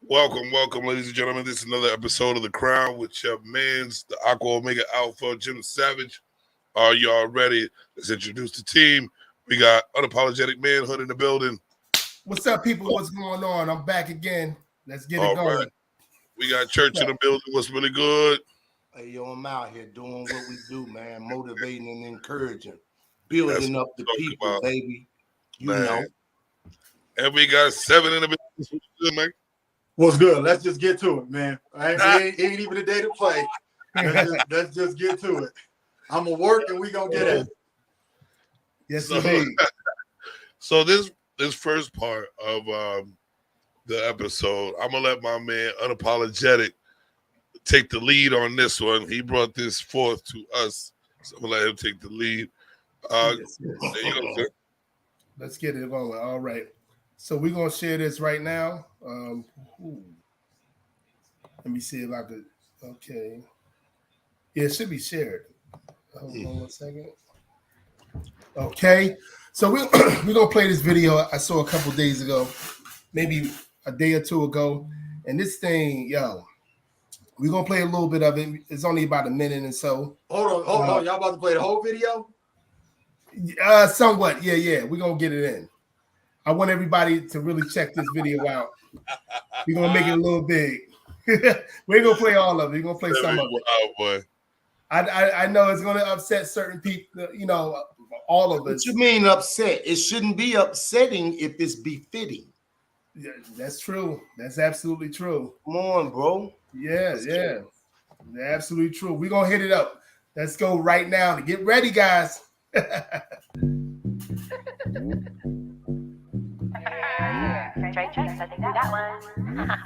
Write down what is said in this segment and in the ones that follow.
Welcome, ladies and gentlemen. This is another episode of The Crown with your mans, the Aqua Omega Alpha, Jim Savage. Are y'all ready? Let's introduce the team. We got Unapologetic Manhood in the building. What's up, people? What's going on? I'm back again. Let's get it going. Right. We got Church in the building. What's really good? Hey, yo, I'm out here doing what we do, man. Motivating and encouraging. Building up the people, about, baby. You know. And we got 7 in the building. What's good, man? What's good? Let's just get to it, man. It ain't even a day to play. Let's just get to it. I'm gonna work and we gonna get it. Yes, indeed. So this first part of the episode, I'm gonna let my man Unapologetic take the lead on this one. He brought this forth to us, so I'm gonna let him take the lead. Yes. There you go, sir. Let's get it going. All right. So we're gonna share this right now. Let me see if I could. Okay. Yeah, it should be shared. Hold on 1 second. Okay. So we're gonna play this video I saw a couple days ago, maybe a day or two ago. And this thing, we're gonna play a little bit of it. It's only about a minute and so. Hold on. Y'all about to play the whole video? Somewhat. Yeah. We're gonna get it in. I want everybody to really check this video out. We're gonna make it a little big. We're gonna play all of it. We're gonna play some of it. Oh boy. I know it's gonna upset certain people, all of us. What you mean upset? It shouldn't be upsetting if it's befitting. Yeah, that's true. That's absolutely true. Come on, bro. Yeah. Absolutely true. We're gonna hit it up. Let's go right now. Get ready, guys.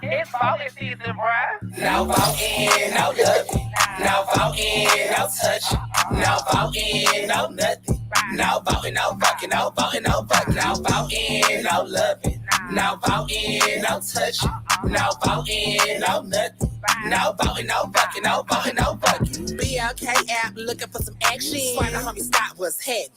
It's falling season, bruh. Now vote in, no loving. Now vote in, no touching. Now vote in, no nothing. Now voting, no fucking, no voting, no fucking. Now vote in, no loving. Now vote in, no touching. Now vote in, no nothing. Now voting, no fucking, no voting, no fucking. BLK app looking for some action. Swear the homie Scott was heavy.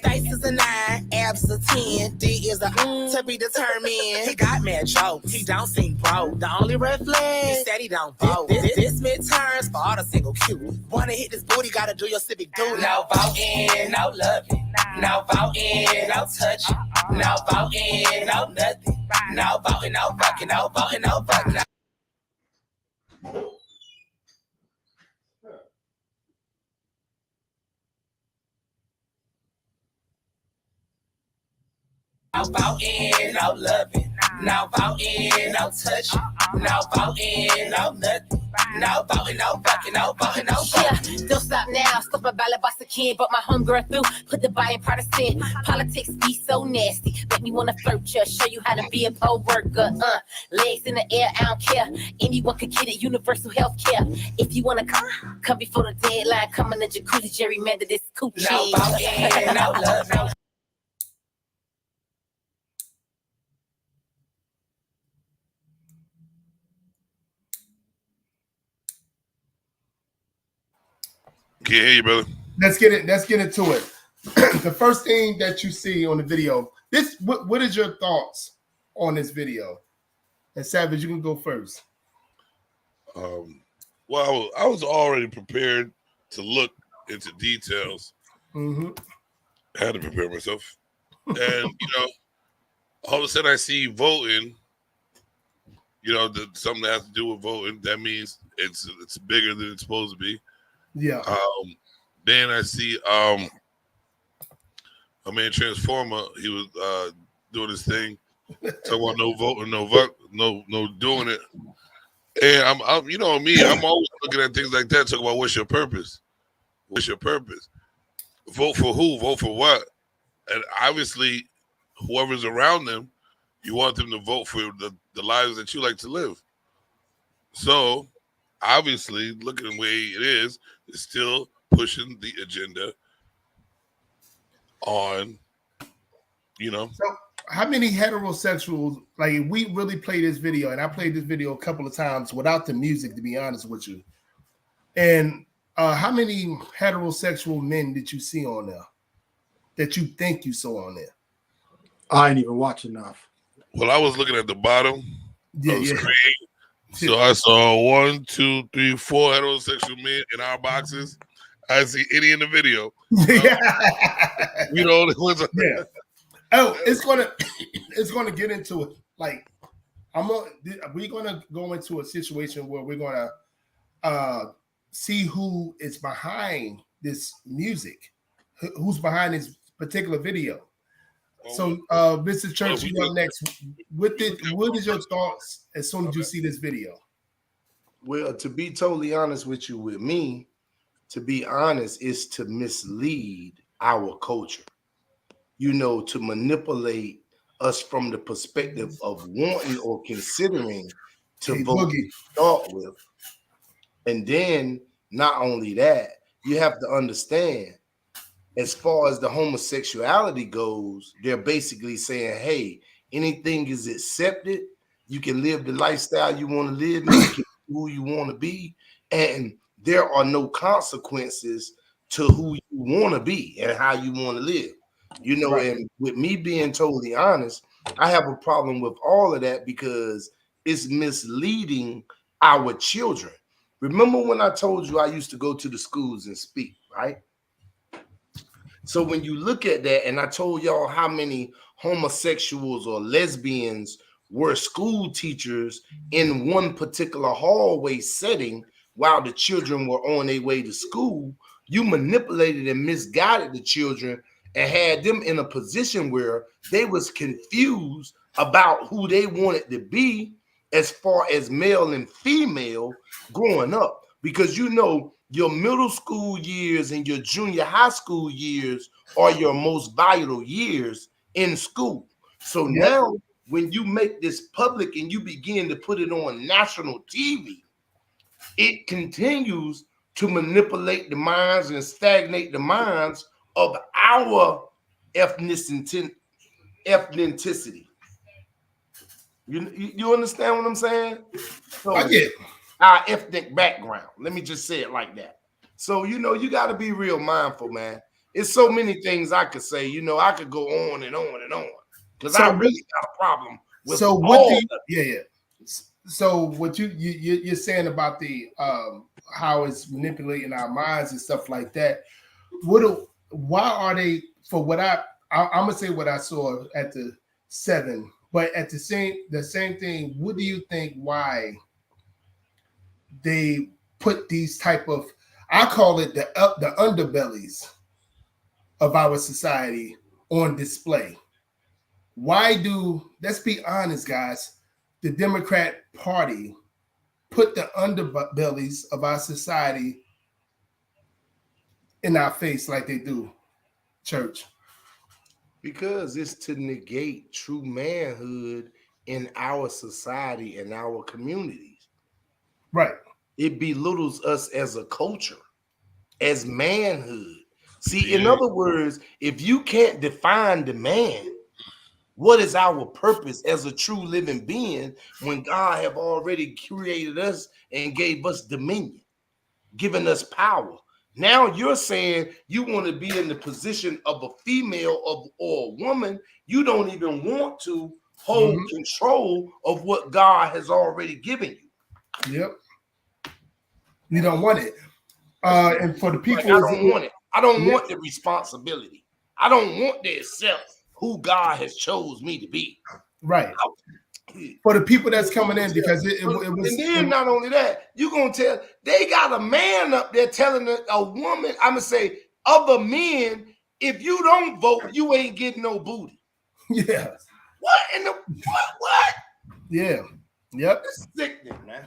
Face is a 9, abs a 10, D is a to be determined. He got mad jokes, he don't seem broke. The only red flag, he said he don't vote. This midterms for all the single cute. Wanna hit this booty, gotta do your civic duty. Now vote in, no loving. Now vote in, no touching. Now vote in, no nothing. Now voting, no fucking, no voting, no fucking. Now vote in, no loving. Now vote in, no touching. Now vote in, no nothing. Now voting, no fucking, no voting, no fucking. Yeah, don't stop now. Stop my ballot boss again. But my homegirl through. Put the buy in partisan. Politics be so nasty. Make me wanna flirt ya. Show you how to be a poll worker. Legs in the air, I don't care. Anyone could get it. Universal health care. If you wanna come before the deadline. Come in the jacuzzi, gerrymander this coochie. Now vote in, no love, no. Can't hear you, brother. Let's get into it. The first thing that you see on the video, what is your thoughts on this video? And Savage, you can go first. Well, I was already prepared to look into details. Mm-hmm. I had to prepare myself. And, all of a sudden I see voting, something that has to do with voting. That means it's bigger than it's supposed to be. Yeah. Then I see a man Transformer. He was doing his thing, talking about no voting, no doing it. And I'm me. I'm always looking at things like that. Talking about what's your purpose? What's your purpose? Vote for who? Vote for what? And obviously, whoever's around them, you want them to vote for the lives that you like to live. So, obviously, looking at the way it is still pushing the agenda on, So how many heterosexuals, like we really play this video, and I played this video a couple of times without the music, to be honest with you. And how many heterosexual men did you see on there that you think you saw on there? I ain't even watch enough. Well, I was looking at the bottom. Yeah, of yeah. screen. So I saw 1, 2, 3, 4 heterosexual men in our boxes. I didn't see any in the video. Yeah. We the only ones. Yeah. Oh, it's gonna get into it. Like we're gonna go into a situation where we're gonna see who is behind this music, who's behind this particular video. So, Mr. Church, you up next. What is your thoughts as soon as you see this video? Well, to be totally honest with you, with me, to be honest, is to mislead our culture. You know, to manipulate us from the perspective of wanting or considering to vote to start with. And then, not only that, you have to understand, as far as the homosexuality goes, they're basically saying, hey, anything is accepted. You can live the lifestyle you want to live, you can be who you want to be, and there are no consequences to who you want to be and how you want to live. You know, right. And with me being totally honest, I have a problem with all of that because it's misleading our children. Remember when I told you I used to go to the schools and speak, right? So when you look at that, and I told y'all how many homosexuals or lesbians were school teachers in one particular hallway setting while the children were on their way to school, you manipulated and misguided the children and had them in a position where they was confused about who they wanted to be as far as male and female growing up. Because you know, your middle school years and your junior high school years are your most vital years in school. So now when you make this public and you begin to put it on national TV, it continues to manipulate the minds and stagnate the minds of our ethnicity. You understand what I'm saying? So, I get our ethnic background. Let me just say it like that. So, you know, you got to be real mindful, man. It's so many things I could say. You know, I could go on and on and on because I really got a problem with So what you're saying about the how it's manipulating our minds and stuff like that? Why are they? For what I'm gonna say what I saw at the 7, but at the same thing. What do you think? Why they put these type of, I call it the underbellies of our society on display? Why do, let's be honest, guys, the Democrat Party put the underbellies of our society in our face like they do, Church? Because it's to negate true manhood in our society and our communities. Right. It belittles us as a culture, as manhood. See, in other words, if you can't define the man, what is our purpose as a true living being when God have already created us and gave us dominion, given us power? Now you're saying you want to be in the position of a female or a woman. You don't even want to hold control of what God has already given you. Yep. You don't want it. And for the people, I don't want it. I don't want the responsibility. I don't want to accept who God has chose me to be. Right. For the people that's coming in, because it was. And then not only that, you're going to tell, they got a man up there telling a woman, I'm going to say, other men, if you don't vote, you ain't getting no booty. Yeah. What in the, what? Yeah. Yep. It's sickening, man.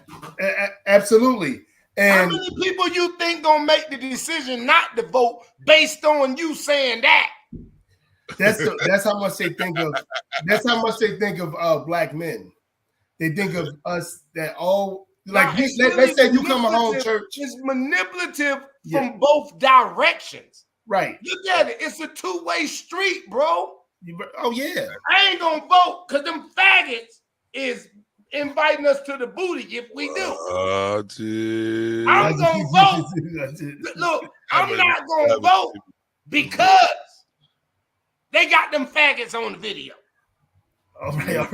Absolutely. And how many people you think gonna make the decision not to vote based on you saying that? That's how much they think of. That's how much they think of black men. They think of us that all like. Let's say you come home, Church. It's manipulative from both directions. Right. Look at it. It's a two-way street, bro. Oh yeah. I ain't gonna vote because them faggots is inviting us to the booty if we do. I'm gonna vote. Look, I'm not gonna vote because they got them faggots on the video. All right.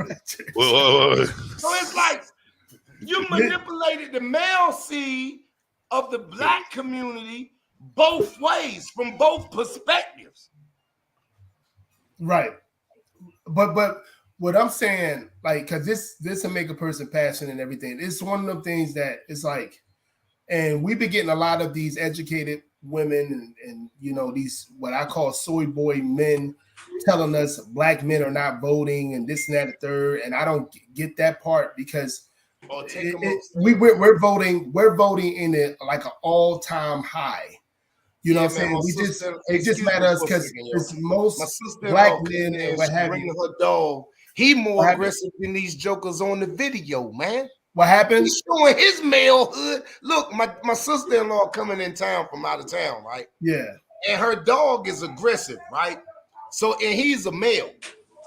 Well, So it's like you manipulated the male seed of the black community both ways, from both perspectives. Right. But what I'm saying, like, because this will make a person passionate and everything. It's one of them things that it's like, and we've been getting a lot of these educated women and you know, these what I call soy boy men telling us black men are not voting and this and that and third. And I don't get that part because we're voting in it like an all-time high. You know what I'm saying? It just matters because it's most black men and what have you. Her dog. He more aggressive than these jokers on the video, man. What happened? He's showing his malehood. Look, my sister-in-law coming in town from out of town, right? Yeah. And her dog is aggressive, right? So, and he's a male.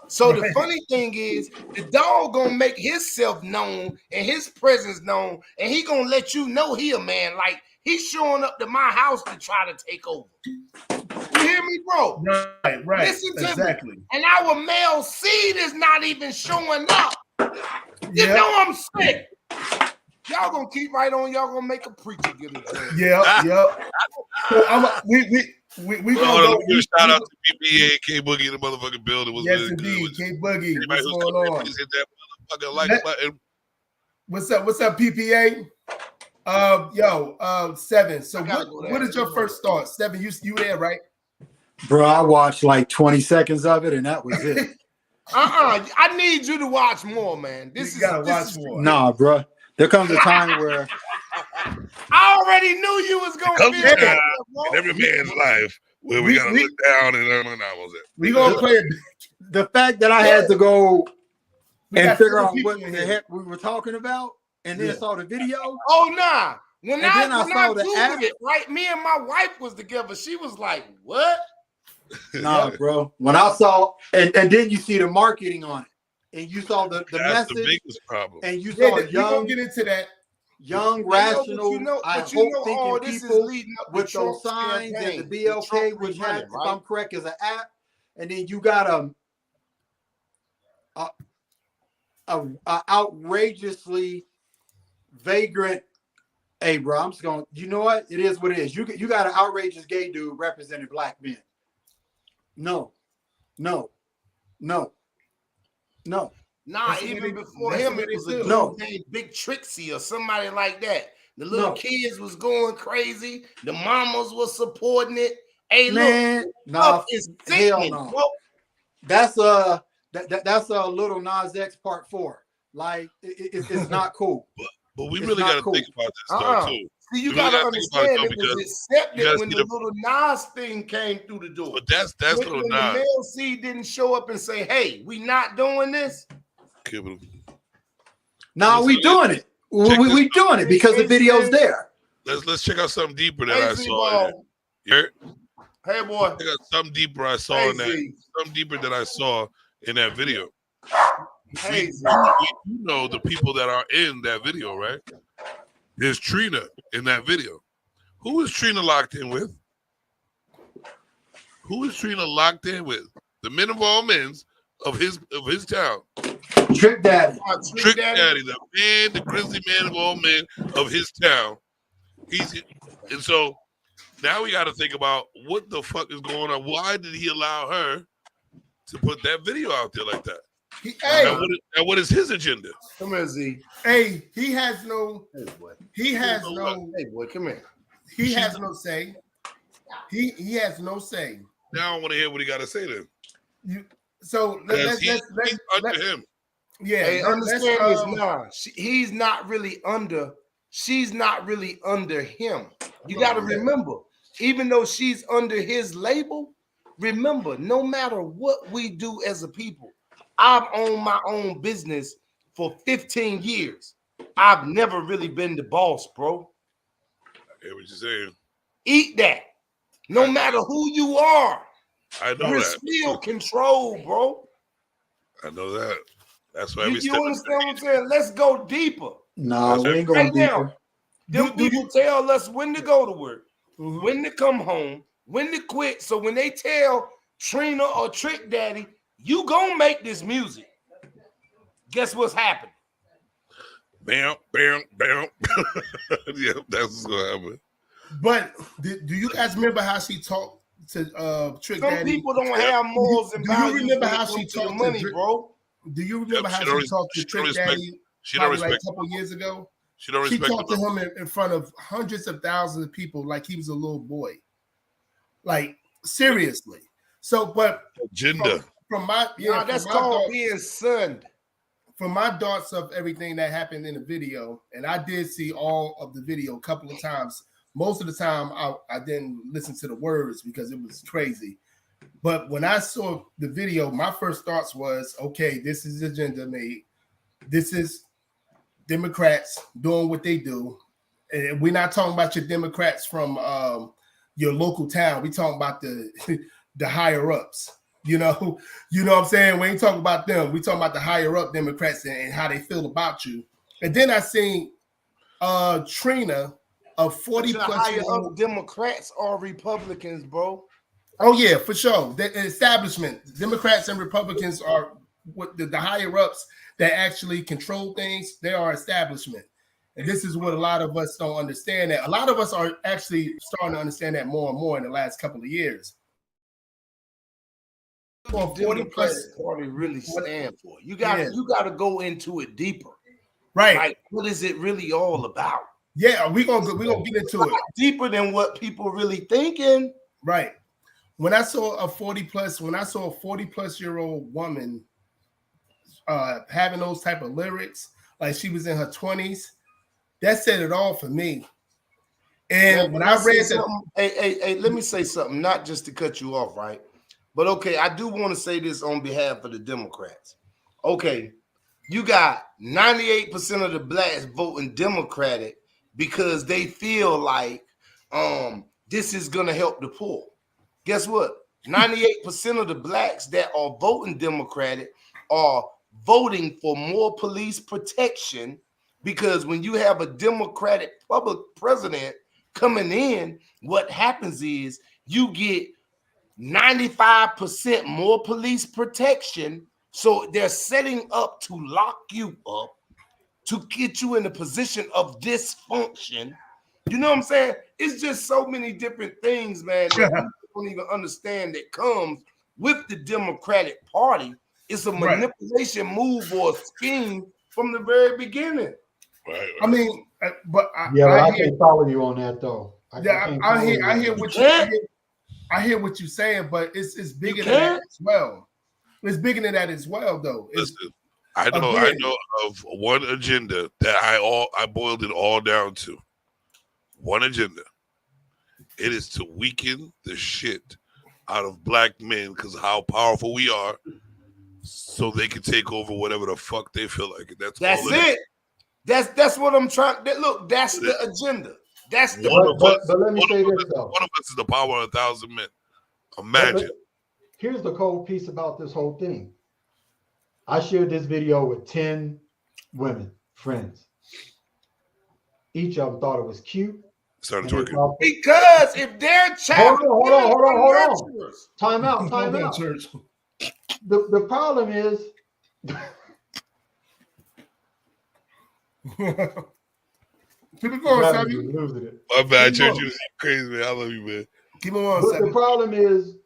So the funny thing is, the dog gonna make himself known and his presence known, and he gonna let you know he a man. Like he's showing up to my house to try to take over. You hear me, bro? Right. Listen to exactly. me. And our male seed is not even showing up. You know I'm sick. Y'all gonna keep right on. Y'all gonna make a preacher get it. Yep. So we gonna go. Shout out to PPA, K Boogie in the motherfucking building. Was yes, really indeed, good. K Boogie. Anybody What's going on? Please hit that motherfucking like button. What's up, PPA? Seven. So what is your first thought? Seven, you there, right? Bro, I watched like 20 seconds of it and that was it. I need you to watch more, man. You gotta watch more. Nah, bro. There comes a time where I already knew you was gonna be there. In every man's life where we gotta look down and was it. We gonna play it. The fact that I had to go and figure out what the heck we were talking about and then saw the video. Oh nah. When I saw the app, right? Me and my wife was together. She was like, what? Nah, bro. When I saw and then you see the marketing on it. And you saw the message, the biggest problem. And you saw young, get into that. Young, rational, I hope thinking people with those signs and the BLK, which has, if I'm correct, is an app. And then you got a outrageously vagrant. Hey, bro, I'm just going. You know what? It is what it is. You got an outrageous gay dude representing black men. No. Nah, even before him, it was a dude named Big Trixie or somebody like that. The little kids was going crazy. The mamas was supporting it. Hey, man, look, it's sickening, no. bro. That's a Little Nas X Part 4. Like it's not cool. But we really got to think about this though too. See, you gotta understand it was accepted when the Little Nas thing came through the door. But that's Little Nas. The male seed didn't show up and say, "Hey, we not doing this." No, we doing it. We doing it because the video's there. Let's check out something deeper that I saw. Hey, boy. Check out something deeper I saw in that. Something deeper that I saw in that video. Hey, you know the people that are in that video, right? There's Trina in that video. Who is Trina locked in with? Who is Trina locked in with? The men of all men of his town. Trick Daddy. Trick Daddy, the man, the grizzly man of all men of his town. And so now we got to think about what the fuck is going on. Why did he allow her to put that video out there like that? What is his agenda? Come here, Z. Hey, he has no. He has no. no. Hey, boy, come here. He has no say. He has no say. Now I want to hear what he got to say then. Let's under him. Yeah, hey, understand this now. He's not really under. She's not really under him. You got to remember, even though she's under his label, remember, no matter what we do as a people, I've owned my own business for 15 years. I've never really been the boss, bro. I hear what you're saying. Eat that. No matter who you are, I know you're that. still controlled, bro. I know that. That's why you understand what I'm saying? Let's go deeper. No, we ain't going deeper. Them people tell us when to go to work, when to come home, when to quit. So when they tell Trina or Trick Daddy, you gonna make this music, guess what's happening? Bam, bam, bam. Yeah, that's what's gonna happen. But do you guys remember how she talked to Trick Some Daddy? people don't have morals and Do you values remember when it how comes she to the talked money, to? bro. Do you Yep, remember how she talked to Trick Daddy? She don't Probably like respect. a couple years ago. She don't She respect. talked to him in front of hundreds of thousands of people like he was a little boy. Like seriously. So, but Agenda. from my Yeah, that's called being sunned. from my thoughts of everything that happened in the video, and I did see all of the video a couple of times. Most of the time, I didn't listen to the words because it was crazy. But when I saw the video, my first thoughts was, okay, this is agenda made. This is Democrats doing what they do. And we're not talking about your Democrats from your local town. We talking about the the higher ups. You know what I'm saying? We ain't talking about them. We talking about the higher up Democrats and how they feel about you. And then I seen Trina, a 40 But plus higher year up old. Democrats or Republicans, bro. Oh yeah, for sure. The establishment, Democrats and Republicans are what the higher ups that actually control things. They are establishment, and this is what a lot of us don't understand. That a lot of us are actually starting to understand that more and more in the last couple of years. What the Democratic Party really stand for? You got to go into it deeper, right? Like, what is it really all about? Yeah, we gonna get into it deeper than what people really thinking, right? When I saw a 40 plus year old woman having those type of lyrics, like she was in her 20s, that said it all for me. And when I read that, hey, let me say something, not just to cut you off, right? But okay, I do want to say this on behalf of the Democrats. Okay, you got 98% of the blacks voting Democratic because they feel like this is gonna help the poor. Guess what? 98% of the blacks that are voting Democratic are voting for more police protection, because when you have a Democratic public president coming in, what happens is you get 95% more police protection. So they're setting up to lock you up, to get you in a position of dysfunction. You know what I'm saying? It's just so many different things, man, that people don't even understand that comes with the Democratic Party. It's a manipulation move or a scheme from the very beginning. Right. I mean, but I can't follow you on that though. I hear what I hear what you're saying, but it's bigger than that as well. It's bigger than that as well, though. Listen, I know of one agenda that I boiled it all down to. One agenda. It is to weaken the shit out of black men because of how powerful we are, so they can take over whatever the fuck they feel like. That's all it. That's what I'm trying. Look, that's the agenda. That's the but let me say this though. One of us is the power of 1,000 men. Imagine. Here's the cold piece about this whole thing. I shared this video with 10 women, friends. Each of them thought it was cute. Started twerking. Because if their child, hold on. Time out. The problem is keep it going, Sammy. My bad, Church. You crazy, man. I love you, man. Keep it on, Sammy. The problem is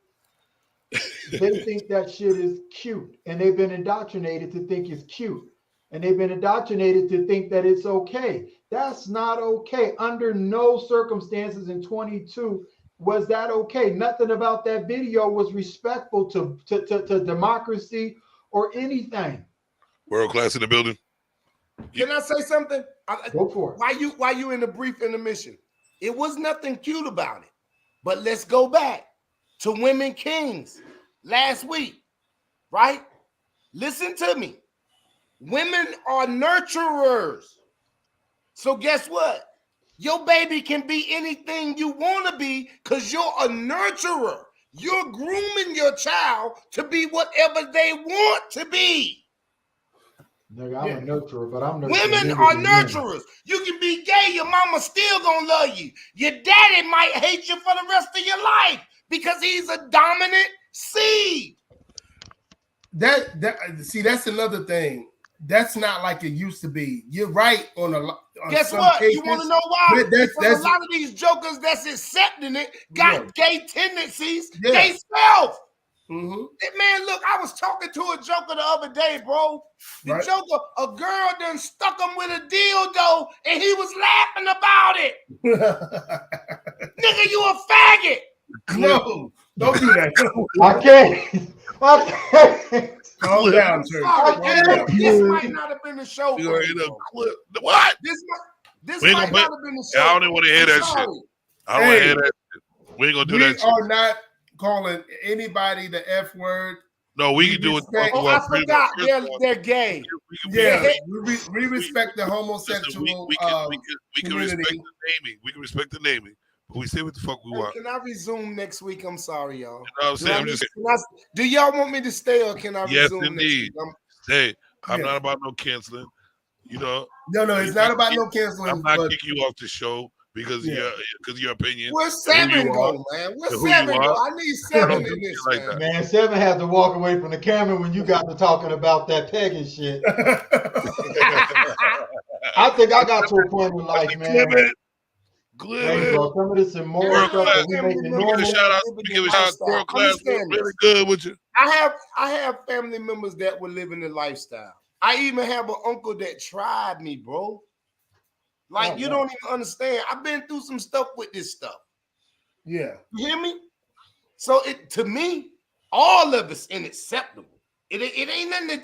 they think that shit is cute, and they've been indoctrinated to think it's cute, and they've been indoctrinated to think that it's okay. That's not okay. Under no circumstances in 22 was that okay. Nothing about that video was respectful to democracy or anything. World class in the building. Can I say something? Go for it. Why you in the brief intermission? It was nothing cute about it. But let's go back to Women Kings last week, right? Listen to me. Women are nurturers. So guess what? Your baby can be anything you want to be because you're a nurturer. You're grooming your child to be whatever they want to be. Nigga, I'm a nurturer, but I'm nurturing. Women are nurturers. You can be gay, your mama still gonna love you. Your daddy might hate you for the rest of your life because he's a dominant seed. See, that's another thing. that's not like it used to be. You're right on a lot. Guess what? Cases, you want to know why? that's a lot of these jokers that's accepting it got gay tendencies. Yeah. They self. Mm-hmm. Man, look, I was talking to a joker the other day, bro. The joker, a girl done stuck him with a dildo, and he was laughing about it. Nigga, you a faggot. No, don't do that. I can't. Calm down, sir. This might not have been the show. What? This might not have been the show. I don't even want to hear that shit. I don't want to hear that shit. We ain't gonna do that shit. We are not calling anybody the F word. No, we can do it. I forgot. They're gay. Yeah, we respect the homosexual we can community. respect the naming. We can respect the naming. But we say what the fuck we want. Can I resume next week? I'm sorry, y'all. You know what I'm saying? Do y'all want me to stay or can I resume next week? Hey, I'm not about no canceling. You know. No, it's not about no canceling. I'm not kicking you off the show because your opinion. Where's 7 go, man? Where's 7 go? I need 7 in this, like man. 7 had to walk away from the camera when you got to talking about that pegging shit. I think I got to a point in life, man. Hey, bro, some of this immoral stuff that we make normal. Give a shout out. World class. Really good with you. I have family members that were living the lifestyle. I even have an uncle that tried me, bro. Like, you don't even understand. I've been through some stuff with this stuff. Yeah. You hear me? So to me, all of it's unacceptable. It ain't nothing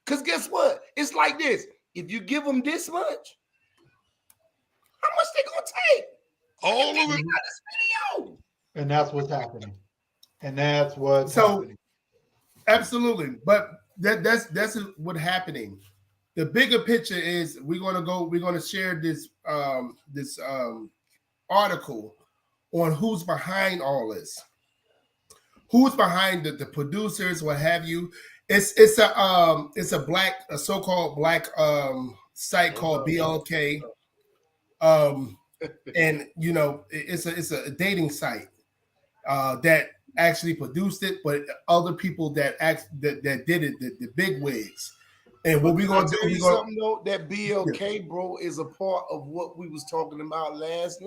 because guess what? It's like this. If you give them this much, how much they gonna take? All of it. This video. And that's what's happening. And that's what's happening. Absolutely. But that's what's happening. The bigger picture is we're gonna share this article on who's behind all this. Who's behind the producers, what have you. It's a so-called black site called BLK. And you know, it's a dating site that actually produced it, but other people that did it, the big wigs. And what we gonna do? That BLK, bro, is a part of what we was talking about last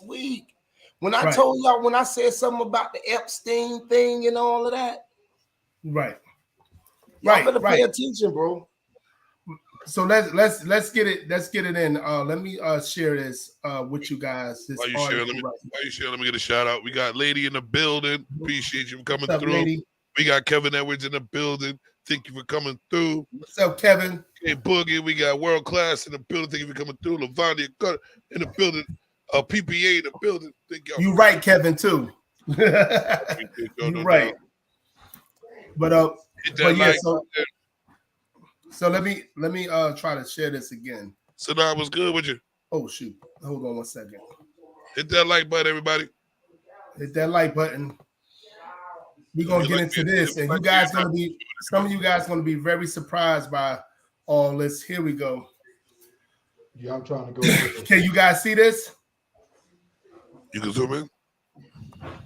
week. When I told y'all, when I said something about the Epstein thing and all of that, right? Y'all better pay attention, bro. So let's get it in. Let me share this with you guys. While you share, let me get a shout out. We got Lady in the building. Appreciate you for coming through. Lady? We got Kevin Edwards in the building. Thank you for coming through. What's up, Kevin? Hey, Boogie. We got World Class in the building. Thank you for coming through. Lavandia in the building. PPA in the building. Thank y'all. You right, Kevin, too. You right. But yeah, so let me try to share this again. So now what's good with you? Oh shoot. Hold on one second. Hit that like button, everybody. Hit that like button. We're gonna get into this, and some of you guys gonna be very surprised by all this. Here we go. Yeah, I'm trying to go. Can you guys see You can zoom in.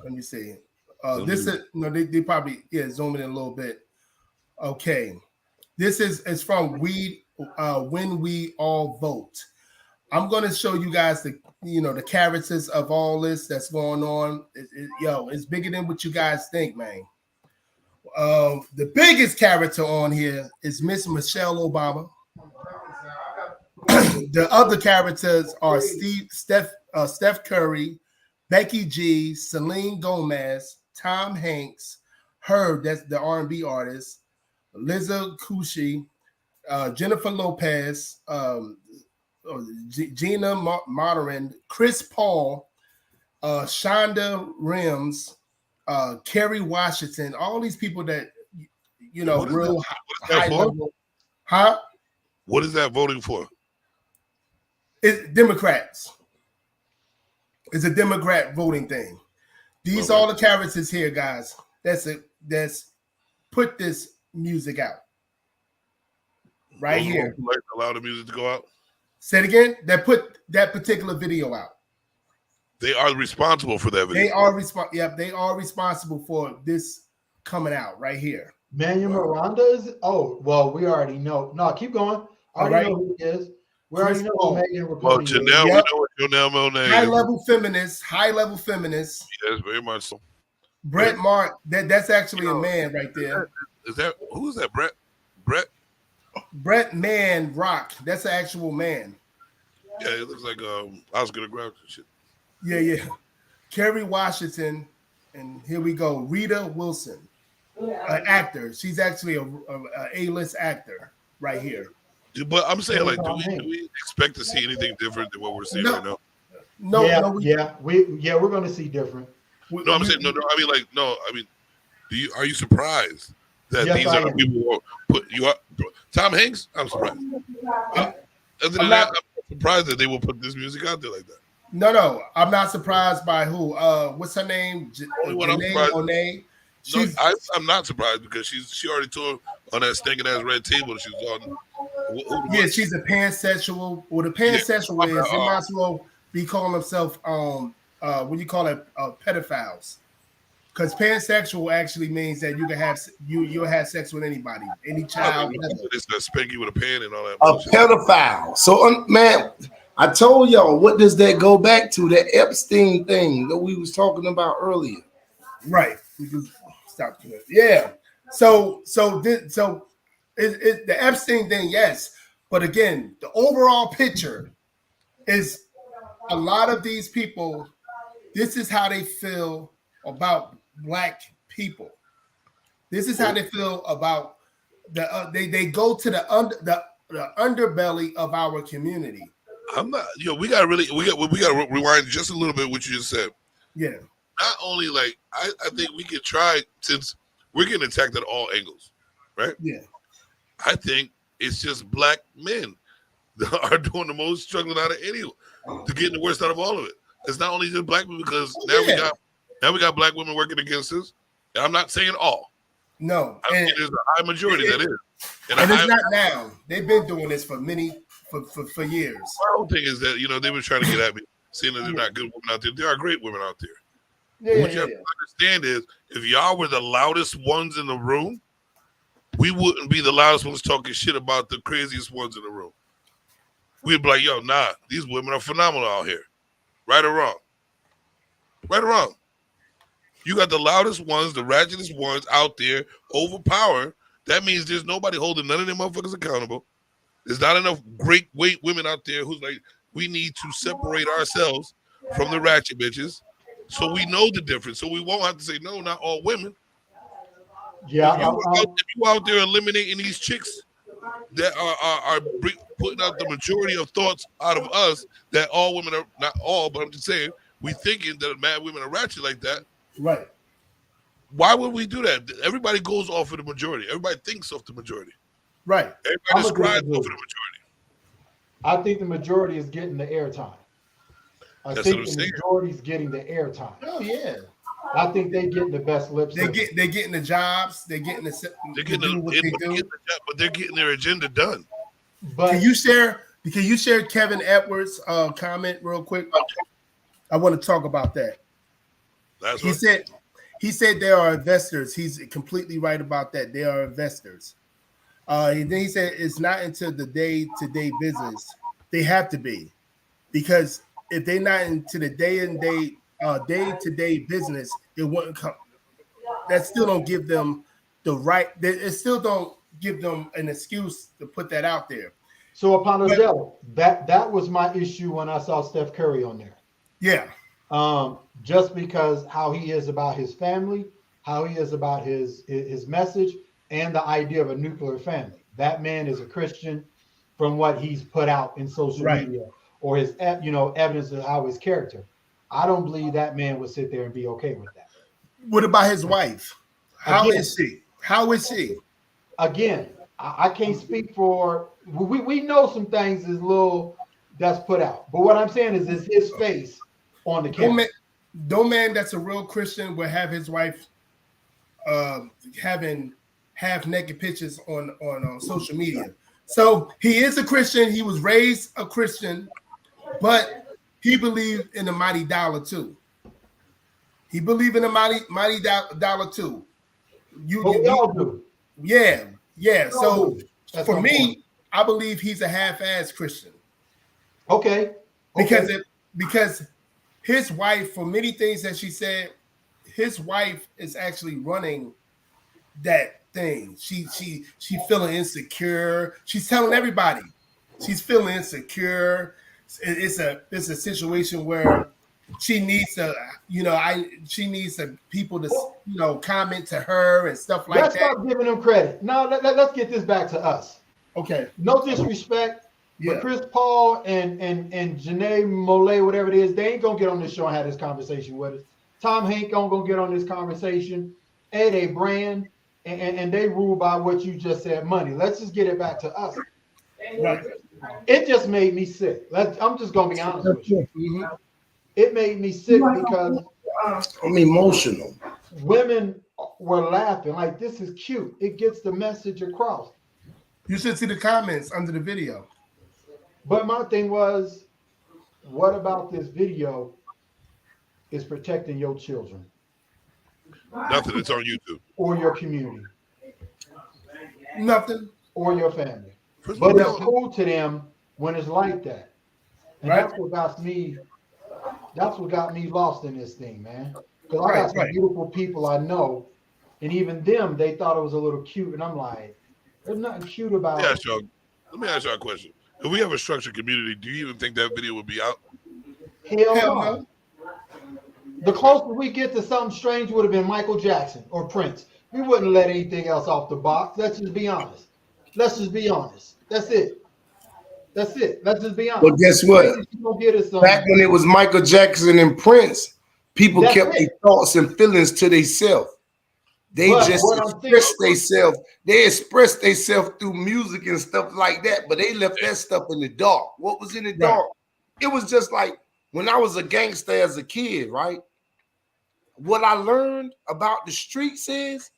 Let me see. They probably zoom in a little bit. Okay. This is from When We All Vote. I'm going to show you guys the characters of all this that's going on. It's bigger than what you guys think, man. The biggest character on here is Miss Michelle Obama. The other characters are Steph Curry, Becky G, Selena Gomez, Tom Hanks, Herb, that's the R&B artist, Liza Koshy, Jennifer Lopez, Gina Monterin, Chris Paul, Shonda Rhimes, Kerry Washington, all these people that real high level. Huh? What is that voting for? It's Democrats. It's a Democrat voting thing. These are all the characters here, guys. That's put this music out. Right here. Allow the music to go out. Say it again. That put that particular video out. They are responsible for that video. They are responsible for this coming out right here. Manuel Miranda is. Oh, well, we already know. No, keep going. I already know who he is. We Chris already know Paul. who Megan Well, Rapinoe is. Janelle, Yep. we know what Janelle Monáe High is. level feminist. High level feminist. Yes, very much so. Brett Mark. That's actually a man right there. Is that who's that? Brett? Brett Man Rock. That's an actual man. Yeah, it looks like Oscar the Grouch and shit. Yeah. Kerry Washington, and here we go. Rita Wilson, an actor. She's actually a A-list actor right here. But I'm saying, like, do we expect to see anything different than what we're seeing right now? No, we're going to see different. No, I'm saying no. I mean, are you surprised that these are the people who put you up? Tom Hanks, I'm surprised. Other than that, I'm surprised that they will put this music out there like that. No, I'm not surprised by who. What's her name? Monáe. I'm not surprised because she already told on that stinking ass red table that she was on. Yeah, she's a pansexual. Well, the pansexual is they might as well be calling themselves what do you call it, pedophiles. Because pansexual actually means that you can have you'll have sex with anybody, any child. It's a spank you with a pen and all that. A pedophile. So, man, I told y'all, what does that go back to? That Epstein thing that we was talking about earlier. Right. We can stop doing it. Yeah. So the Epstein thing, yes. But again, the overall picture is a lot of these people, this is how they feel about Black people. This is how they feel about they go to the underbelly of our community. I'm not, we got to rewind just a little bit what you just said. Yeah. Not only like I think we could try, since we're getting attacked at all angles, right? Yeah. I think it's just Black men that are doing the most, struggling out of anyone to get the worst out of all of it. It's not only just Black men, because now we got Black women working against us. And I'm not saying all. No, I mean, there's a high majority that is. And it's not now. They've been doing this for for years. My whole thing is that they were trying to get at me, seeing that they're not good women out there. There are great women out there. What you have to understand is, if y'all were the loudest ones in the room, we wouldn't be the loudest ones talking shit about the craziest ones in the room. We'd be like, yo, nah, these women are phenomenal out here. Right or wrong? Right or wrong? You got the loudest ones, the ratchetest ones out there, overpower. That means there's nobody holding none of them motherfuckers accountable. There's not enough great weight women out there who's like, we need to separate ourselves from the ratchet bitches, so we know the difference. So we won't have to say, no, not all women. Yeah. If you out there eliminating these chicks that are putting out the majority of thoughts out of us, that all women are, not all, but I'm just saying, we thinking that mad women are ratchet like that. Right. Why would we do that? Everybody goes off of the majority. Everybody thinks off the majority. Right. Everybody describes off of the majority. I think the majority is getting the airtime. I think the majority is getting the airtime. Oh yeah. I think they getting the best lip service. They're getting the jobs. They're getting what they do. But they're getting their agenda done. But can you share Kevin Edwards' comment real quick? I want to talk about that. He said there are investors. He's completely right about that. There are investors. And then he said it's not into the day-to-day business. They have to be, because if they're not into the day-to-day business, it wouldn't come. That still don't give them the right. It still don't give them an excuse to put that out there. So Apologetic, that was my issue when I saw Steph Curry on there. Yeah. Just because how he is about his family, how he is about his message, and the idea of a nuclear family. That man is a Christian from what he's put out in social media, or his evidence of how his character. I don't believe that man would sit there and be okay with that. What about his wife? How is she? Again, I can't speak for. We know some things is that's put out, but what I'm saying is his face on the camera. No man that's a real Christian will have his wife having half naked pictures on social media. So he is a Christian. He was raised a Christian, but he believed in the mighty dollar too. He believed in the mighty dollar too. We all do. Yeah. So That's for my me, point. I believe he's a half-ass Christian Okay. because because his wife, for many things that she said, his wife is actually running that thing. She feeling insecure. She's telling everybody she's feeling insecure. It's a situation where she needs to, she needs people to, comment to her and stuff like Let's that. stop giving them credit. Now let's get this back to us. Okay. No disrespect, but Yeah. Chris Paul and Janae Molay, whatever it is, they ain't gonna get on this show and have this conversation with us. Tom Hank ain't gonna get on this conversation. Ed a brand, and they rule by what you just said, money. Let's just get it back to us. Right. It just made me sick. I'm just gonna be honest with you. Mhm. It made me sick because I'm emotional. women were laughing like this is cute. It gets the message across. You should see the comments under the video. But my thing was, what about this video is protecting your children Nothing. It's on YouTube. or your community Nothing. or your family? First But of it's all, cool to them when it's like that. And Right. that's what got me lost in this thing, man. Because I got some Right. beautiful people I know, and even them, they thought it was a little cute. And I'm like, there's nothing cute about let it. me ask y'all a question. If we have a structured community, do you even think that video would be out? Hell Hell no. no. The closer we get to something strange would have been Michael Jackson or Prince. We wouldn't let anything else off the box. Let's just be honest. That's it. Let's just be honest. But guess what? Back when it was Michael Jackson and Prince, people That's kept it. their thoughts and feelings to themselves. They But just what I'm expressed themselves. They expressed themselves through music and stuff like that, but they left that stuff in the dark. What was in the dark? It was just like when I was a gangster as a kid, right? What I learned about the streets is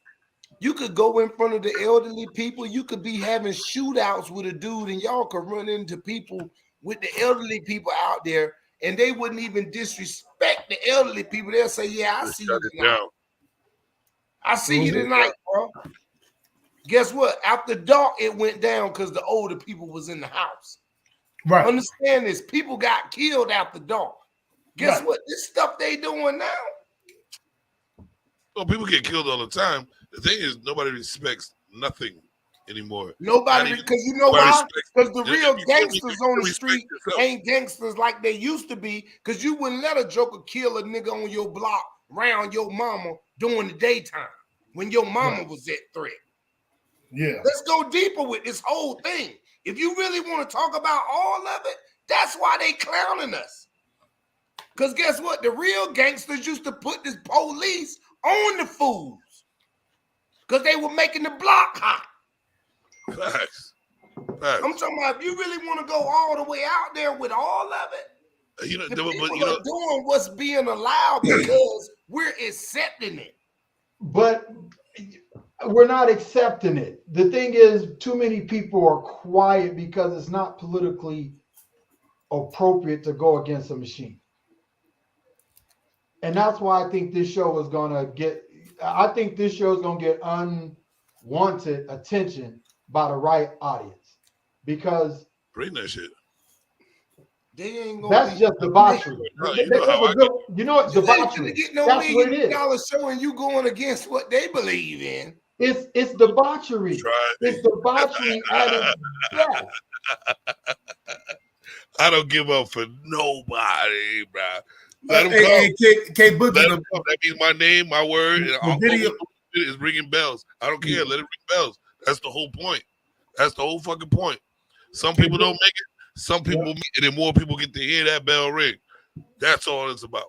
you could go in front of the elderly people. You could be having shootouts with a dude, and y'all could run into people with the elderly people out there, and they wouldn't even disrespect the elderly people. They'll say, "Yeah, I see you tonight. I see you tonight, bro." Guess what? After dark, it went down because the older people was in the house. Right. Understand this? People got killed after dark. Guess what? This stuff they doing now. Well, people get killed all the time. The thing is, nobody respects nothing anymore. Nobody, because you know why? Because the real gangsters on the street ain't gangsters like they used to be. Because you wouldn't let a joker kill a nigga on your block around your mama during the daytime when your mama was at threat. Yeah. Let's go deeper with this whole thing. If you really want to talk about all of it, that's why they clowning us. Because guess what? The real gangsters used to put this police on the fools because they were making the block hot. Facts. I'm talking about if you really want to go all the way out there with all of it, the people are doing what's being allowed because we're accepting it. But we're not accepting it. The thing is, too many people are quiet because it's not politically appropriate to go against a machine. And that's why I think this show is going to get unwanted attention by the right audience. Because bring that shit. They ain't that's just debauchery. You know what? Debauchery. Get no That's what it is. $1 show and you going against what they believe in. It's debauchery. It's debauchery at its best. I don't give up for nobody, bro. Let them come. That means my name, my word, and all video is ringing bells. I don't care. Let it ring bells. That's the whole point. That's the whole fucking point. Some people don't make it. Some people meet it, and more people get to hear that bell ring. That's all it's about.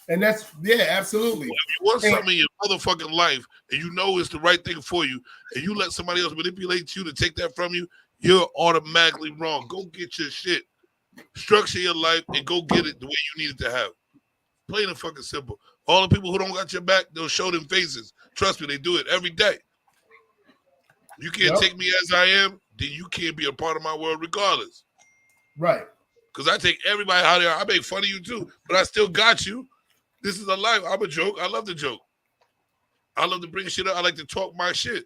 And that's absolutely. If you want something in your motherfucking life, and you know it's the right thing for you, and you let somebody else manipulate you to take that from you, you're automatically wrong. Go get your shit. Structure your life and go get it the way you need it to have. Plain and fucking simple. All the people who don't got your back, they'll show them faces. Trust me, they do it every day. You can't take me as I am, then you can't be a part of my world regardless. Right. Because I take everybody out there. I make fun of you too, but I still got you. This is a life. I'm a joke. I love to joke. I love to bring shit up. I like to talk my shit.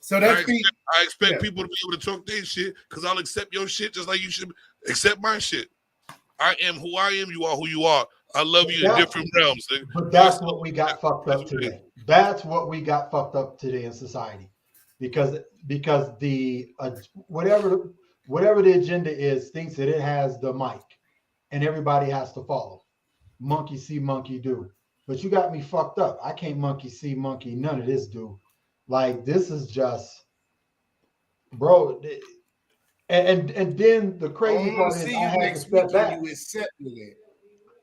So that's I expect people to be able to talk their shit because I'll accept your shit just like you should accept my shit. I am who I am. You are who you are. I love you in different realms. Nigga. But that's what we got fucked up today. That's what we got fucked up today in society, because the whatever the agenda is thinks that it has the mic, and everybody has to follow. Monkey see, monkey do. But you got me fucked up. I can't monkey see, monkey none of this, dude. Like, this is just, bro. And then the crazy part is I had to step back. You accepted it.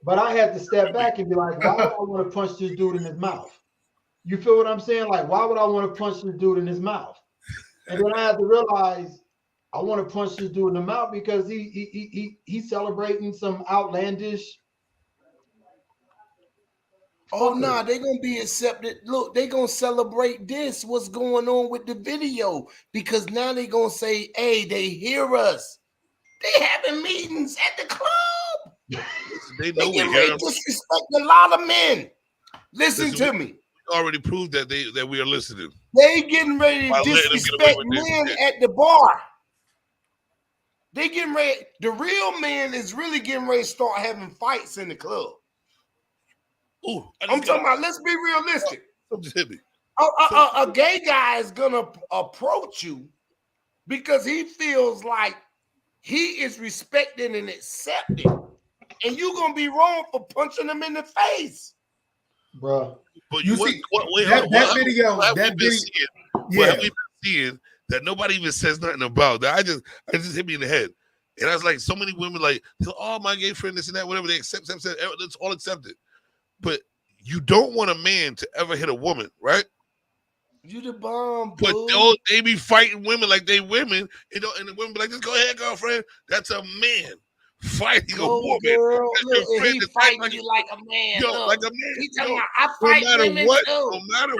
But I had to step back and be like, why would I want to punch this dude in his mouth? You feel what I'm saying? Like, why would I want to punch this dude in his mouth? And then I had to realize I want to punch this dude in the mouth because he's celebrating some outlandish. Oh no, they're gonna be accepted. Look, they're gonna celebrate this. What's going on with the video? Because now they're gonna say, hey, they hear us. They having meetings at the club. They know we getting hear ready them. to disrespect a lot of men. Listen to me. We already proved that we are listening. They getting ready to disrespect men at the bar. They getting ready. The real man is really getting ready to start having fights in the club. Ooh, I'm talking about, let's be realistic. Just hit me. A gay guy is gonna approach you because he feels like he is respected and accepted, and you're gonna be wrong for punching him in the face, bro. But you see that video. What have we been seeing that nobody even says nothing about? That I just hit me in the head, and I was like, so many women like, oh, my gay friend, this and that, whatever. They accept. It's all accepted. But you don't want a man to ever hit a woman, right? You the bomb, but they be fighting women like they women, and the women be like, "Just go ahead, girlfriend." That's a man fighting a woman. Girl, look, he fighting like, you like a man. Yo, like a man. He talking about, I fight women too. No matter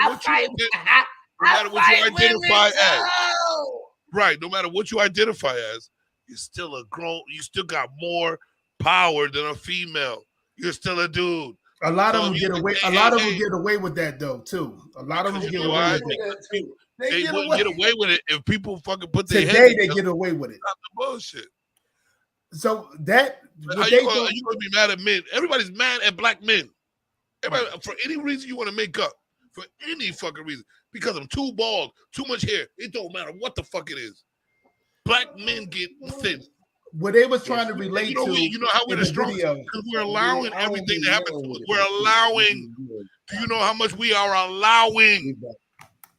what you identify as, right? No matter what you identify as, you're still you still got more power than a female. You're still a dude. A lot of them get away. A lot of them get away with that though too. A lot of them get away with that too. They wouldn't get away with it if people fucking put their today. They get away with it. Not the bullshit. So that are you gonna be mad at men? Everybody's mad at black men. Everybody, for any reason you want to make up, for any fucking reason, because I'm too bald, too much hair. It don't matter what the fuck it is. Black men get thin. What they was trying to relate to, you know how we're the strongest because we're allowing everything to happen to us. We're allowing. Do you know how much we are allowing?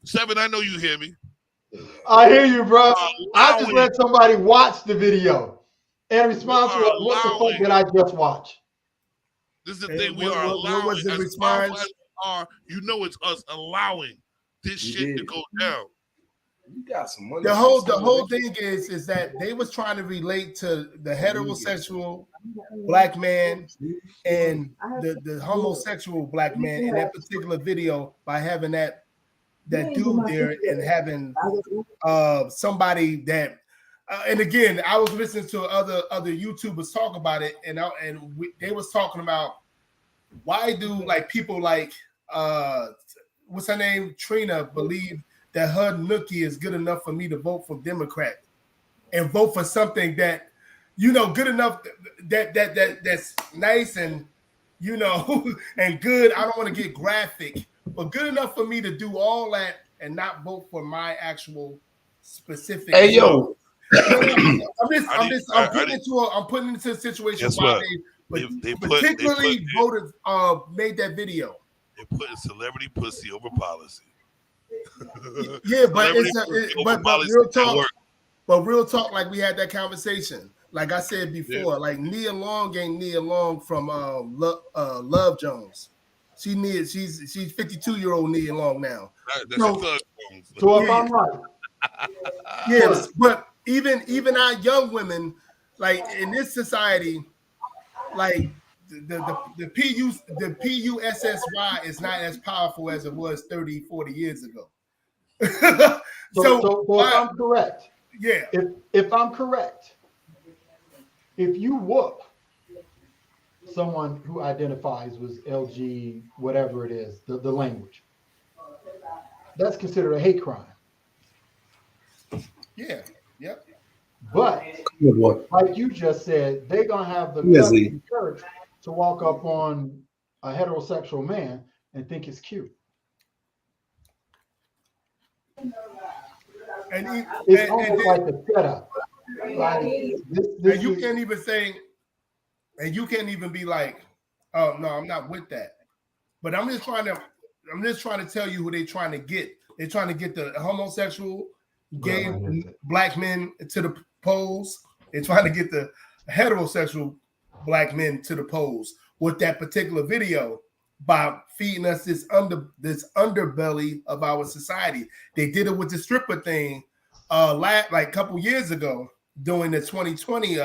Seven, I know you hear me. I hear you, bro. I just let somebody watch the video and respond to what the fuck did I just watch? This is the thing we are allowing. What was the response? You know, it's us allowing this shit to go down. You got some money. The whole thing is that they was trying to relate to the heterosexual black man and the homosexual black man in that particular video by having that dude there and having somebody that and again I was listening to other YouTubers talk about it and they was talking about why do like people like what's her name Trina believe that her nookie is good enough for me to vote for Democrat and vote for something that, you know, good enough that's nice and, you know, and good. I don't want to get graphic, but good enough for me to do all that and not vote for my actual specific. Hey, yo. I'm putting into a situation why they particularly voted, made that video. They're putting celebrity pussy over policy. Yeah, but real talk, like we had that conversation. Like I said before, like Nia Long ain't Nia Long from Love Jones. She's 52-year-old Nia Long now. So if I'm right. Yes, but even our young women, like in this society, like the PUSSY is not as powerful as it was 30, 40 years ago. So if I'm correct, yeah. If I'm correct, if you whoop someone who identifies with LG, whatever it is, the language, that's considered a hate crime. Yeah. Yep. But What? like you just said, they're gonna have the Yes, guts he. in church to walk up on a heterosexual man and think it's cute. And he, It's and almost then, like a setup. Like this, and this you is can't even say, and you can't even be like, oh no, I'm not with that. But I'm just trying to tell you who they're trying to get. They're trying to get the homosexual, gay, what is it? black men to the polls. They're trying to get the heterosexual black men to the polls with that particular video by feeding us this underbelly of our society. They did it with the stripper thing, like a couple years ago during the 2020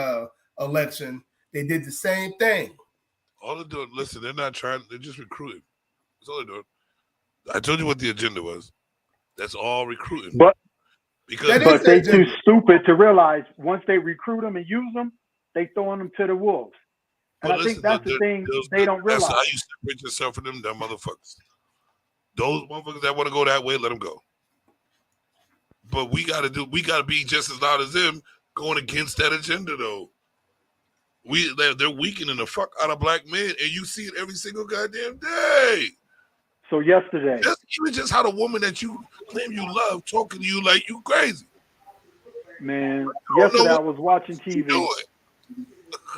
election. They did the same thing. All they're doing, listen, they're not trying. They're just recruiting. That's all they're doing. I told you what the agenda was. That's all recruiting. But Because That is but the they too agenda. stupid to realize once they recruit them and use them, they throwing them to the wolves. And but I listen, think that's the thing they don't that's realize. how you separate yourself from them dumb motherfuckers. Those motherfuckers that want to go that way, let them go. But we gotta be just as loud as them going against that agenda though. They're weakening the fuck out of black men, and you see it every single goddamn day. So yesterday, Even just how the woman that you claim you love talking to you like you crazy. man, I don't know yesterday I what was watching you TV. doing.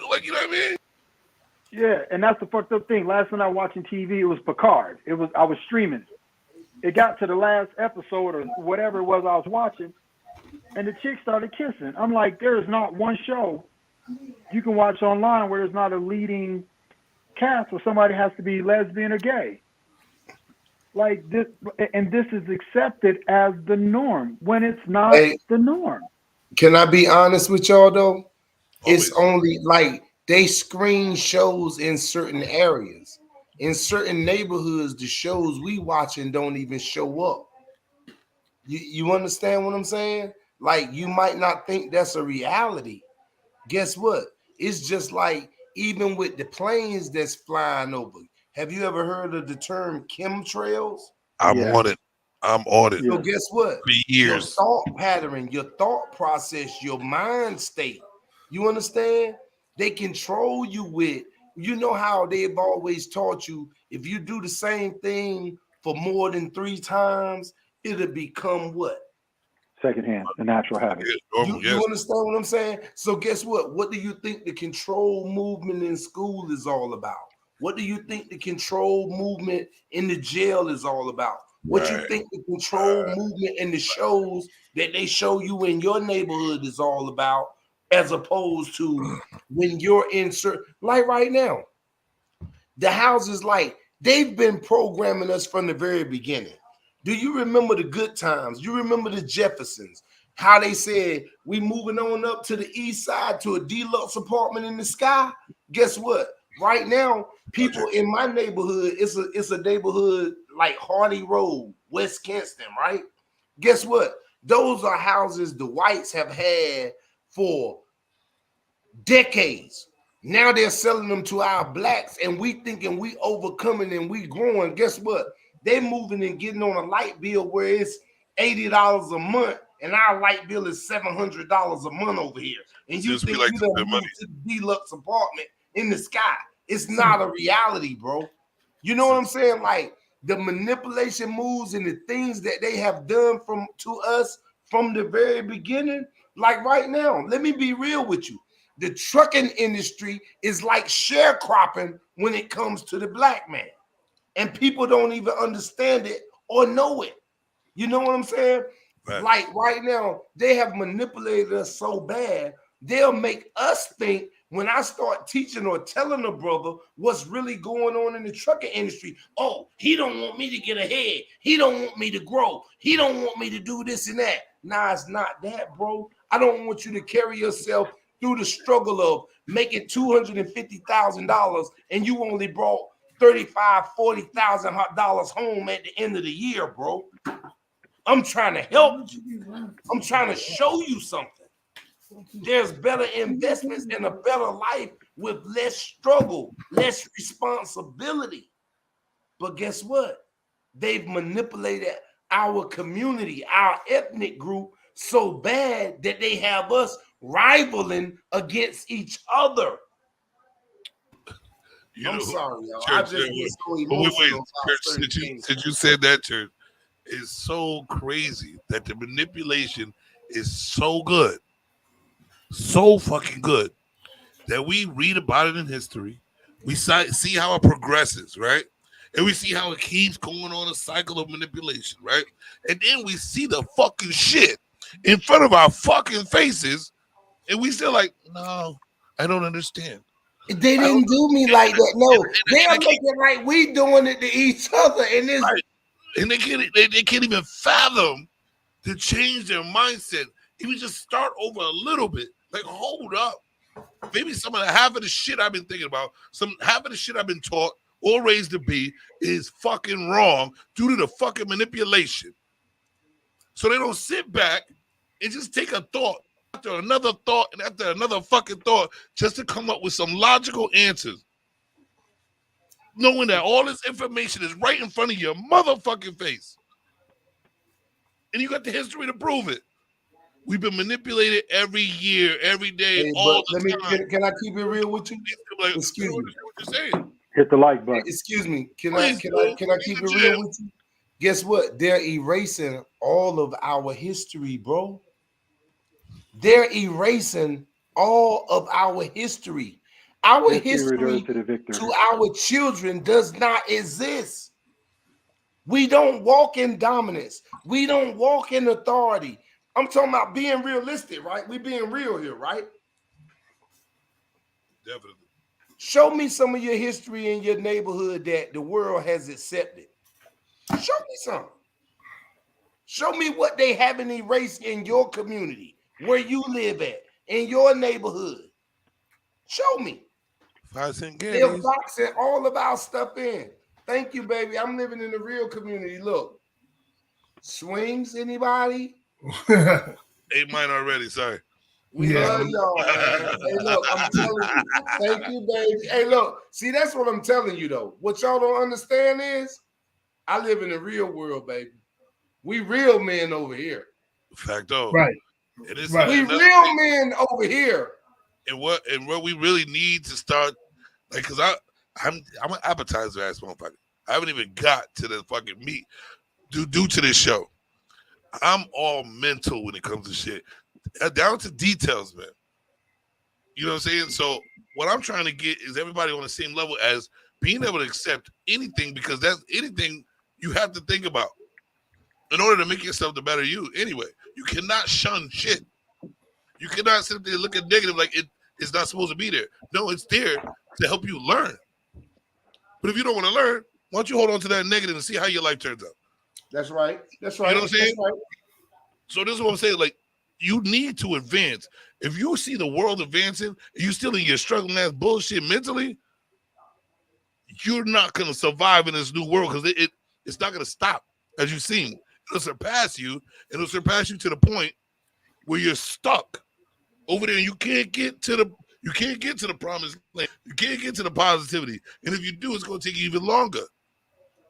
Like, you know what I mean? Yeah, and that's the fucked up thing. Last night I was watching TV, it was Picard. I was streaming. It got to the last episode or whatever it was I was watching, and the chick started kissing. I'm like, there is not one show you can watch online where there's not a leading cast where somebody has to be lesbian or gay. Like this, and this is accepted as the norm when it's not Hey, the norm. can I be honest with y'all though? It's Always. only like they screen shows in certain areas. In certain neighborhoods, the shows we watching don't even show up. You understand what I'm saying? Like you might not think that's a reality. Guess what? It's just like even with the planes that's flying over. Have you ever heard of the term chemtrails? I'm Yeah. on it. I'm on it So Yeah. guess what? for Your years. thought pattern, your thought process, your mind state. You understand? They control you with, you know how they've always taught you if you do the same thing for more than 3 times, it'll become what? Secondhand, the natural habit. Yeah, normal, You yes. understand what I'm saying? So guess what? What do you think the control movement in school is all about? What do you think the control movement in the jail is all about? What you Right. think the control movement in the shows that they show you in your neighborhood is all about, as opposed to when you're in certain, like right now, the houses, like they've been programming us from the very beginning. Do you remember the good times? You remember the Jeffersons? How they said we moving on up to the east side to a deluxe apartment in the sky? Guess what? Right now, people in my neighborhood, it's a neighborhood like Hardy Road, West Kingston, right? Guess what? Those are houses the whites have had for decades. Now they're selling them to our blacks, and we thinking we overcoming and we growing. Guess what? They moving and getting on a light bill where it's $80 a month, and our light bill is $700 a month over here. And you Just be think like you to done spend money. moved to the deluxe apartment in the sky. It's not a reality, bro. You know what I'm saying? Like the manipulation moves and the things that they have done to us from the very beginning. Like right now, let me be real with you. The trucking industry is like sharecropping when it comes to the black man. And people don't even understand it or know it. You know what I'm saying? Right. Like right now, they have manipulated us so bad, they'll make us think when I start teaching or telling a brother what's really going on in the trucking industry. Oh, he don't want me to get ahead. He don't want me to grow. He don't want me to do this and that. Nah, it's not that, bro. I don't want you to carry yourself through the struggle of making $250,000 and you only brought $40,000 home at the end of the year, bro. I'm trying to help you. I'm trying to show you something. There's better investments and a better life with less struggle, less responsibility. But guess what? They've manipulated our community, our ethnic group, so bad that they have us rivaling against each other. I'm sorry, y'all. I just get so emotional about certain things. Since you said that, Church, it's so crazy that the manipulation is so good, so fucking good, that we read about it in history. We see how it progresses, right? And we see how it keeps going on a cycle of manipulation, right? And then we see the fucking shit in front of our fucking faces, and we still like, no, I don't understand. They didn't do me like that. No, they're making like we doing it to each other, and this, right. And they can't even fathom to change their mindset. Even just start over a little bit. Like, hold up. Maybe some of the half of the shit I've been thinking about, half of the shit I've been taught or raised to be is fucking wrong due to the fucking manipulation. So they don't sit back and just take a thought after another thought and after another fucking thought just to come up with some logical answers. Knowing that all this information is right in front of your motherfucking face. And you got the history to prove it. We've been manipulated every year, every day, all the time. Can I keep it real with you? Like, excuse me. What you're saying. Hit the like button. Excuse me. Can I keep it real with you? Guess what? They're erasing all of our history, bro. They're erasing all of our history. Our history to our children does not exist. We don't walk in dominance. We don't walk in authority. I'm talking about being realistic, right? We being real here, right? Definitely. Show me some of your history in your neighborhood that the world has accepted. Show me some. Show me what they haven't erased in your community, where you live at, in your neighborhood. Show me. They're boxing all of our stuff in. Thank you, baby. I'm living in the real community. Look. Swings, anybody? Ate mine already, sorry. We love y'all, man. Hey, look, I'm telling you. Thank you, baby. Hey, look. See, that's what I'm telling you, though. What y'all don't understand is I live in the real world, baby. We real men over here. Facto. Right. It is right. We real men over here. And what we really need to start, like, because I'm an appetizer ass motherfucker. I haven't even got to the fucking meat due to this show. I'm all mental when it comes to shit. Down to details, man. You know what I'm saying? So what I'm trying to get is everybody on the same level as being able to accept anything, because that's anything you have to think about in order to make yourself the better you. Anyway, you cannot shun shit. You cannot sit there and look at negative like it's not supposed to be there. No, it's there to help you learn. But if you don't want to learn, why don't you hold on to that negative and see how your life turns out? That's right. That's right. You know what I'm saying? Right. So this is what I'm saying. Like, you need to advance. If you see the world advancing and you still in your struggling ass bullshit mentally, you're not going to survive in this new world, because it's not going to stop. As you've seen, it'll surpass you, and it'll surpass you to the point where you're stuck over there and you can't get to the promised land. You can't get to the positivity. And if you do, it's going to take you even longer.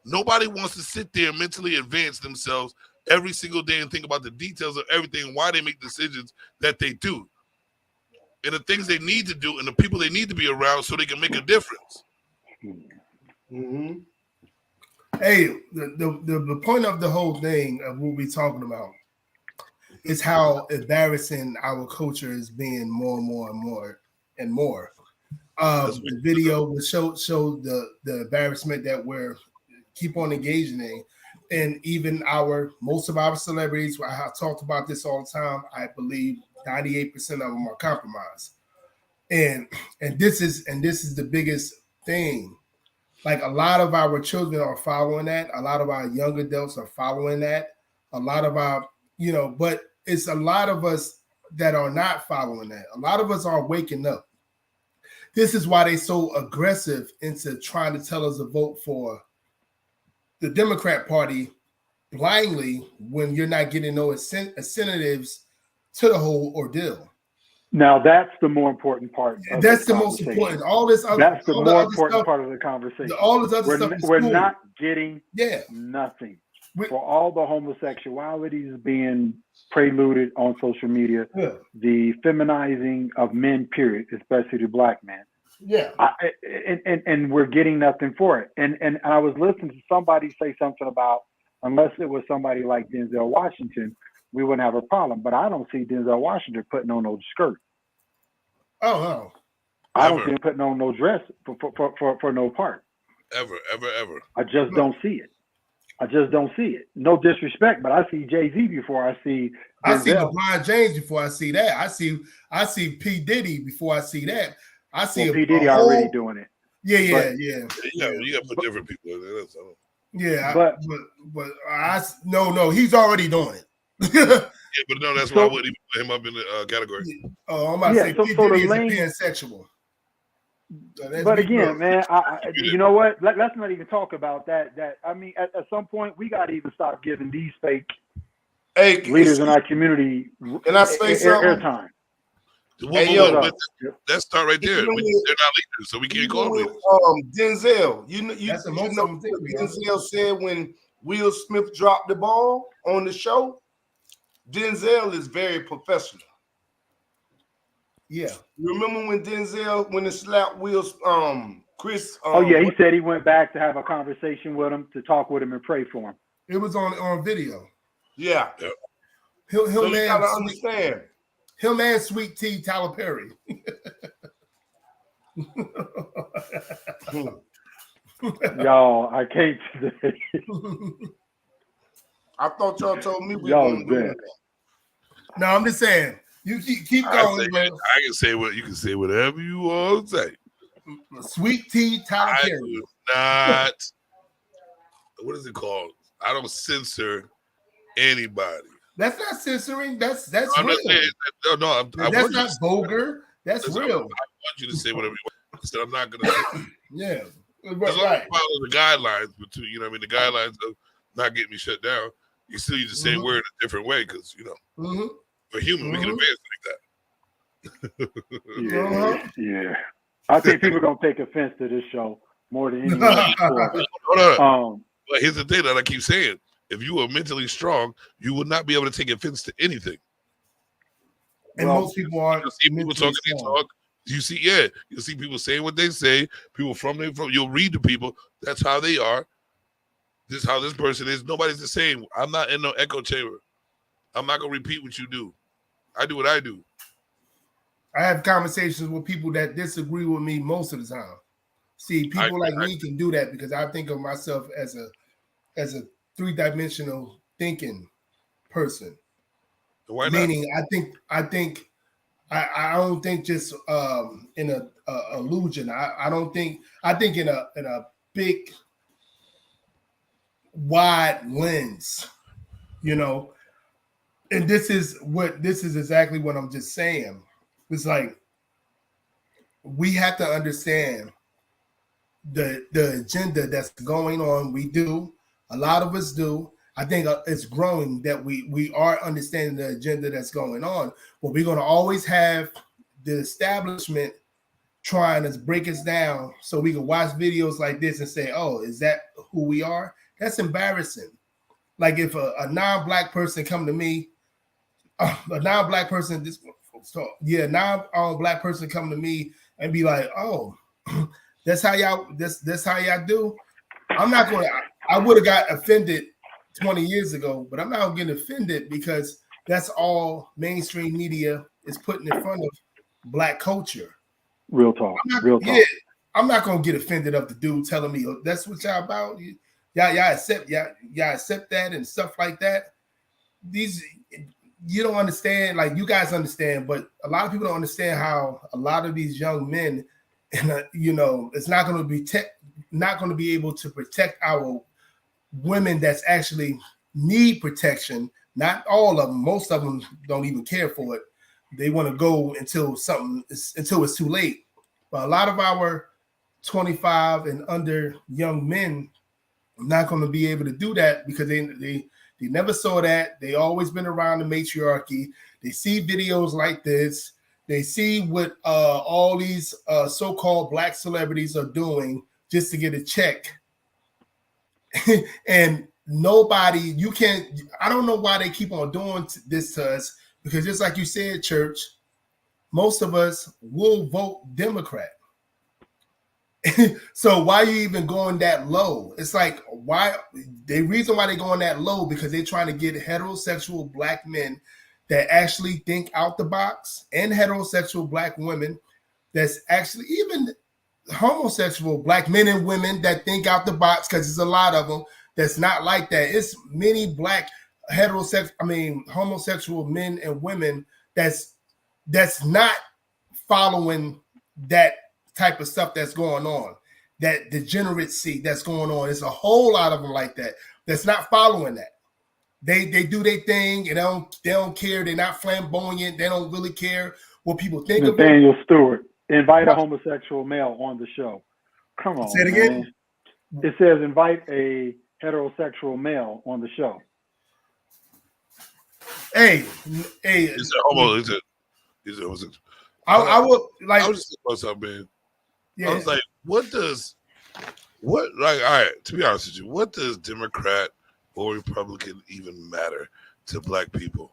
Nobody wants to sit there and mentally advance themselves every single day and think about the details of everything and why they make decisions that they do, and the things they need to do and the people they need to be around so they can make a difference. Mm-hmm. Hey, the point of the whole thing of what we're talking about is how embarrassing our culture is being more and more and more and more. The video will show the embarrassment that we're keep on engaging in, and even most of our celebrities. I have talked about this all the time. I believe 98% of them are compromised, and this is the biggest thing. Like, a lot of our children are following that. A lot of our young adults are following that. A lot of our, but it's a lot of us that are not following that. A lot of us are waking up. This is why they're so aggressive into trying to tell us to vote for the Democrat Party blindly when you're not getting no incentives to the whole ordeal. Now that's the more important part. That's the most important. All this other, that's the more important stuff, part of the conversation. All this other stuff. We're not getting nothing. for all the homosexualities being preluded on social media, Yeah. the feminizing of men, period, especially the black men. Yeah. And we're getting nothing for it. And I was listening to somebody say something about unless it was somebody like Denzel Washington, we wouldn't have a problem. But I don't see Denzel Washington putting on no skirt. Oh no. I don't see him putting on no dress for no part. Ever. I just don't see it. I just don't see it. No disrespect, but I see Jay-Z before I see Denzel. I see LeBron James before I see that. I see P. Diddy before I see that. I see P. Diddy already doing it. Yeah. You got to put different people in there. Yeah, but no, he's already doing it. Yeah, but no, that's why I wouldn't even put him up in the category. Oh, I'm about to say P. Diddy is a pansexual. But again, man, you know what? Let's not even talk about that. I mean, at some point, we got to even stop giving these fake leaders in our community airtime. Let's start right there. They're not leaders, so we can't call them leaders. Denzel, you know Denzel said when Will Smith dropped the ball on the show, Denzel is very professional. Yeah. Remember when Denzel, when it slapped Will's Chris? He said he went back to have a conversation with him, to talk with him and pray for him. It was on video. Yeah. He'll so you gotta understand. Him and Sweet Tea Tyler Perry. Y'all, I can't today. I thought y'all told me we y'all wouldn't do that. No, I'm just saying. You keep going, bro. I can say what you can say, whatever you want to say. Sweet Tea Tyler Perry. Do not. What is it called? I don't censor anybody. That's not censoring. That's I'm real. not saying, That's not vulgar. That's real. I want you to say whatever you want. I said I'm not gonna say. Yeah. As long as you follow the guidelines, but you know what I mean, the guidelines of not getting me shut down. You still use the same word in a different way because you know we're human. We can advance like that. Yeah. I think people are gonna take offense to this show more than anything. But here's the thing that I keep saying: if you are mentally strong, you will not be able to take offense to anything. And most people aren't. You see people talking, they talk. You see people saying what they say. People from you'll read the people. That's how they are. This is how this person is. Nobody's the same. I'm not in no echo chamber. I'm not gonna repeat what you do. I do what I do. I have conversations with people that disagree with me most of the time. See, people like me can do that because I think of myself as a three-dimensional thinking person. Why not? Meaning, I don't think just in a illusion. I think in a big wide lens, you know. And this is exactly what I'm just saying. It's like we have to understand the agenda that's going on. We do. A lot of us do. I think it's growing that we are understanding the agenda that's going on. But we're going to always have the establishment trying to break us down so we can watch videos like this and say, oh, is that who we are? That's embarrassing. Like if a non-black person come to me, a non-black person, non-black person come to me and be like, oh, that's how y'all do. I'm not going to, I would have got offended 20 years ago, but I'm not getting offended because that's all mainstream media is putting in front of black culture. Real talk. I'm not gonna get offended of the dude telling me that's what y'all about. Y'all accept that and stuff like that. You don't understand, like you guys understand, but a lot of people don't understand how a lot of these young men, it's not going to be able to protect our women that's actually need protection. Not all of them. Most of them don't even care for it. They want to go until it's too late. But a lot of our 25 and under young men are not going to be able to do that because they never saw that. They always been around the matriarchy. They see videos like this. They see what all these so-called black celebrities are doing just to get a check. And nobody, you can't, I don't know why they keep on doing this to us, because just like you said, Church, most of us will vote Democrat. So why are you even going that low? It's like, why? The reason why they're going that low, because they're trying to get heterosexual black men that actually think out the box, and heterosexual black women that's actually, even homosexual black men and women that think out the box, because there's a lot of them that's not like that. It's many black homosexual men and women that's not following that type of stuff that's going on, that degeneracy that's going on. There's a whole lot of them like that that's not following that. They do their thing and they don't care. They're not flamboyant. They don't really care what people think of them. Nathaniel Stewart, invite a homosexual male on the show. Come on, say it again. Man. It says invite a heterosexual male on the show. Hey, Is it homo? Is it homosexual? I would like. I was just thinking about something, man. Yeah. I was like, all right, to be honest with you, what does Democrat or Republican even matter to black people?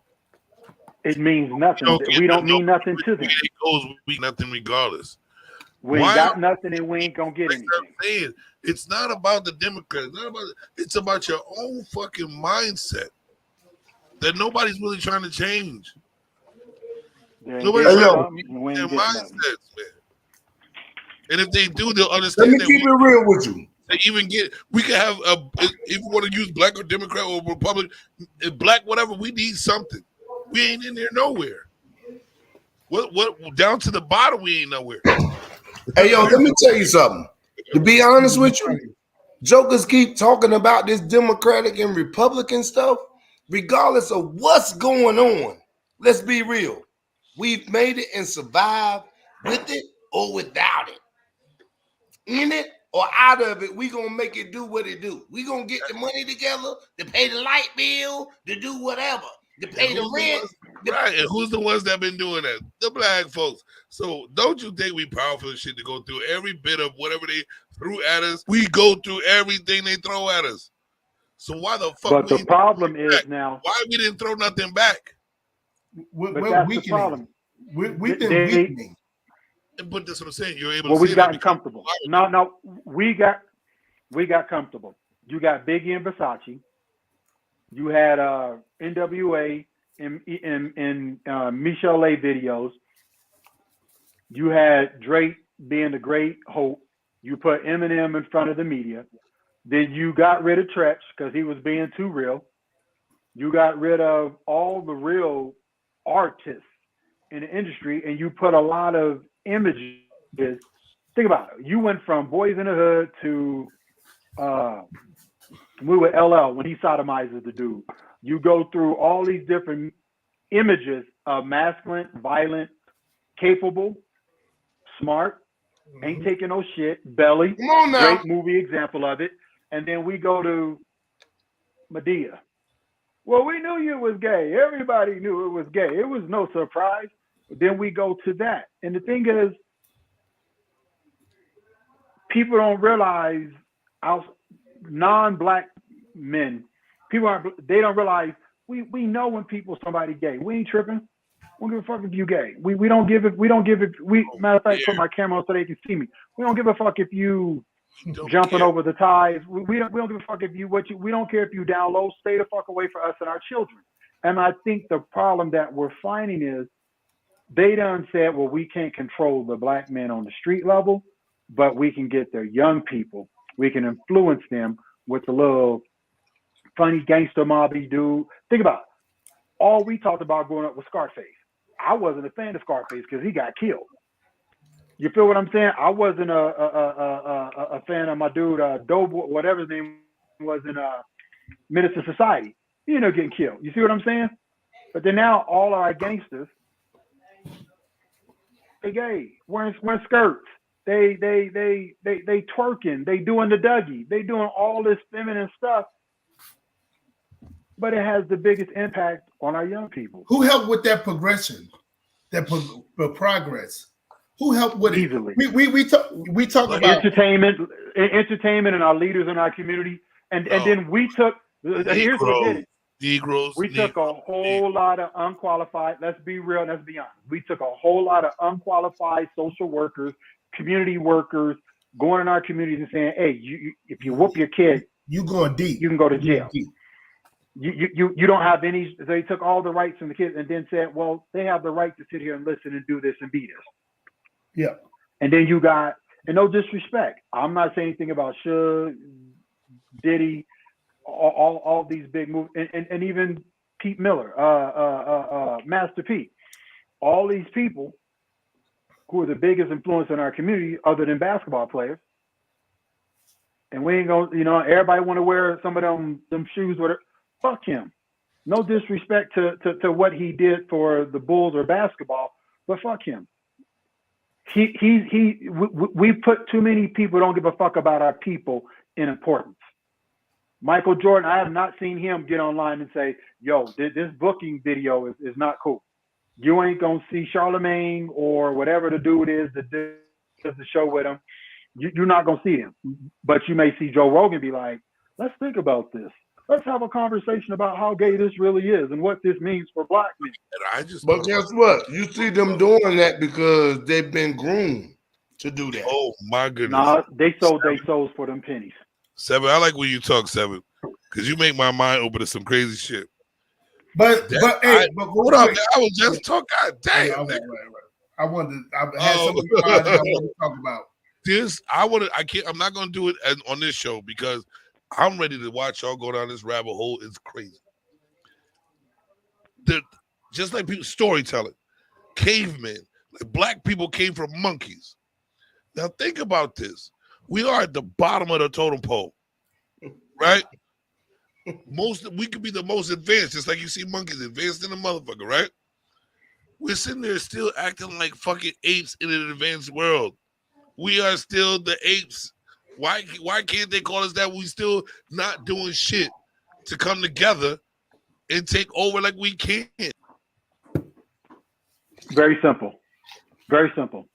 It means nothing. We don't mean nothing to them. It goes nothing regardless. We ain't got nothing and we ain't gonna get anything. I'm saying, it's not about the Democrats. It's about your own fucking mindset that nobody's really trying to change. Nobody's trying to change their mindsets, man. And if they do, they'll understand. Let me keep it real with you. We can have if you want to use black or Democrat or Republican, black whatever. We need something. We ain't in there nowhere. What down to the bottom? We ain't nowhere. Hey yo, let me tell you something. To be honest with you, jokers keep talking about this Democratic and Republican stuff, regardless of what's going on. Let's be real. We've made it and survived with it or without it. In it or out of it, we gonna make it do what it do. We gonna get the money together to pay the light bill, to do whatever, to pay the rent. Right, and who's the ones that been doing that? The black folks. So don't you think we powerful as shit to go through every bit of whatever they threw at us? We go through everything they throw at us. So why the fuck? But the problem is now, why we didn't throw nothing back? We're that's weakening. the problem. We've been weakening. But that's what I'm saying. You're able Well, to we've gotten comfortable. No, we got comfortable. You got Biggie and Versace. You had NWA in Michelle A videos. You had Drake being the great hope. You put Eminem in front of the media. Then you got rid of Tretch because he was being too real. You got rid of all the real artists in the industry, and you put a lot of images. Think about it. You went from Boys in the Hood to we were LL when he sodomizes the dude. You go through all these different images of masculine, violent, capable, smart, ain't taking no shit, belly. Come on now. Great movie example of it. And then we go to Madea. Well, we knew you was gay. Everybody knew it was gay. It was no surprise. Then we go to that. And the thing is, people don't realize, non-black men, they don't realize, we know when somebody gay. We ain't tripping. We don't give a fuck if you gay. We don't give it, matter of fact, put my camera on so they can see me. We don't give a fuck if you jumping over the ties. We don't give a fuck if we don't care if you down low. Stay the fuck away from us and our children. And I think the problem that we're finding is they done said, well, we can't control the black men on the street level, but we can get their young people. We can influence them with the little funny gangster mobby dude. Think about it. All we talked about growing up was Scarface. I wasn't a fan of Scarface because he got killed. You feel what I'm saying? I wasn't a fan of my dude, Dobo, whatever his name was in Minister Society. He ended up getting killed. You see what I'm saying? But then now all our gangsters, they gay, wearing skirts. They twerking. They doing the Dougie. They doing all this feminine stuff. But it has the biggest impact on our young people. Who helped with that progression, that progress? Who helped with it? Easily. We talk about entertainment and our leaders in our community. And then we took Here's what did it. Negroes. We took a whole lot of unqualified, let's be real, let's be honest. We took a whole lot of unqualified social workers, community workers, going in our communities and saying, hey, if you whoop your kid, you going deep. You can go to jail. You don't have any. They took all the rights from the kids and then said, well, they have the right to sit here and listen and do this and be this. Yeah. And then you got, and no disrespect, I'm not saying anything about Suge, Diddy, all these big moves, and even Pete Miller, Master P, all these people who are the biggest influence in our community other than basketball players. And we ain't gonna, everybody want to wear some of them shoes, whatever. Fuck him. No disrespect to what he did for the Bulls or basketball, but fuck him. We put too many people who don't give a fuck about our people in importance. Michael Jordan, I have not seen him get online and say, yo, this Vucking video is not cool. You ain't going to see Charlemagne or whatever the dude is that does the show with him. You're not going to see him. But you may see Joe Rogan be like, let's think about this. Let's have a conversation about how gay this really is and what this means for black men. But guess what? You see them doing that because they've been groomed to do that. Oh, my goodness. Nah, they sold their souls for them pennies. Seven, I like when you talk, Seven, because you make my mind open to some crazy shit. But hold up, I was just talking. God damn, I had something in mind that I wanted to talk about. This, I'm not gonna do it on this show because I'm ready to watch y'all go down this rabbit hole. It's crazy. Just like people storytelling, cavemen, like black people came from monkeys. Now think about this. We are at the bottom of the totem pole, right? We could be the most advanced, just like you see monkeys advanced in the motherfucker, right? We're sitting there still acting like fucking apes in an advanced world. We are still the apes. Why can't they call us that? We still not doing shit to come together and take over like we can. Very simple. Very simple.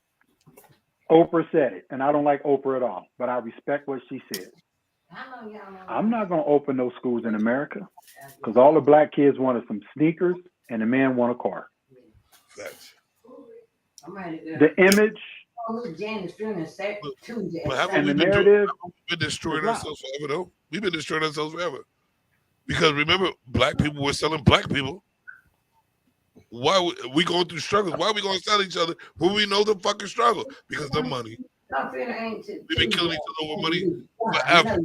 Oprah said it, and I don't like Oprah at all, but I respect what she said. I'm not going to open those schools in America because all the black kids wanted some sneakers and the man want a car. The image and the narrative. We've been destroying ourselves forever, though. We've been destroying ourselves forever. Because remember, black people were selling black people. Why we going through struggles? Why are we going to sell each other when we know the fucking struggle? Because of money. We've been killing each other over money forever.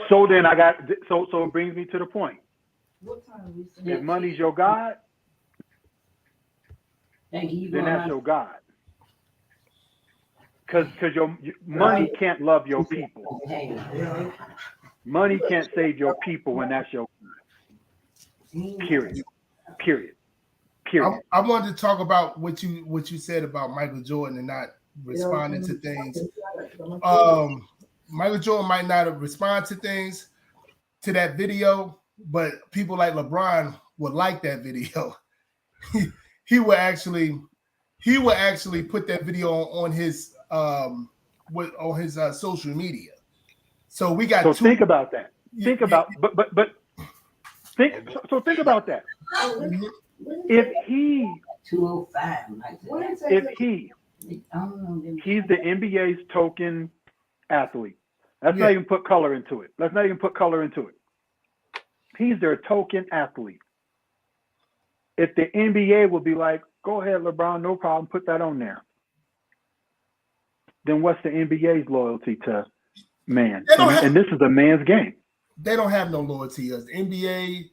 So then so it brings me to the point. If money's your God, then that's your God. Because your money can't love your people. Money can't save your people when that's your God. Period. I wanted to talk about what you said about Michael Jordan and not responding to things. Michael Jordan might not have responded to things to that video, but people like LeBron would like that video. He would actually put that video on his social media. So we got. So think about that. Think about think about that. If he's the NBA's token athlete. Let's not even put color into it. He's their token athlete. If the NBA will be like, go ahead, LeBron, no problem, put that on there. Then what's the NBA's loyalty to man? And this is a man's game. They don't have no loyalty. As the NBA,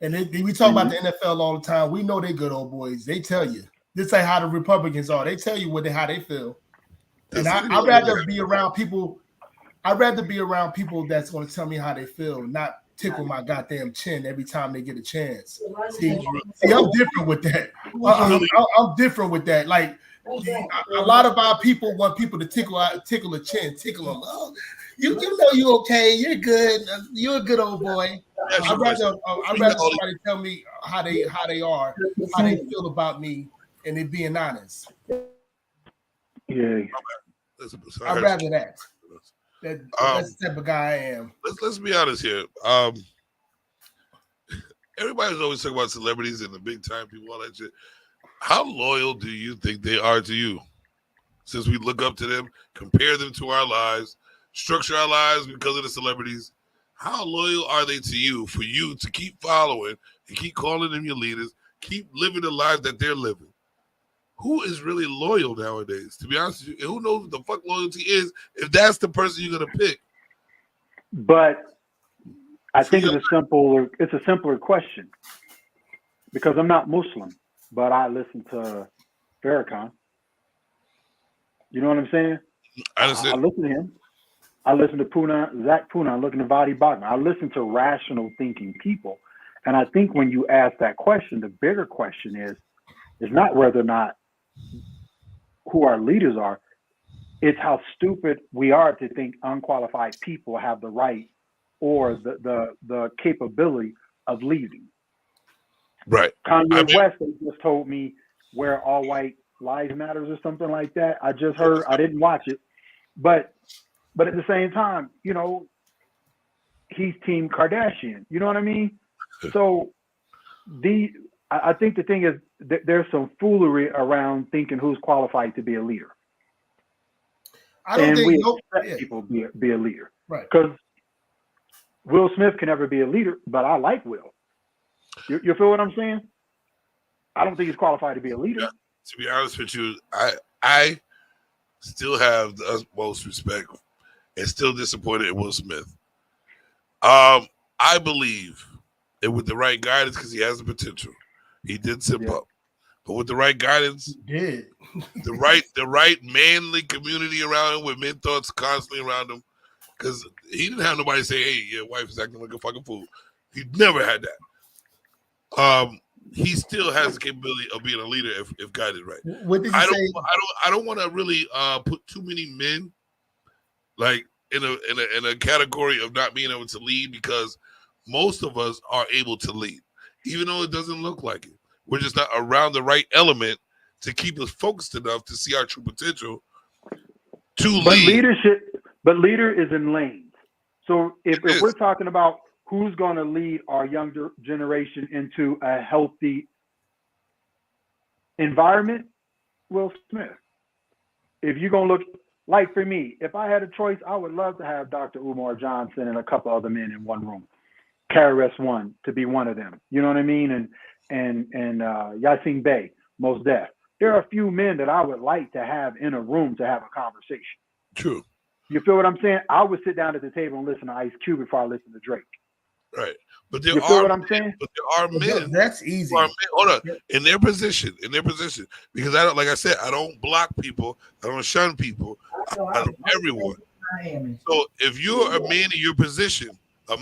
and we talk about the NFL all the time. We know they good old boys. They tell you. This ain't how the Republicans are. They tell you how they feel. And I'd rather be around people. I'd rather be around people that's going to tell me how they feel, not tickle my goddamn chin every time they get a chance. See, I'm different with that. I'm different with that. Like a lot of our people want people to tickle a chin, tickle them. Oh, you know you okay. You're good. You're a good old boy. I'd rather somebody tell me how they are, how they feel about me, and they being honest. Yeah. I'd rather that. That's the type of guy I am. Let's be honest here. Everybody's always talking about celebrities and the big time people, all that shit. How loyal do you think they are to you? Since we look up to them, compare them to our lives, structure our lives because of the celebrities. How loyal are they to you for you to keep following and keep calling them your leaders, keep living the lives that they're living? Who is really loyal nowadays? To be honest with you, who knows what the fuck loyalty is if that's the person you're gonna pick? But I think it's a simpler question because I'm not Muslim, but I listen to Farrakhan. You know what I'm saying? I understand. I listen to him. I listen to Zach Puna. I listen to Vadi Bachman. I listen to rational thinking people. And I think when you ask that question, the bigger question is not whether or not who our leaders are. It's how stupid we are to think unqualified people have the right or the capability of leading. Right. Kanye West just told me wear all white lives matters or something like that. I just heard. I didn't watch it, but at the same time, you know, he's Team Kardashian. You know what I mean? So I think the thing is there's some foolery around thinking who's qualified to be a leader. I don't think people be a leader, right? Because Will Smith can never be a leader, but I like Will. You feel what I'm saying? I don't think he's qualified to be a leader. Yeah, to be honest with you, I still have the utmost respect and still disappointed in Will Smith. I believe that with the right guidance, because he has the potential, he did zip up. But with the right guidance, he did. the right manly community around him with men thoughts constantly around him, because he didn't have nobody say, "Hey, your wife is acting like a fucking fool." He never had that. He still has the capability of being a leader if guided right. What did you say? I don't want to really put too many men like in a category of not being able to lead, because most of us are able to lead, even though it doesn't look like it. We're just not around the right element to keep us focused enough to see our true potential to lead. But leader is in lanes. So if we're talking about who's going to lead our younger generation into a healthy environment, Will Smith. If you're going to look, like for me, if I had a choice, I would love to have Dr. Umar Johnson and a couple other men in one room. KRS-One to be one of them. You know what I mean? And Yasin Bey, Mos Def. There are a few men that I would like to have in a room to have a conversation. True. You feel what I'm saying? I would sit down at the table and listen to Ice Cube before I listen to Drake. Right. But you feel what I'm saying? But there are men. That's easy. Hold on. In their position. Because like I said, I don't block people. I don't shun people. I love everyone. So if you're a man in your position, and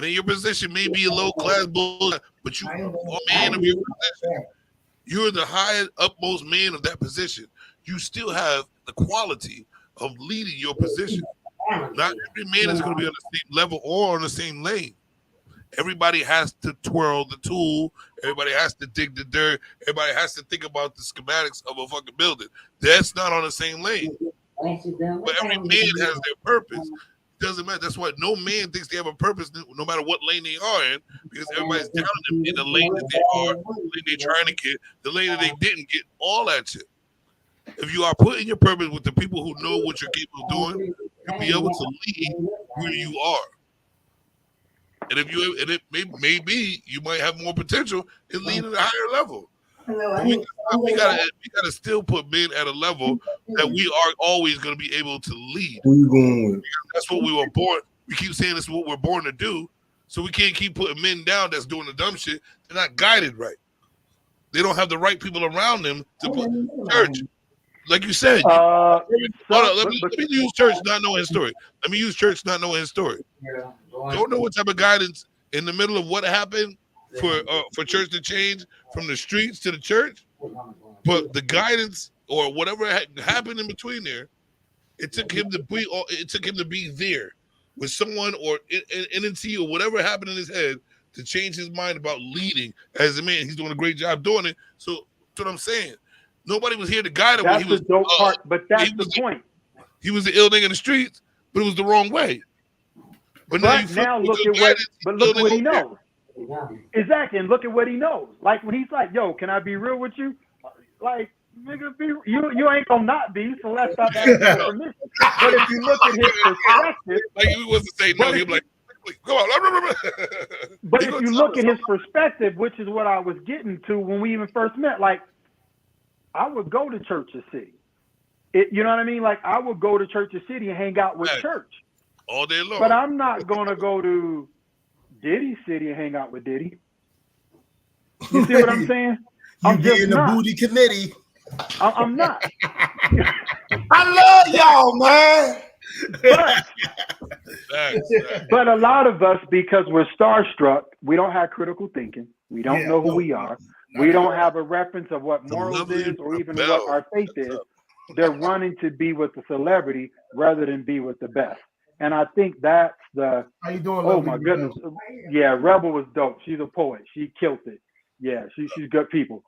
in your position may be a low class bull, but you are a man of your position. You're the highest, utmost man of that position. You still have the quality of leading your position. Not every man is going to be on the same level or on the same lane. Everybody has to twirl the tool. Everybody has to dig the dirt. Everybody has to think about the schematics of a fucking building. That's not on the same lane. But every man has their purpose. It doesn't matter. That's why no man thinks they have a purpose no matter what lane they are in, because everybody's down them in the lane that they are, the lane they're trying to get, the lane that they didn't get, all that shit. If you are putting your purpose with the people who know what you're capable of doing, you'll be able to lead where you are. And it may be you might have more potential in leading at a higher level. But we gotta still put men at a level that we are always going to be able to lead. Who you going with? That's what we were born. We keep saying this is what we're born to do. So we can't keep putting men down that's doing the dumb shit. They're not guided right. They don't have the right people around them to put church. Like you said, let me use church not knowing his story. Let me use church not knowing his story. Don't know what type of guidance in the middle of what happened for church to change from the streets to the church, but the guidance or whatever happened in between there, it took him to be there with someone or NNT or whatever happened in his head to change his mind about leading as a man. He's doing a great job doing it. So that's what I'm saying. Nobody was here to guide him. That's the dope part, but that's the point. He was the ill nigga in the streets, but it was the wrong way. But now look at what he knows. Exactly, and look at what he knows. Like when he's like, "Yo, can I be real with you?" Like, nigga, you ain't gonna not be. So let's stop asking for permission. But if you look at his perspective, like he wasn't saying no, he'd be like, "Come on." But if you look at his perspective, which is what I was getting to when we even first met, like I would go to Churches City. You know what I mean? Like I would go to Churches City and hang out with Church all day long. But I'm not gonna go to Diddy City and hang out with Diddy. You see what I'm saying? I'm just in the booty committee. I'm not. I love y'all, man. But a lot of us, because we're starstruck, we don't have critical thinking. We don't know who we are. We don't have a reference of what morals is or even what our faith is. They're running to be with the celebrity rather than be with the best. And I think that's the. How you doing? Oh my goodness! Yeah, Rebel was dope. She's a poet. She killed it. Yeah, she's good people.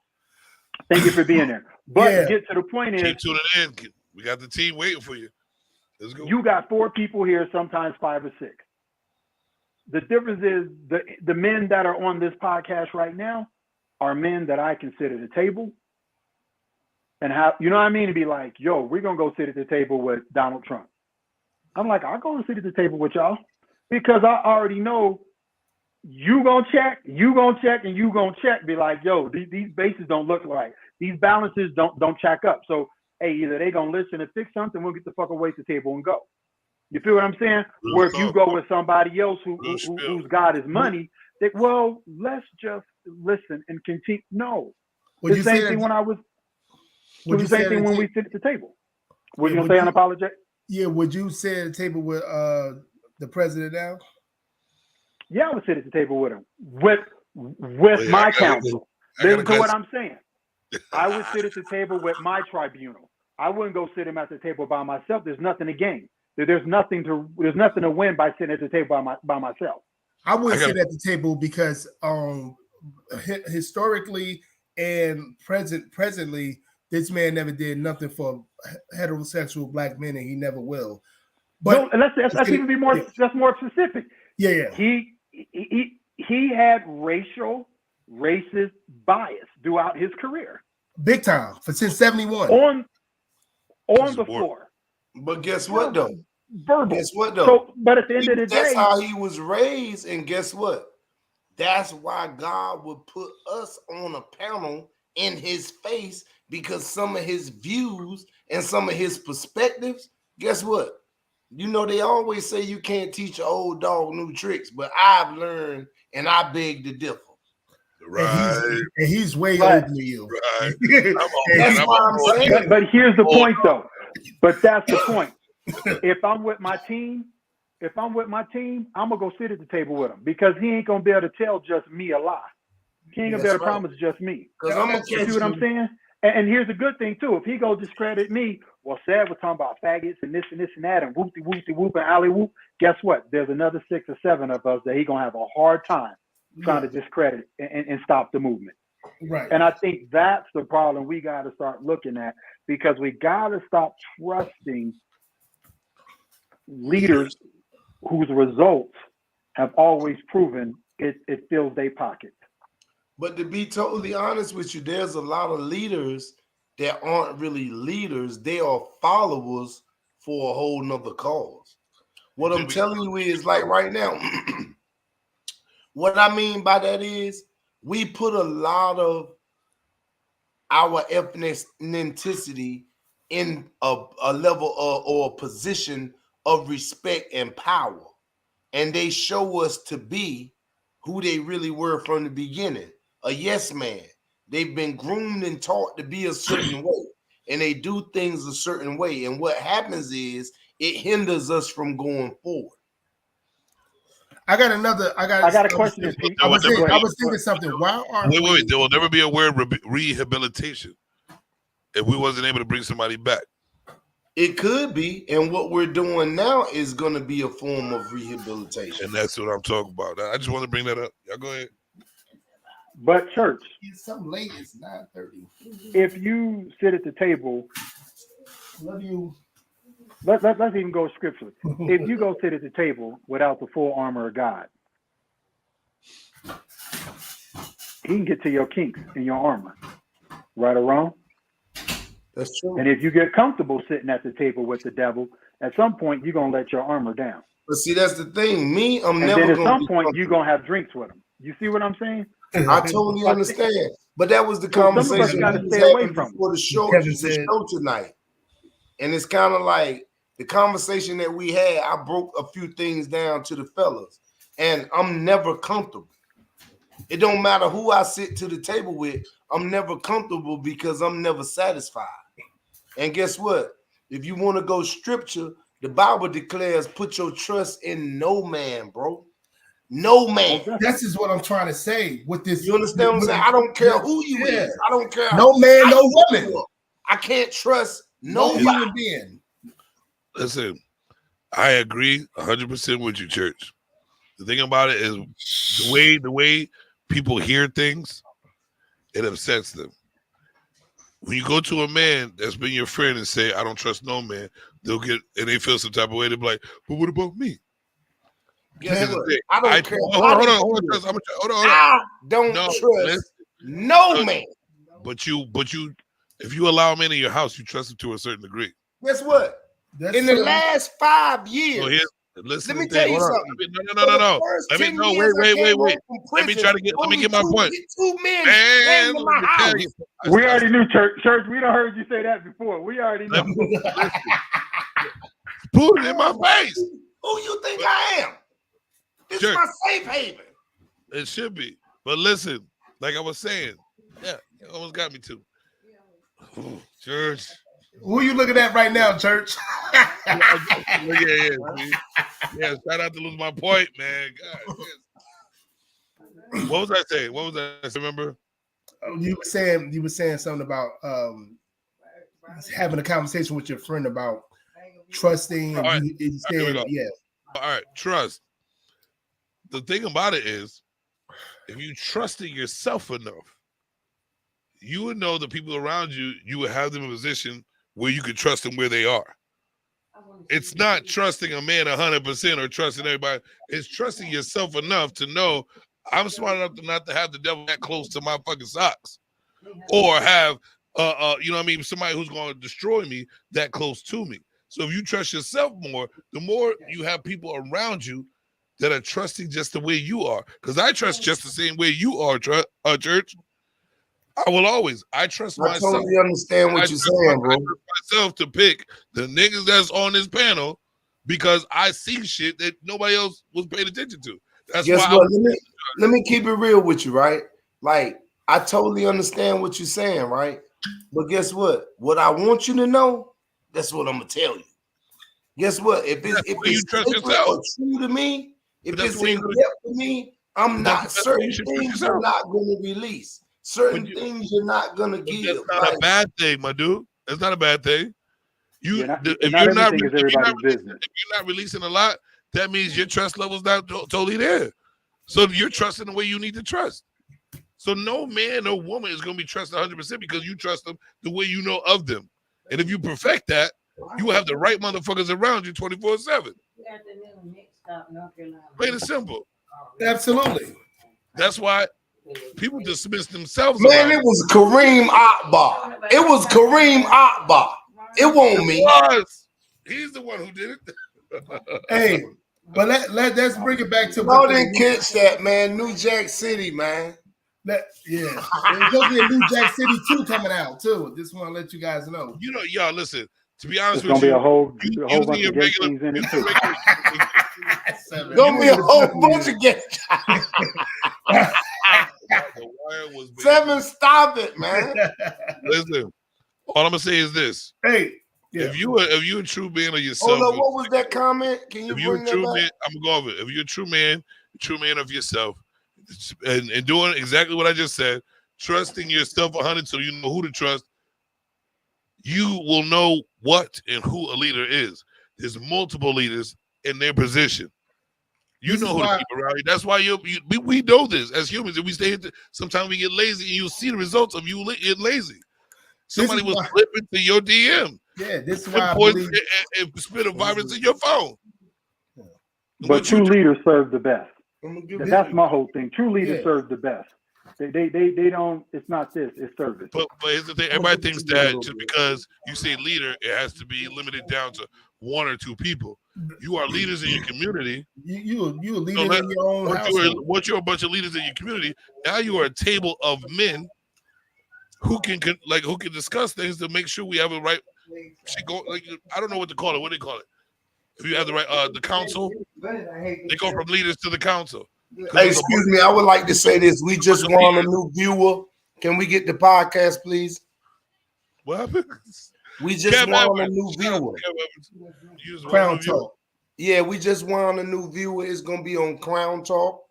Thank you for being there. But get to the point is, keep tuning in. We got the team waiting for you. Let's go. You got 4 people here, sometimes 5 or 6. The difference is the men that are on this podcast right now are men that I can sit at a table and have, you know what I mean, to be like, yo, we're gonna go sit at the table with Donald Trump. I'm like, I'll go and sit at the table with y'all because I already know you gonna check, and you gonna check. Be like, yo, these bases don't look right. These balances don't check up. So, hey, either they gonna listen and fix something, we'll get the fuck away from the table and go. You feel what I'm saying? Where if you go with somebody else who's got his money, they, well, let's just listen and continue. No, the same thing when I was. The same thing when we sit at the table. What you gonna say unapologetic? Yeah, would you sit at the table with the president now? Yeah, I would sit at the table with him. With my counsel. Listen to what I'm saying. I would sit at the table with my tribunal. I wouldn't go sit him at the table by myself. There's nothing to gain. There's nothing to win by sitting at the table by myself. I wouldn't sit at the table because historically and presently, this man never did nothing for heterosexual black men, and he never will. But no, let's even be more. Yeah. That's more specific. Yeah. He had racist bias throughout his career. Big time since 71. On the floor. But guess what though? Verbal. Guess what though? So, but at the end of the day, that's how he was raised, and guess what? That's why God would put us on a panel in his face, because some of his views and some of his perspectives, guess what? You know, they always say you can't teach an old dog new tricks, but I've learned and I beg to differ. Right. And he's way older than you. Right. That's what I'm saying. But here's the point though. But that's the point. If I'm with my team, I'm gonna go sit at the table with him because he ain't gonna be able to tell just me a lie. He ain't gonna be able to promise just me. You see what I'm saying? And here's the good thing too. If he go discredit me, well, Sad was talking about faggots and this and that and whoopty whoop and alley whoop. Guess what? There's another 6 or 7 of us that he gonna have a hard time trying to discredit and stop the movement. Right. And I think that's the problem we got to start looking at, because we got to stop trusting leaders whose results have always proven it fills their pockets. But to be totally honest with you, there's a lot of leaders that aren't really leaders. They are followers for a whole nother cause. What I'm telling you is, like right now, what I mean by that is we put a lot of our ethnicity in a level or a position of respect and power. And they show us to be who they really were from the beginning. A yes man. They've been groomed and taught to be a certain way, and they do things a certain way. And what happens is it hinders us from going forward. I got a question. I was thinking something. Wait. There will never be a word rehabilitation if we wasn't able to bring somebody back. It could be, and what we're doing now is going to be a form of rehabilitation. And that's what I'm talking about. I just want to bring that up. Y'all go ahead. But church, it's so late. It's 9:30. If you sit at the table, love you. let's even go scripturally. If you go sit at the table without the full armor of God, he can get to your kinks in your armor, right or wrong. That's true. And if you get comfortable sitting at the table with the devil, at some point you're gonna let your armor down. But see, that's the thing. Me, I'm And never then at gonna some be point you're gonna have drinks with him. You see what I'm saying? I totally understand. But that was the So some of us conversation gotta we was stay away having from it. before the show, Kevin the said- show tonight. And it's kind of like the conversation that we had, I broke a few things down to the fellas. And I'm never comfortable. It don't matter who I sit to the table with, I'm never comfortable because I'm never satisfied. And guess what? If you want to go scripture, the Bible declares put your trust in no man, bro. No man. This is what I'm trying to say. With this, You understand what I'm saying? I don't care who you Yeah. is. I don't care. No man, how no you woman. look. I can't trust No nobody. human being. Listen, I agree 100% with you, church. The thing about it is the way people hear things, it upsets them. When you go to a man that's been your friend and say, I don't trust no man, they'll get, and they feel some type of way. They'll be like, but what about me? Guess Here's the what? thing. I don't care. Hold on. I don't No, trust listen. no man. But you, if you allow a man in your house, you trust him to a certain degree. Guess what? That's In the true. last 5 years, So listen. let me to tell thing. you Hold on. something. No. Let me know. Wait. Let me try to get. Let me get my point. 2 men Man, came to my let me tell house. you. We already knew, church. We done heard you say that before. We already know. Listen. Put it in my face. Who you think I am? This Church. is my safe haven. It should be. But listen, like I was saying, yeah, you almost got me too. Oh, church. Who you looking at right now, church? Yeah. See? Yeah, shout out to lose my point, man. God, yes. What was I saying? Remember? You were saying something about having a conversation with your friend about trusting. And All right. you Here we said, go. yeah. All right, trust. The thing about it is, if you trusted yourself enough, you would know the people around you, you would have them in a position where you could trust them where they are. It's not trusting a man 100% or trusting everybody. It's trusting yourself enough to know I'm smart enough to not to have the devil that close to my fucking socks, or have you know what I mean, somebody who's going to destroy me that close to me. So if you trust yourself more, the more you have people around you that are trusting just the way you are. Because I trust just the same way you are, church. I will always. I trust I myself. totally understand what you're saying, bro. I trust myself to pick the niggas that's on this panel because I see shit that nobody else was paying attention to. That's Guess why what? Let me keep it real with you, right? Like, I totally understand what you're saying, right? But guess what? What I want you to know, that's what I'm gonna tell you. Guess what? If it's trust sacred yourself. or true to me, if But that's it's the way in you depth to me, I'm not. that's the way you Certain should trust things yourself. you're not gonna release. Certain things you're not gonna give. That's not a bad thing, my dude. That's not a bad thing. If Not everything is everybody's business. If you're not releasing a lot, that means your trust level's not totally there. So you're trusting the way you need to trust. So no man or woman is going to be trusted 100% because you trust them the way you know of them. And if you perfect that, you will have the right motherfuckers around you 24/7. Plain and simple. Absolutely. That's why people dismiss themselves. Man, it was Kareem Akbar. It was Kareem Akbar. It wasn't me. He's the one who did it. Hey, but let's bring it back to. Y'all didn't catch that, man. New Jack City, man. Yeah, there's supposed to be a New Jack City 2 coming out too. Just want to let you guys know. You know, y'all listen. To be honest There's with you, gonna be a whole bunch of gay regular- things in it too. Gonna be a whole bunch of gay. Seven, stop it, man. Listen, all I'm gonna say is this: Hey, if you a true man of yourself, Hold on, what was that comment? Can you if you're bring a that true back? man, I'm gonna go over it. If you're a true man of yourself, and doing exactly what I just said, trusting yourself 100, so you know who to trust. You will know what and who a leader is. There's multiple leaders in their position. You know who to keep around you. That's why we know this as humans. If we stay, sometimes we get lazy, and you'll see the results of you getting lazy. Somebody will slip into your DM. Yeah, this is why I poison believe. and spit a virus in your phone. But true leaders serve the best. I'm gonna give That's my whole thing. True leaders Yeah. serve the best. They don't. It's not this. It's service. But here's the thing: everybody thinks that just because you say leader, it has to be limited down to one or two people. You are leaders in your community. You a leader in your own house. Once you're a bunch of leaders in your community, now you are a table of men who can discuss things to make sure we have the right. I don't know what to call it. What do they call it? If you have the right, the council, they go from leaders to the council. Hey, excuse me. I would like to say this. We just won a new viewer. Can we get the podcast, please? What happened? We just won a new viewer. Crown Talk. Yeah, we just won a new viewer. It's gonna be on Crown Talk.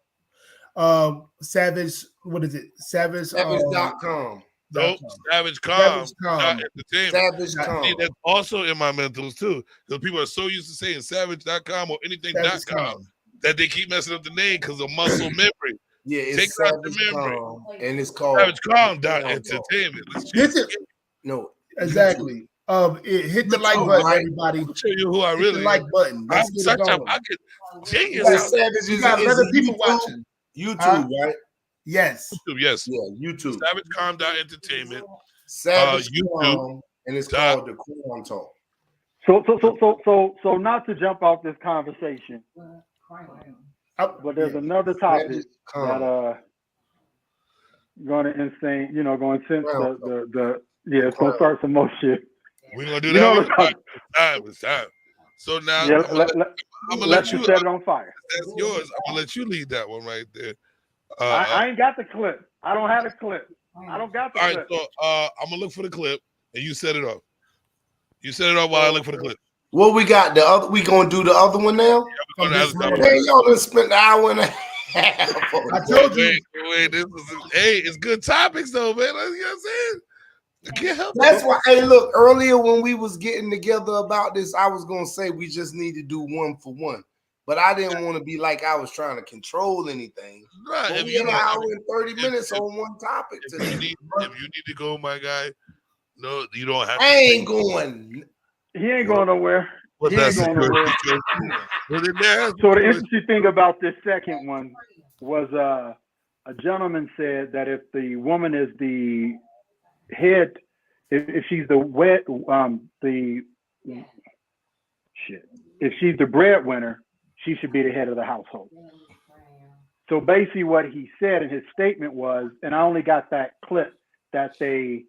Savage. What is it? Savage.com. Nope, SavageCom. SavageCom. See, that's also in my mentals too. Because people are so used to saying Savage.com or anything.com that they keep messing up the name because of muscle memory. Yeah, it's Take out the memory. And it's called SavageCom.entertainment. No, exactly. Hit the like button, everybody. I'll show you who I really hit the like button. I'm such a genius. You got other people watching. YouTube, right? Yes. YouTube, yes. Yeah, YouTube. SavageCom.entertainment. YouTube, and it's called the Crown Talk. So not to jump off this conversation, but there's another topic that going to insane, going since it's going to start some more shit. We're going to do that. It's time. So now I'm going to let you set it on fire. That's yours. I'm going to let you lead that one right there. I ain't got the clip. I don't have a clip. I don't got the clip. All right, so I'm going to look for the clip and you set it up. You set it up while I look for the clip. What we got? The other? We gonna do the other one now? Hey, y'all done spent an hour and a half. I told you. Wait, it's good topics though, man. You know what I'm saying? I can't help That's why. Hey, look. Earlier when we was getting together about this, I was gonna say we just need to do one for one, but I didn't want to be like I was trying to control anything. Right. But we had an hour and 30 minutes on one topic today. If you need to go, my guy, no, you don't have. I ain't going. He ain't going nowhere. What's he that? Ain't going nowhere. So the interesting thing about this second one was a gentleman said that if the woman is the head, if she's if she's the breadwinner, she should be the head of the household. So basically what he said in his statement was, and I only got that clip that they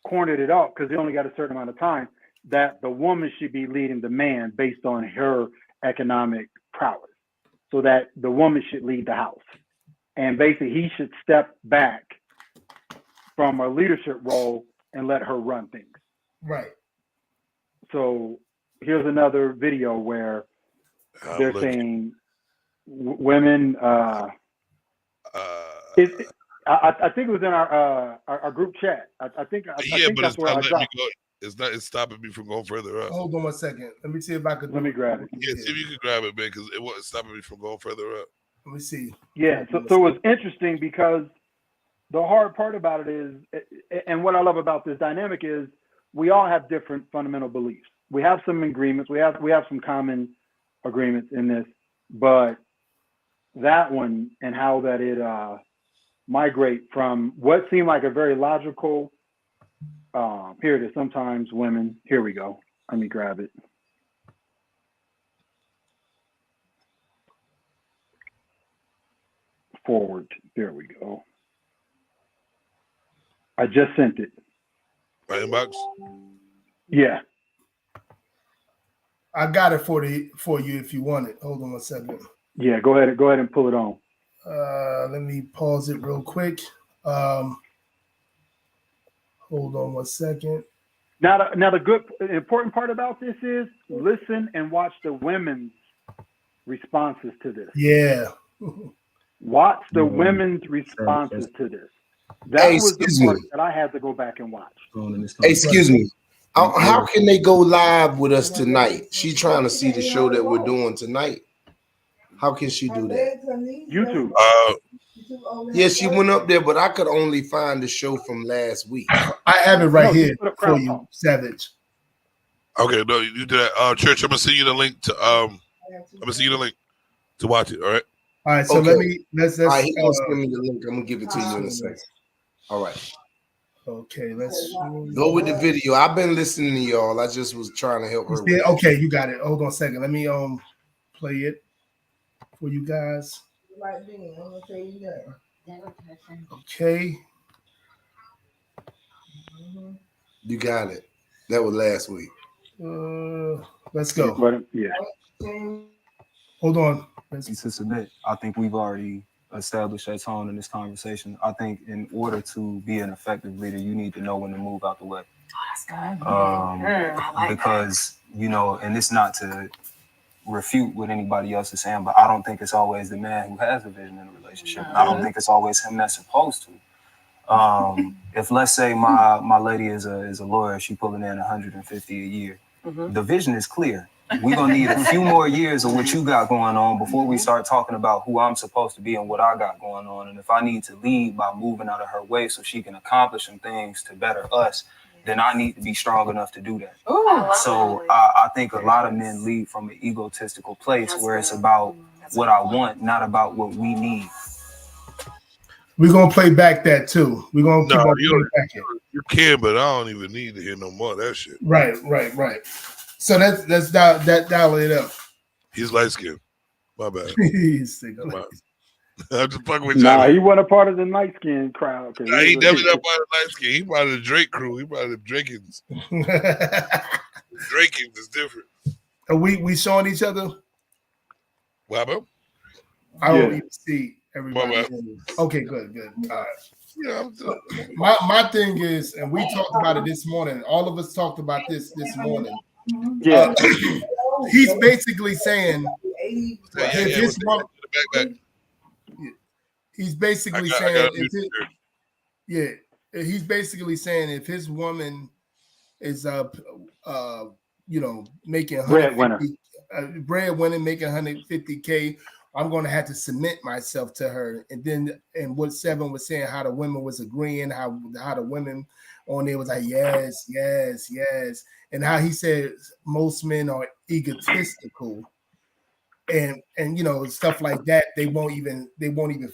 cornered it off because they only got a certain amount of time, that the woman should be leading the man based on her economic prowess, so that the woman should lead the house. And basically he should step back from a leadership role and let her run things. Right. So here's another video where they're saying women, I think it was in our group chat. I think that's where I dropped. It's stopping me from going further up. Hold on 1 second. Let me see if I could. Let me grab it. Yeah, see if you can grab it, man, because it wasn't stopping me from going further up. Let me see. Yeah, so it was interesting because the hard part about it is, and what I love about this dynamic is, we all have different fundamental beliefs. We have some agreements. We have some common agreements in this, but that one and how that it migrate from what seemed like a very logical. Here it is. Sometimes women. Here we go. Let me grab it. Forward. There we go. I just sent it. My inbox. Yeah. I got it for you if you want it. Hold on 1 second. Yeah. Go ahead and pull it on. Let me pause it real quick. Hold on 1 second. Now the important part about this is listen and watch the women's responses to this. Yeah. Watch the women's responses to this. That was the part that I had to go back and watch. Excuse me. How can they go live with us tonight? She trying to see the show that we're doing tonight. How can she do that? YouTube. Yeah, she went up there, but I could only find the show from last week. I have it right here for you, Savage. Okay, no, you do that. Church, I'm gonna send you the link to I'm gonna send you the link to watch it. All right. All right, so Okay. let's All right, he gonna send me the link. I'm gonna give it to you in a second. All right. okay, let's Go with the video. I've been listening to y'all. I just was trying to help her with that. okay, you got it. Hold on a second. Let me play it for you guys. Okay. You got it. That was last week. Let's go. Yeah. Hold on. To submit, I think we've already established that tone in this conversation. I think in order to be an effective leader, you need to know when to move out the way. Because, you know, and it's not to refute what anybody else is saying, but I don't think it's always the man who has the vision in a relationship. And I don't think it's always him that's supposed to. If let's say my lady is a lawyer, she pulling in 150 a year. The vision is clear. We're gonna need a few more years of what you got going on before we start talking about who I'm supposed to be and what I got going on. And if I need to lead by moving out of her way so she can accomplish some things to better us, then I need to be strong enough to do that. So I think a lot of men lead from an egotistical place where it's about what I want, not about what we need. We're gonna play back that too. We're gonna keep on playing back it. You can, but I don't even need to hear no more of that shit. Right. So let's dial it up. He's light skinned. My bad. He's sick. I'm just fucking with you. Nah, he wasn't a part of the light skin crowd. Nah, he definitely not part of the light skin. He part of the Drake crew. He part of the Drakings. Drakings is different. Are we showing each other? What happened? I don't even see everybody. Okay, good. All right. Yeah, my thing is, and we talked about it this morning. All of us talked about this morning. Yeah, he's basically saying if his woman, he's basically saying he's basically saying if his woman is making breadwinner making 150K, I'm going to have to submit myself to her. And what Seven was saying, how the women was agreeing, how the women on there was like, yes. And how he said most men are egotistical and stuff like that. They won't even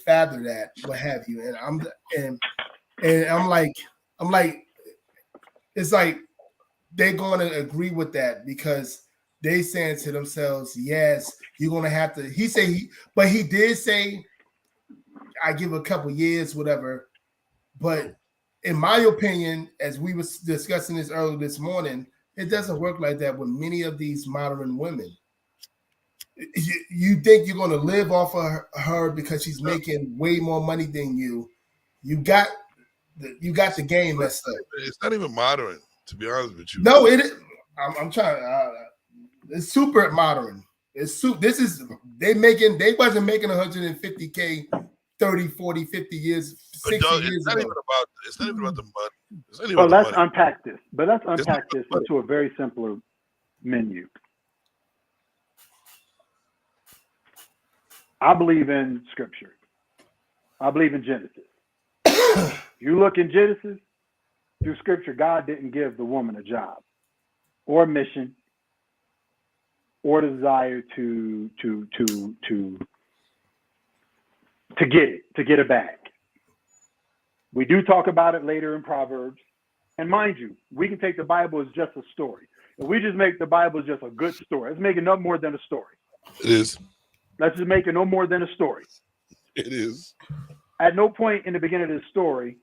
fathom that, what have you. And I'm like, it's like they're going to agree with that because they saying to themselves, yes, you're going to have to, he did say, I give a couple years, whatever. But in my opinion, as we was discussing this earlier this morning, it doesn't work like that with many of these modern women. You think you're going to live off of her because she's making way more money than you. You got the game messed up. It's not even modern, to be honest with you. No, it is. I'm trying. It's super modern. They wasn't making 150K 30, 40, 50 years, 60 years ago. It's not even about the money. Well, let's unpack this. But let's unpack this into a very simpler menu. I believe in scripture. I believe in Genesis. You look in Genesis, through scripture, God didn't give the woman a job or a mission or desire to get it back. We do talk about it later in Proverbs. And mind you, we can take the Bible as just a story. If we just make the Bible just a good story, let's make it no more than a story. It is. Let's just make it no more than a story. It is. At no point in the beginning of the story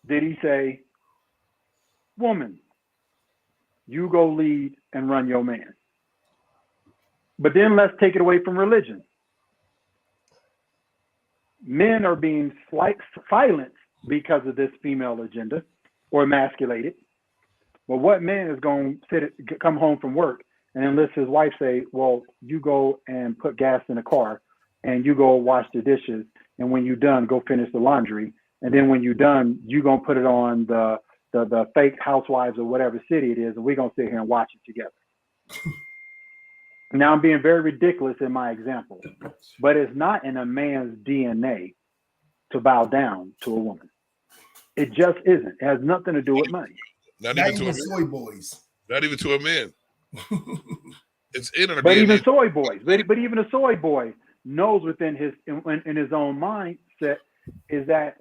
did he say, woman, you go lead and run your man. But then let's take it away from religion. Men are being silenced because of this female agenda or emasculated. Well, what man is going to come home from work and then let his wife say, well, you go and put gas in the car and you go wash the dishes. And when you're done, go finish the laundry. And then when you're done, you're going to put it on the fake housewives or whatever city it is. And we're going to sit here and watch it together. Now I'm being very ridiculous in my example, but it's not in a man's DNA to bow down to a woman. It just isn't. It has nothing to do with money. Not even soy boys. Not even to a man. It's in our But DNA. even soy boys, but even a soy boy knows within in his own mindset is that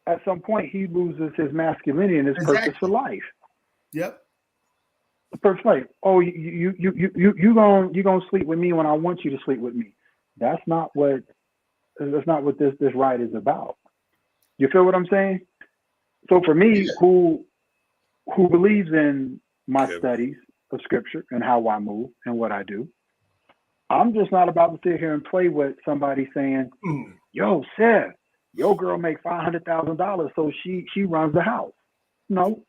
at some point he loses his masculinity and his purpose for life. Yep. The purpose for life. Oh, you gonna sleep with me when I want you to sleep with me. That's not what this ride is about. You feel what I'm saying? So for me, who believes in my studies of scripture and how I move and what I do, I'm just not about to sit here and play with somebody saying, yo, Seth, your girl make $500,000, so she runs the house. No.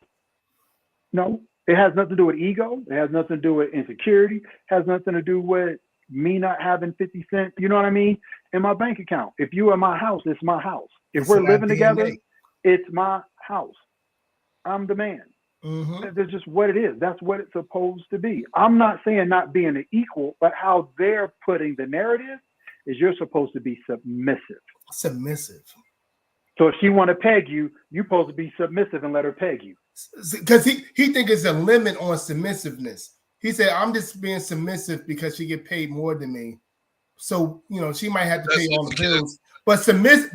It has nothing to do with ego. It has nothing to do with insecurity. It has nothing to do with me not having 50 cents, you know what I mean, in my bank account. If you are my house, it's my house. If we're living together, it's my house. I'm the man. That's just what it is. That's what it's supposed to be. I'm not saying not being an equal, but how they're putting the narrative is you're supposed to be submissive. Submissive. So if she want to peg you, you're supposed to be submissive and let her peg you. Because he think it's a limit on submissiveness. He said, I'm just being submissive because she get paid more than me. So, you know, she might have to pay all the bills. But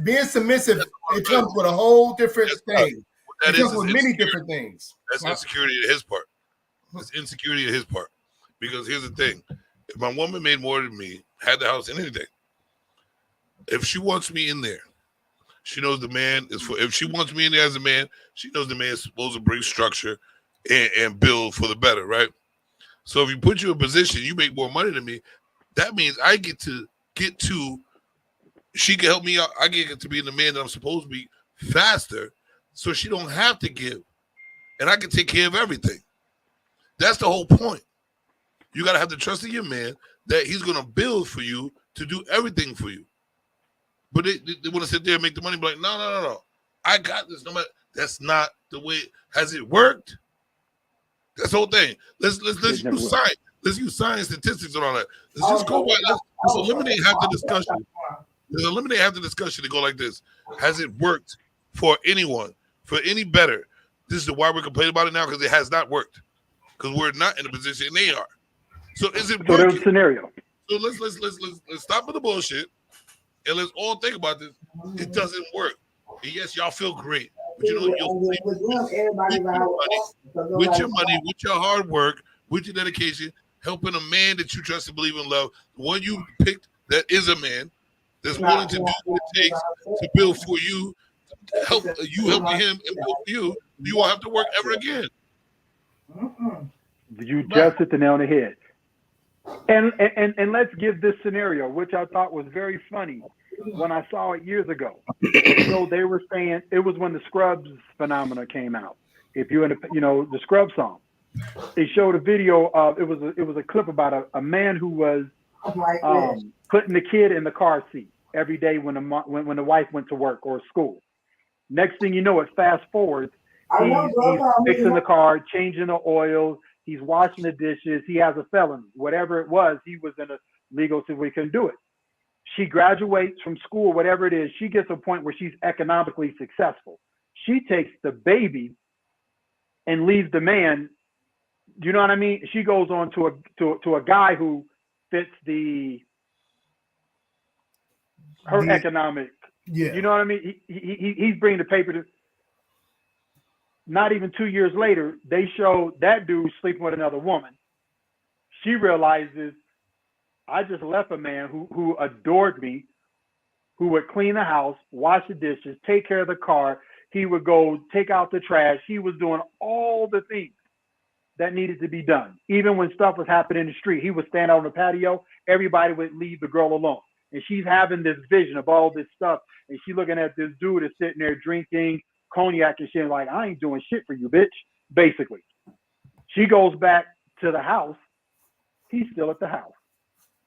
being submissive, it comes with a whole different thing. It comes with many different things. That's insecurity on his part. That's insecurity on his part. Because here's the thing. If my woman made more than me, had the house and anything, if she wants me in there, she knows the man is for. If she wants me in there as a man, she knows the man is supposed to bring structure and build for the better, right? So if you put you in a position, you make more money than me, that means I get to she can help me out. I get to be the man that I'm supposed to be faster, so she don't have to give, and I can take care of everything. That's the whole point. You got to have the trust in your man that he's going to build for you to do everything for you. But they want to sit there and make the money, be like, no. I got this. No matter. That's not the way. Has it worked? That's the whole thing. Let's use science. Let's use science, statistics, and all that. Let's just go back. Let's eliminate half the discussion. Let's eliminate half the discussion to go like this. Has it worked for anyone? For any better? This is why we're complaining about it now, because it has not worked. Because we're not in a position they are. So is it working? So there's a scenario. So let's stop with the bullshit and let's all think about this. It doesn't work. And yes, y'all feel great. But you know, with your money, with your hard work, with your dedication, helping a man that you trust and believe in love, the one you picked that is a man, that's willing to do what it takes to build for you, help him and build for you, you won't have to work ever again. You just hit the nail on the head. And let's give this scenario, which I thought was very funny when I saw it years ago. So they were saying it was when the Scrubs phenomena came out. If you're in the Scrubs song, they showed a video of it was a clip about a man who was putting the kid in the car seat every day when the wife went to work or school. Next thing you know, it fast forwards. He's fixing the car, changing the oil. He's washing the dishes. He has a felony. Whatever it was, he was in a legal situation where he couldn't do it. She graduates from school, whatever it is. She gets to a point where she's economically successful. She takes the baby and leaves the man. Do you know what I mean? She goes on to a guy who fits her economic. Yeah. You know what I mean? He's bringing the paper to. Not even 2 years later, they show that dude sleeping with another woman. She realizes, I just left a man who adored me, who would clean the house, wash the dishes, take care of the car. He would go take out the trash. He was doing all the things that needed to be done. Even when stuff was happening in the street, he would stand out on the patio. Everybody would leave the girl alone. And she's having this vision of all this stuff. And she's looking at this dude that's sitting there drinking cognac and shit, like, I ain't doing shit for you, bitch. Basically. She goes back to the house. He's still at the house.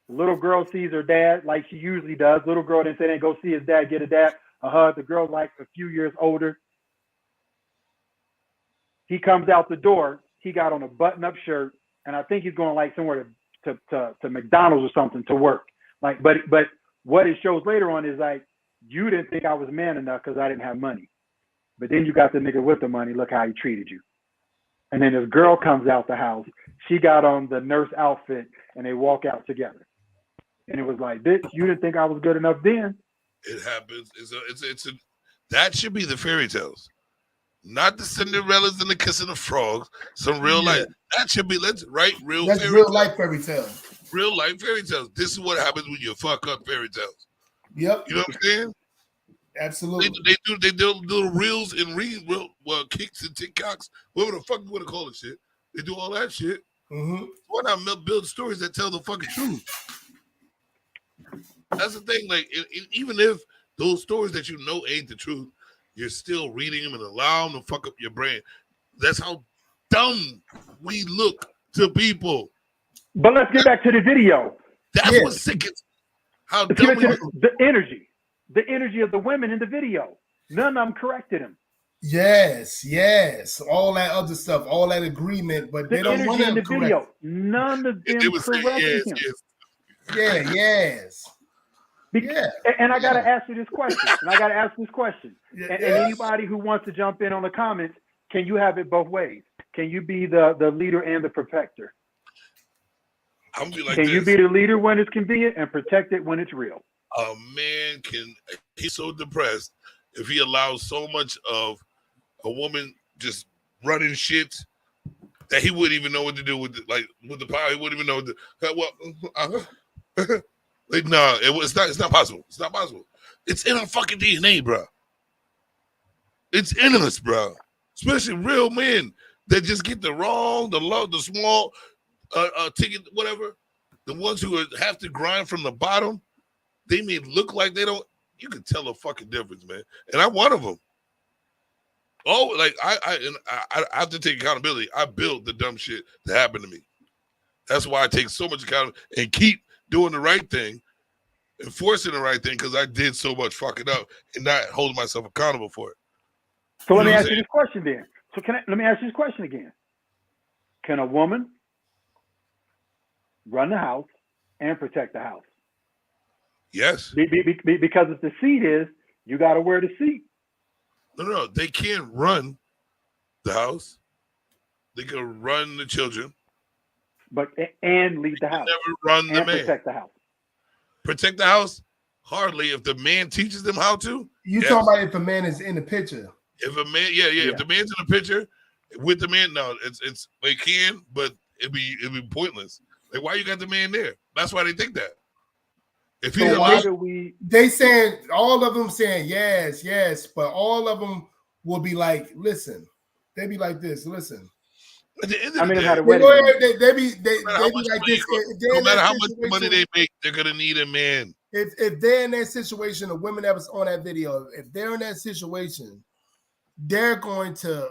The little girl sees her dad like she usually does. Little girl didn't say they go see his dad, get a hug. The girl's like a few years older. He comes out the door. He got on a button-up shirt, and I think he's going like somewhere to McDonald's or something to work. Like, but what it shows later on is like, you didn't think I was man enough because I didn't have money. But then you got the nigga with the money. Look how he treated you. And then this girl comes out the house. She got on the nurse outfit, and they walk out together. And it was like, bitch, you didn't think I was good enough then? It happens. That should be the fairy tales, not the Cinderellas and the Kiss of the Frogs. Some real life. That should be real That's fairy real tales. life fairy tales. Real life fairy tales. This is what happens when you fuck up fairy tales. Yep. You know what I'm saying? Absolutely. They do little reels and kicks and TikToks, whatever the fuck you want to call it shit. They do all that shit. Mm-hmm. Why not build stories that tell the fucking truth? That's the thing. Like, even if those stories that you know ain't the truth, you're still reading them and allow them to fuck up your brain. That's how dumb we look to people. But let's get back to the video. That's what sickens. How let's get dumb back to the energy of the women in the video. None of them corrected him. Yes, all that other stuff, all that agreement, but they don't want in to the video. None of them corrected him. Yes. And I got to ask you this question. And anybody who wants to jump in on the comments, can you have it both ways? Can you be the leader and the protector? I'm be like can this. You be the leader when it's convenient and protect it when it's real? A man he's so depressed if he allows so much of a woman just running shit that he wouldn't even know what to do with the power. He wouldn't even know like, no, it's not possible. It's not possible. It's in our fucking DNA, bro. It's in us, bro. Especially real men that just get the wrong, the small ticket, whatever. The ones who have to grind from the bottom, they may look like they don't. You can tell a fucking difference, man. And I'm one of them. Oh, like I have to take accountability. I built the dumb shit that happened to me. That's why I take so much accountability and keep doing the right thing, enforcing the right thing, because I did so much fucking up and not holding myself accountable for it. So let me ask you this question then. Let me ask you this question again. Can a woman run the house and protect the house? Yes. Because if the seat is, you got to wear the seat. No. They can't run the house. They can run the children. And lead the house. Never run the man. Protect the house. Protect the house? Hardly. If the man teaches them how to. You talking about if a man is in the picture? If a man, yeah. If the man's in the picture with the man, no, it's they can, but it'd be pointless. Like, why you got the man there? That's why they think that. If he they saying all of them saying yes, but all of them will be like, listen. They be like this. Listen. At the end of the day, they be like this. No matter how much money they make, they're gonna need a man. If they're in that situation, the women that was on that video, if they're in that situation, their coochie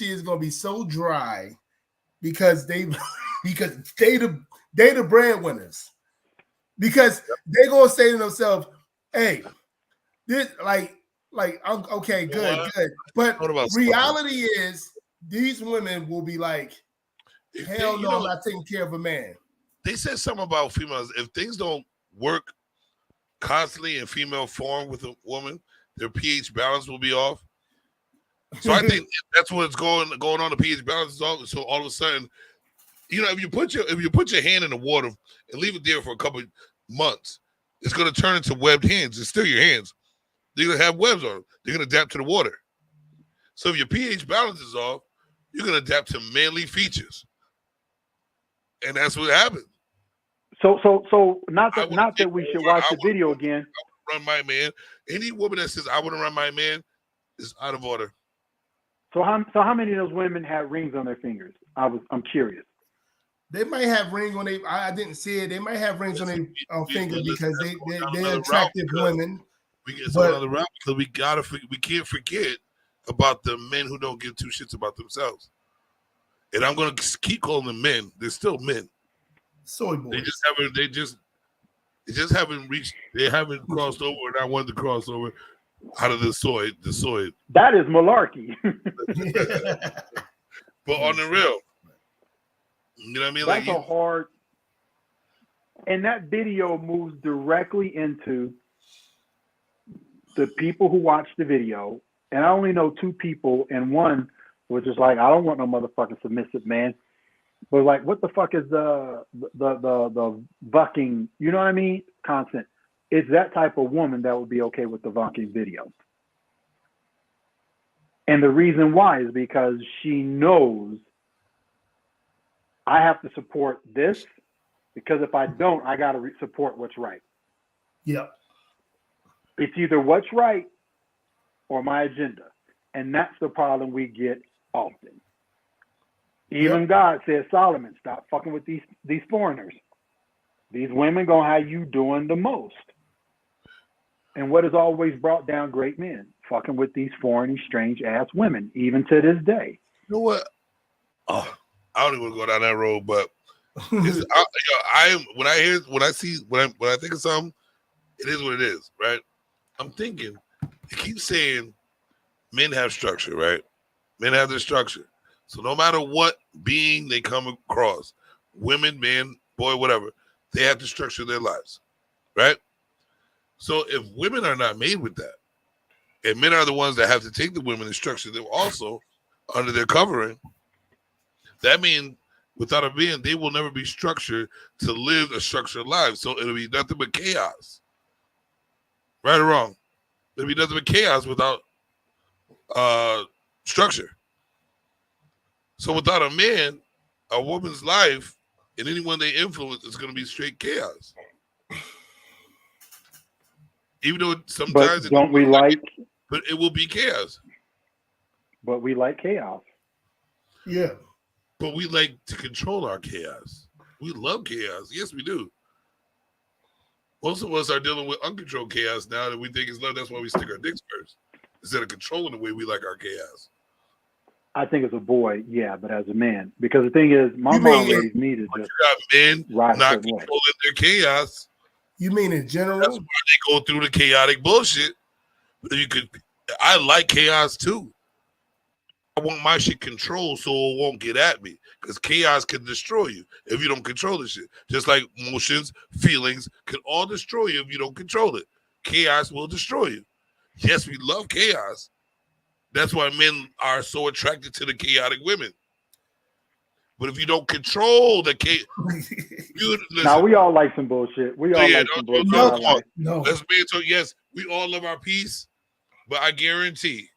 is gonna be so dry because they the breadwinners. Because they're gonna say to themselves, "Hey, this like I'm okay, good." But reality is, these women will be like, "Hell no, I'm not taking care of a man." They said something about females. If things don't work constantly in female form with a woman, their pH balance will be off. So I think that's what's going on. The pH balance is off. So all of a sudden, if you put your hand in the water and leave it there for a couple of months, it's going to turn into webbed hands. It's still your hands. They're going to have webs on them. They're going to adapt to the water. So if your pH balance is off, you're going to adapt to manly features, and that's what happens. So not that we should watch the video again. Run my man. Any woman that says I wouldn't run my man is out of order. So how many of those women had rings on their fingers? I'm curious. They might have ring on their. I didn't see it. They might have rings on their fingers because they're attractive women. It's another route because we can't forget about the men who don't give two shits about themselves. And I'm gonna keep calling them men. They're still men. Soy boys. They just haven't reached. They haven't crossed over, and I wanted to cross over out of the soy. That is malarkey. But on the real, you know what I mean? That's a hard. And that video moves directly into the people who watched the video. And I only know two people, and one which is like, I don't want no motherfucking submissive man. But like, what the fuck is the Vucking? You know what I mean? Constant. It's that type of woman that would be okay with the Vucking video. And the reason why is because she knows I have to support this, because if I don't, I got to support what's right. Yeah. It's either what's right or my agenda. And that's the problem we get often. Even God said, Solomon, stop fucking with these foreigners. These women gonna have you doing the most. And what has always brought down great men? Fucking with these foreign, strange ass women, even to this day. You know what? Oh, I don't even want to go down that road, but when I think of something, it is what it is, right? I'm thinking, it keeps saying men have structure, right? Men have their structure. So no matter what being they come across, women, men, boy, whatever, they have to structure their lives, right? So if women are not made with that, and men are the ones that have to take the women and structure them also under their covering, that means without a man, they will never be structured to live a structured life. So it'll be nothing but chaos. Right or wrong? It'll be nothing but chaos without structure. So without a man, a woman's life and anyone they influence is going to be straight chaos. Even though sometimes but it will be chaos. But we like chaos. Yeah. But we like to control our chaos. We love chaos. Yes, we do. Most of us are dealing with uncontrolled chaos now that we think it's love. That's why we stick our dicks first instead of controlling the way we like our chaos. I think as a boy, yeah, but as a man, because the thing is, my mom raised me to just got men ride not controlling their chaos. You mean in general? That's why they go through the chaotic bullshit. But I like chaos too. I want my shit controlled so it won't get at me, because chaos can destroy you if you don't control the shit. Just like emotions, feelings can all destroy you if you don't control it. Chaos will destroy you. Yes, we love chaos. That's why men are so attracted to the chaotic women. But if you don't control the chaos, now we all like some bullshit. We all like some bullshit. No. Let's be so. Yes, we all love our peace, but I guarantee.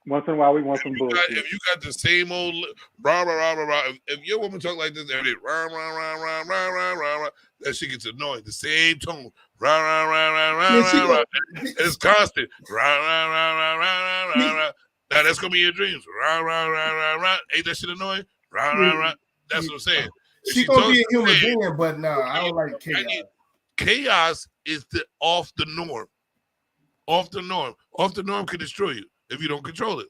Once in a while, we want some bullshit. If you got the same old rah rah rah rah rah, if your woman talk like this every day, rah rah rah rah rah rah rah rah, that shit gets annoying. The same tone, rah rah rah rah rah rah rah. It's constant, rah rah rah rah rah rah rah. Now that's gonna be your dreams, rah rah rah rah rah. Ain't that shit annoying? Rah rah rah. That's what I'm saying. She gonna be a human being, but no, I don't like chaos. Chaos is off the norm. Off the norm. Off the norm can destroy you if you don't control it.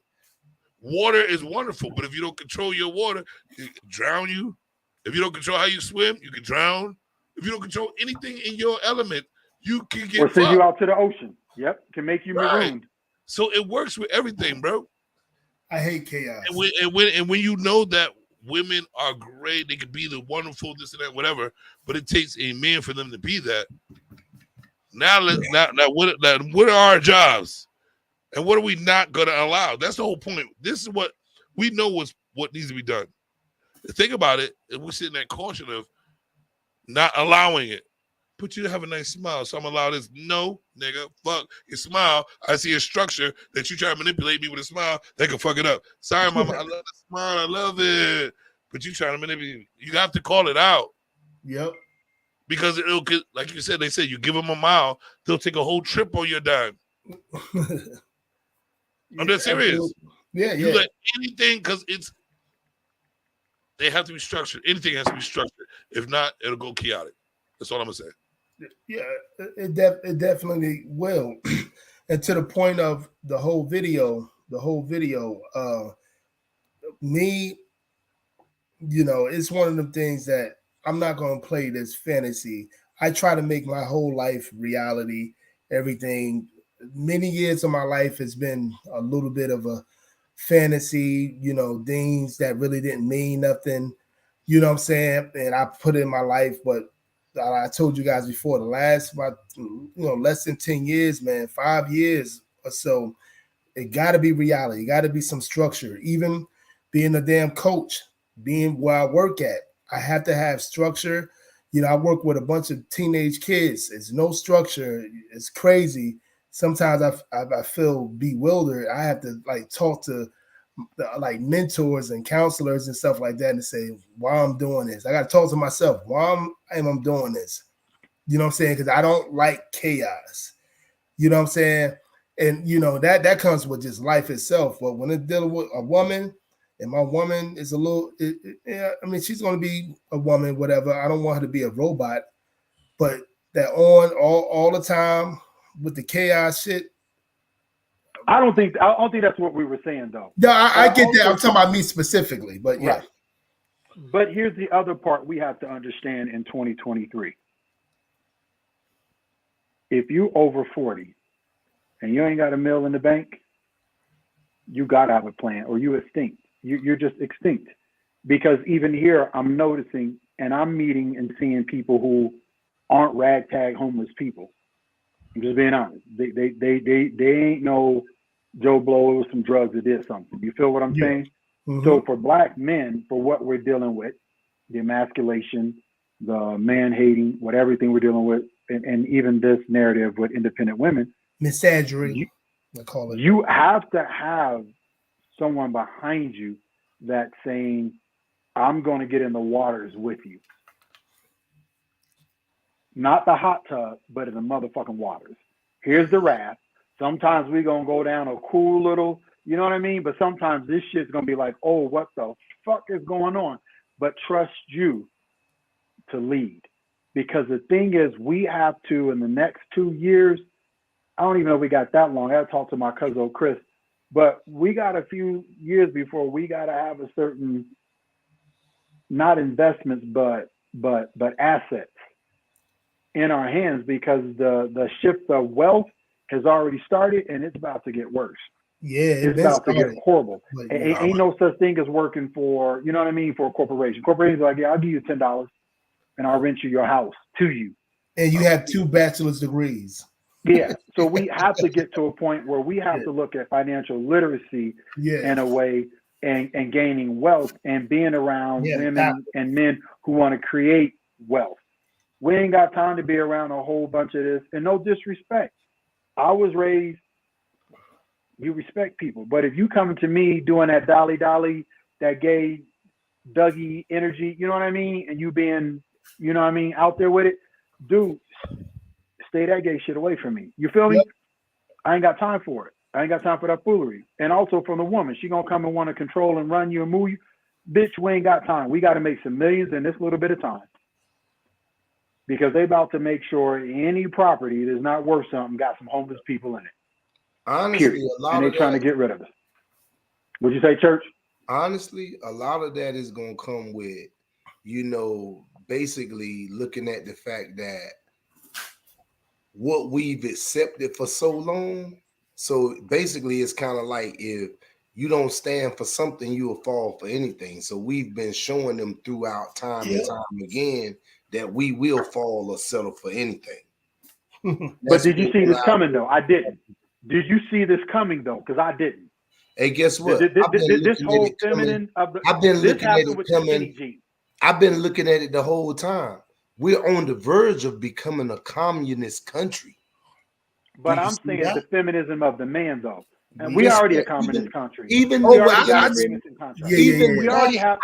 Water is wonderful, but if you don't control your water, it can drown you. If you don't control how you swim, you can drown. If you don't control anything in your element, you can get or send you out to the ocean. Yep, can make you marooned. So it works with everything, bro. I hate chaos. And when you know that women are great, they can be the wonderful, this and that, whatever, but it takes a man for them to be that. Now what are our jobs? And what are we not going to allow? That's the whole point. This is what we know what needs to be done. Think about it. And we're sitting at caution of not allowing it. But you have a nice smile, so I'm allowed this. No, nigga, fuck your smile. I see a structure that you try to manipulate me with a smile that can fuck it up. Sorry, mama, I love the smile. I love it. But you trying to manipulate. You have to call it out. Yep. Because it'll get, like you said, they said you give them a mile, they'll take a whole trip on your dime. I'm dead serious. Yeah, You let anything, because they have to be structured. Anything has to be structured. If not, it'll go chaotic. That's all I'm gonna say. Yeah, it definitely will. And to the point of the whole video, me, it's one of them things that I'm not gonna play this fantasy. I try to make my whole life reality. Everything. Many years of my life has been a little bit of a fantasy, things that really didn't mean nothing. You know what I'm saying? And I put it in my life, but I told you guys before, the last about less than 10 years, man, 5 years or so, it got to be reality. It got to be some structure. Even being a damn coach, being where I work at. I have to have structure. You know, I work with a bunch of teenage kids. It's no structure. It's crazy. Sometimes I feel bewildered. I have to like talk to like mentors and counselors and stuff like that and say why I'm doing this. I got to talk to myself. Why am I doing this? You know what I'm saying? Because I don't like chaos. You know what I'm saying? And you know that comes with just life itself. But when it's dealing with a woman, and my woman is a little, yeah, I mean, she's going to be a woman, whatever. I don't want her to be a robot, but that on all the time with the chaos shit. I don't think that's what we were saying though. No, I get that. I'm talking about me specifically, but yeah. Right. But here's the other part we have to understand in 2023. If you over 40 and you ain't got a mill in the bank, you got to have a plan or you extinct. You're just extinct. Because even here, I'm noticing and I'm meeting and seeing people who aren't ragtag homeless people. I'm just being honest. They ain't no Joe Blow with some drugs that did something. You feel what I'm saying? Mm-hmm. So for black men, for what we're dealing with, the emasculation, the man hating, what everything we're dealing with, and even this narrative with independent women, misandry, I call it. You have to have someone behind you that's saying, I'm going to get in the waters with you. Not the hot tub, but in the motherfucking waters. Here's the raft. Sometimes we're going to go down a cool little, you know what I mean? But sometimes this shit's going to be like, oh, what the fuck is going on? But trust you to lead. Because the thing is, we have to, in the next 2 years, I don't even know if we got that long. I got to talk to my cousin Chris. But we got a few years before we got to have a certain, not investments, but assets in our hands, because the shift of wealth has already started and it's about to get worse. Yeah, it's about to get horrible. Ain't no such thing as working for, you know what I mean, for a corporation. Corporations are like, yeah, I'll give you $10 and I'll rent you your house to you. And you have 2 bachelor's degrees. Yeah. So we have to get to a point where we have to look at financial literacy in a way and gaining wealth and being around women and men who want to create wealth. We ain't got time to be around a whole bunch of this, and no disrespect. I was raised, you respect people. But if you come to me doing that dolly, that gay Dougie energy, you know what I mean? And you being, you know what I mean, out there with it, dude, stay that gay shit away from me. You feel me? I ain't got time for it. I ain't got time for that foolery. And also from the woman, she gonna come and want to control and run you and move you. Bitch, we ain't got time. We got to make some millions in this little bit of time. Because they about to make sure any property that's not worth something got some homeless people in it. Honestly, a lot and of they're trying to get rid of it. Would you say, Church? Honestly, a lot of that is going to come with, you know, basically looking at the fact that what we've accepted for so long. So basically, it's kind of like if you don't stand for something, you will fall for anything. So we've been showing them throughout time and time again that we will fall or settle for anything. But did you see this coming, though? I didn't. Did you see this coming, though? Because I didn't. Hey, guess what? This whole feminine, I've been looking at it coming. I've been looking at it the whole time. We're on the verge of becoming a communist country. But I'm saying the feminism of the man, though. And we already a communist country.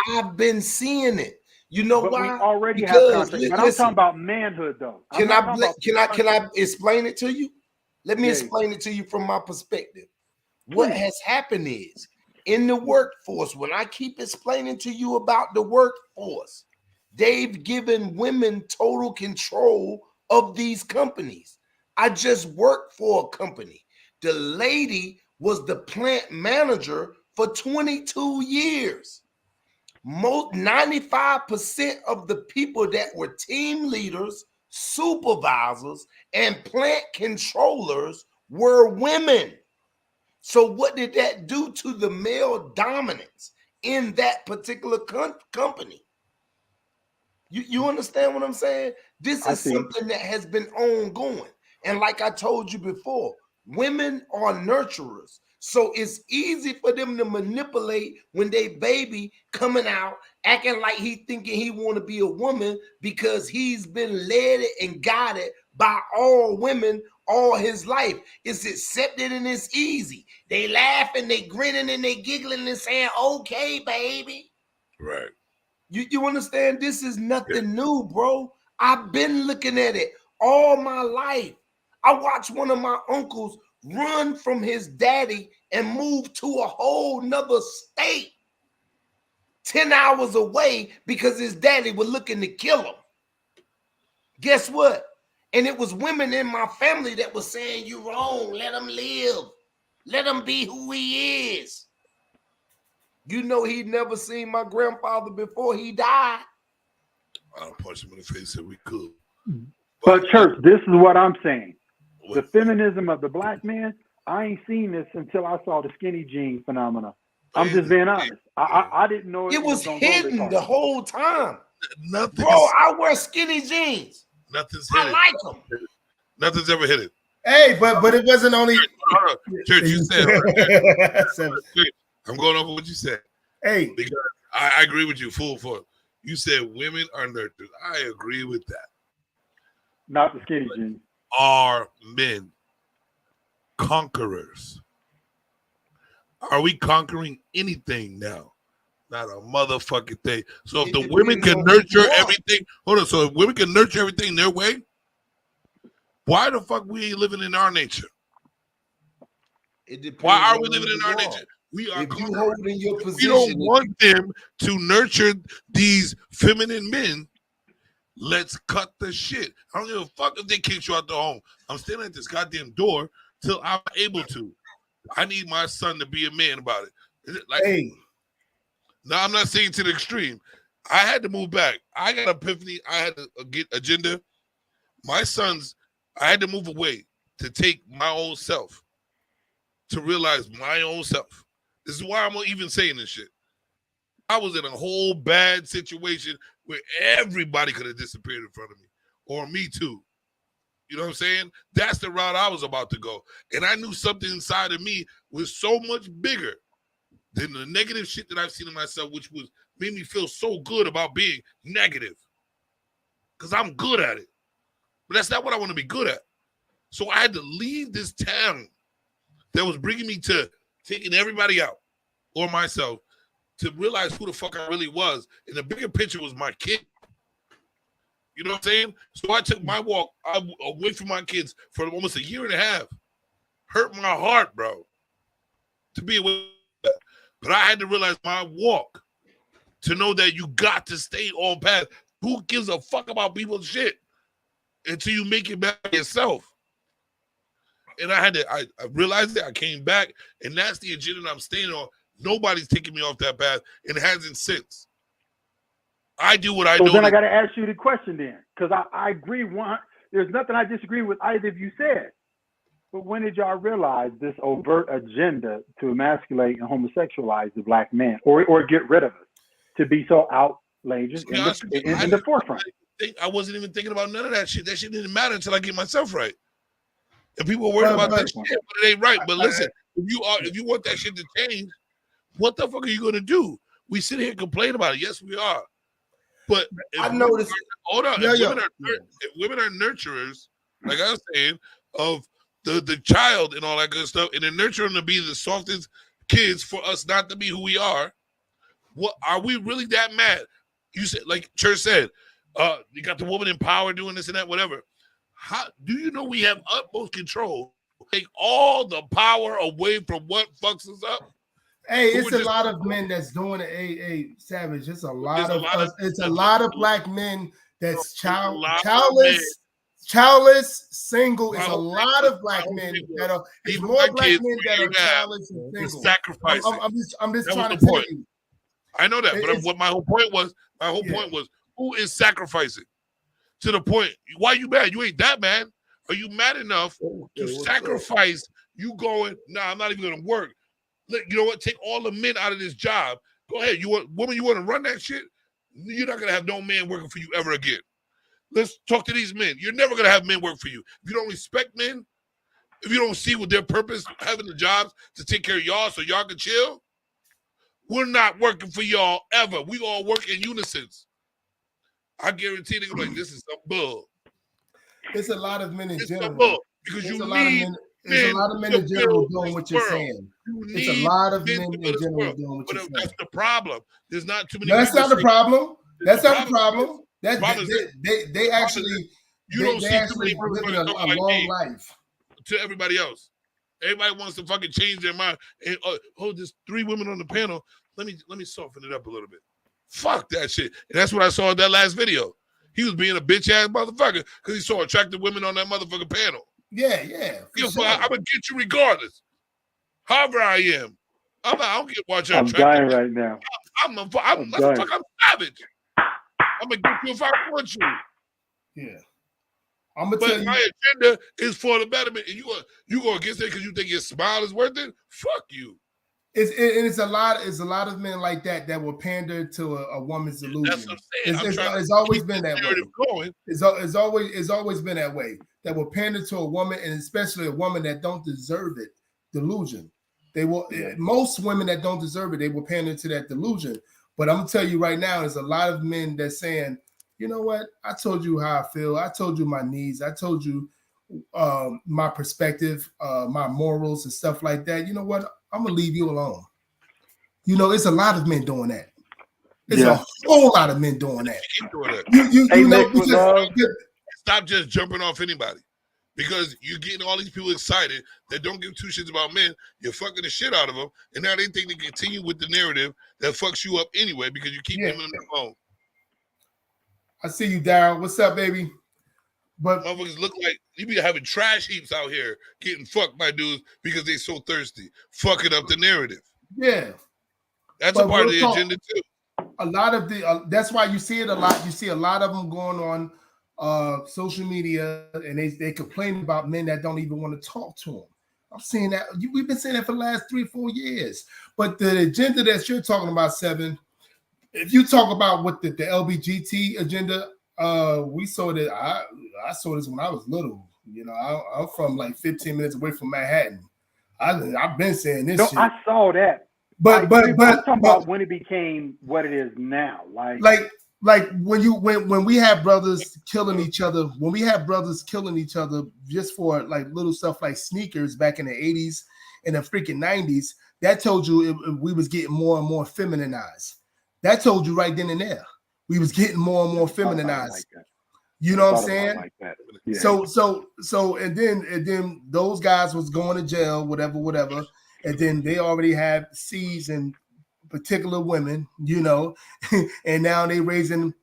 I've been seeing it. You know why? We already have contracts. But I'm talking about manhood, though. Can I explain it to you? Let me explain it to you from my perspective. What has happened is in the workforce, when I keep explaining to you about the workforce, they've given women total control of these companies. I just worked for a company. The lady was the plant manager for 22 years. 95% of the people that were team leaders, supervisors, and plant controllers were women. So what did that do to the male dominance in that particular company? You understand what I'm saying? This is something that has been ongoing. And like I told you before, women are nurturers. So it's easy for them to manipulate when they baby coming out acting like he thinking he want to be a woman because he's been led and guided by all women all his life. It's accepted and it's easy. They laughing, they grinning, and they giggling and saying, "Okay, baby." Right. You understand? This is nothing new, bro. I've been looking at it all my life. I watched one of my uncles run from his daddy and move to a whole nother state 10 hours away because his daddy was looking to kill him. Guess what? And it was women in my family that was saying, "You wrong, let him live. Let him be who he is." You know, he'd never seen my grandfather before he died. I'll punch him in the face if we could. But church, this is what I'm saying. The feminism of the black man, I ain't seen this until I saw the skinny jean phenomena. I'm just being honest. I didn't know it was gonna go this hidden far. the whole time. Nothing. Bro, I wear skinny jeans. Nothing's I hidden. like them. Nothing's ever hidden. Hey, but it wasn't only. Church, you said. I'm going over what you said. Hey, because I agree with you, full for. You said women are nurtured. I agree with that. Not the skinny jeans. Are men conquerors? Are we conquering anything now? Not a motherfucking thing. So if the women can nurture everything, hold on. So if women can nurture everything their way, why the fuck we ain't living in our nature? Why are we living in our nature? We are. If you hold in your position, we don't want them to nurture these feminine men. Let's cut the shit. I don't give a fuck if they kick you out the home. I'm standing at this goddamn door till I'm able to. I need my son to be a man about it. Is it like, hey. Now, I'm not saying to the extreme. I had to move back. I got epiphany. I had to get agenda. My sons, I had to move away to take my own self, to realize my own self. This is why I'm even saying this shit. I was in a whole bad situation where everybody could have disappeared in front of me, or me too. You know what I'm saying? That's the route I was about to go. And I knew something inside of me was so much bigger than the negative shit that I've seen in myself, which was made me feel so good about being negative. Because I'm good at it. But that's not what I want to be good at. So I had to leave this town that was bringing me to taking everybody out or myself to realize who the fuck I really was. And the bigger picture was my kid. You know what I'm saying? So I took my walk away from my kids for almost a year and a half. Hurt my heart, bro, to be away. But I had to realize my walk to know that you got to stay on path. Who gives a fuck about people's shit until you make it back yourself? And I realized it. I came back, and that's the agenda I'm staying on. Nobody's taking me off that path, and it hasn't since. I do what I do. So then I got to ask you the question then, because I agree. There's nothing I disagree with either of you said. But when did y'all realize this overt agenda to emasculate and homosexualize the black man, or get rid of us, to be so outrageous in the forefront? I wasn't even thinking about none of that shit. That shit didn't matter until I get myself right. And people are worried about that shit, but it ain't right. But listen, if you want that shit to change, what the fuck are you going to do? We sit here and complain about it. Yes, we are. But I noticed. Hold on. If women are nurturers, like I was saying, of the child and all that good stuff, and they're nurturing to be the softest kids for us not to be who we are, what are we really that mad? You said, like Church said, you got the woman in power doing this and that, whatever. How do you know we have utmost control? Take all the power away from what fucks us up. Hey, it's a lot of men that's doing it. Hey, Savage. It's a lot of us. It's a lot of black men that's childless, single. It's a lot of black men that are. It's more black men that are childless and single. Sacrificing. I'm just trying to tell you. I know that, but what my whole point was, who is sacrificing? To the point, why are you mad? You ain't that mad. Are you mad enough to sacrifice? You going? Nah, I'm not even going to work. Look, you know what? Take all the men out of this job. Go ahead. You want to run that shit? You're not going to have no man working for you ever again. Let's talk to these men. You're never going to have men work for you. If you don't respect men, if you don't see what their purpose, having the jobs to take care of y'all so y'all can chill, we're not working for y'all ever. We all work in unison. I guarantee they're like, this is some bull. It's a lot of men in It's general. some bull because There's you a lot of need men. There's a lot of men in general doing what you're saying. It's a lot of men in general doing what you're saying. That's the problem. There's not too many. That's not the problem. That's not the problem. They actually you don't see too many living a long life. To everybody else. Everybody wants to fucking change their mind. And there's 3 women on the panel. Let me soften it up a little bit. Fuck that shit. And that's what I saw in that last video. He was being a bitch ass motherfucker because he saw attractive women on that motherfucking panel. Yeah. Sure. I'm gonna get you regardless. However I am. I don't get what you're I'm dying right now. I'm savage. I'm gonna get you if I want you. Yeah. I'm gonna tell you, my agenda is for the betterment, and you go against it because you think your smile is worth it. Fuck you. It's a lot of men like that will pander to a woman's delusion. That's what I'm saying. It's always been that way. It's always been that way. That will pander to a woman, and especially a woman that don't deserve it. Delusion. They will. Most women that don't deserve it, they will pander to that delusion. But I'm gonna tell you right now, there's a lot of men that's saying, you know what? I told you how I feel. I told you my needs. I told you my perspective, my morals, and stuff like that. You know what? I'm gonna leave you alone. You know, it's a lot of men doing that. It's a whole lot of men doing that. Keep doing that. You know, stop just jumping off anybody because you're getting all these people excited that don't give 2 shits about men. You're fucking the shit out of them, and now they think they continue with the narrative that fucks you up anyway because you keep giving them the phone. I see you, Daryl. What's up, baby? But motherfuckers look like you be having trash heaps out here getting fucked by dudes because they so thirsty, fucking up the narrative. Yeah, that's a part of the agenda too. A lot of the that's why you see it a lot. You see a lot of them going on social media, and they complain about men that don't even want to talk to them. I'm saying that we've been saying that for the last 3-4 years. But the agenda that you're talking about, Seven, if you talk about what the LBGT agenda. We saw that. I saw this when I was little. You know, I'm from like 15 minutes away from Manhattan. I've been saying this. Shit. I saw that. But I'm talking about when it became what it is now. Like when we have brothers killing each other. When we have brothers killing each other just for like little stuff like sneakers back in the 80s and the freaking 90s. That told you we was getting more and more feminized. That told you right then and there. We was getting more and more feminized. You know what I'm saying? Like that. Yeah. So and then those guys was going to jail, whatever. And then they already have C's and particular women, you know, and now they raising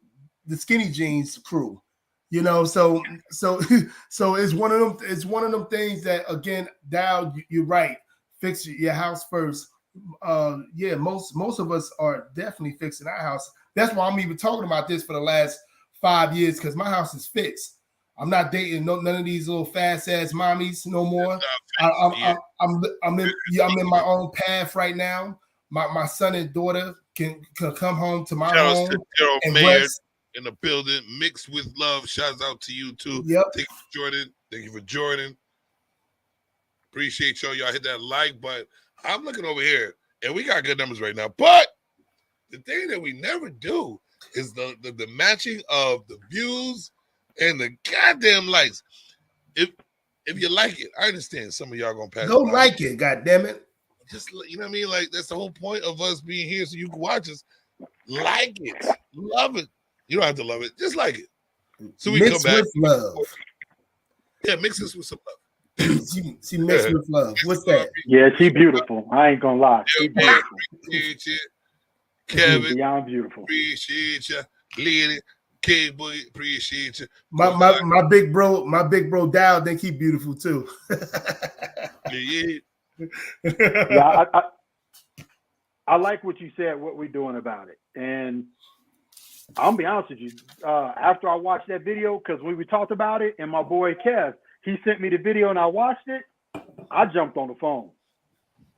the skinny jeans crew, you know. So it's one of them things that, again, Dow, you're right. Fix your house first. Most of us are definitely fixing our house. That's why I'm even talking about this for the last 5 years, because my house is fixed. I'm not dating none of these little fast ass mommies no more. I'm in my own path right now. My son and daughter can come home to my home and rest. In the building, mixed with love. Shouts out to you too. Yep. Thank you for Jordan. Appreciate y'all. Y'all hit that like button. I'm looking over here, and we got good numbers right now, but the thing that we never do is the matching of the views and the goddamn likes. If you like it, I understand some of y'all gonna pass. Go like it, goddamn it. Just, you know what I mean? Like, that's the whole point of us being here, so you can watch us. Like it, love it. You don't have to love it, just like it. So we mix come back with love. Yeah, mix this with some love. She mixed with love. What's that? Yeah, she beautiful. I ain't gonna lie. She beautiful. Appreciate you, Kevin. Beyond beautiful. Appreciate you, Lady K-Boy. Appreciate you. My big bro Dow think he beautiful too. Yeah. Yeah, I like what you said. What we're doing about it, and I'll be honest with you. After I watched that video, because we talked about it, and my boy Kev, he sent me the video and I watched it. I jumped on the phone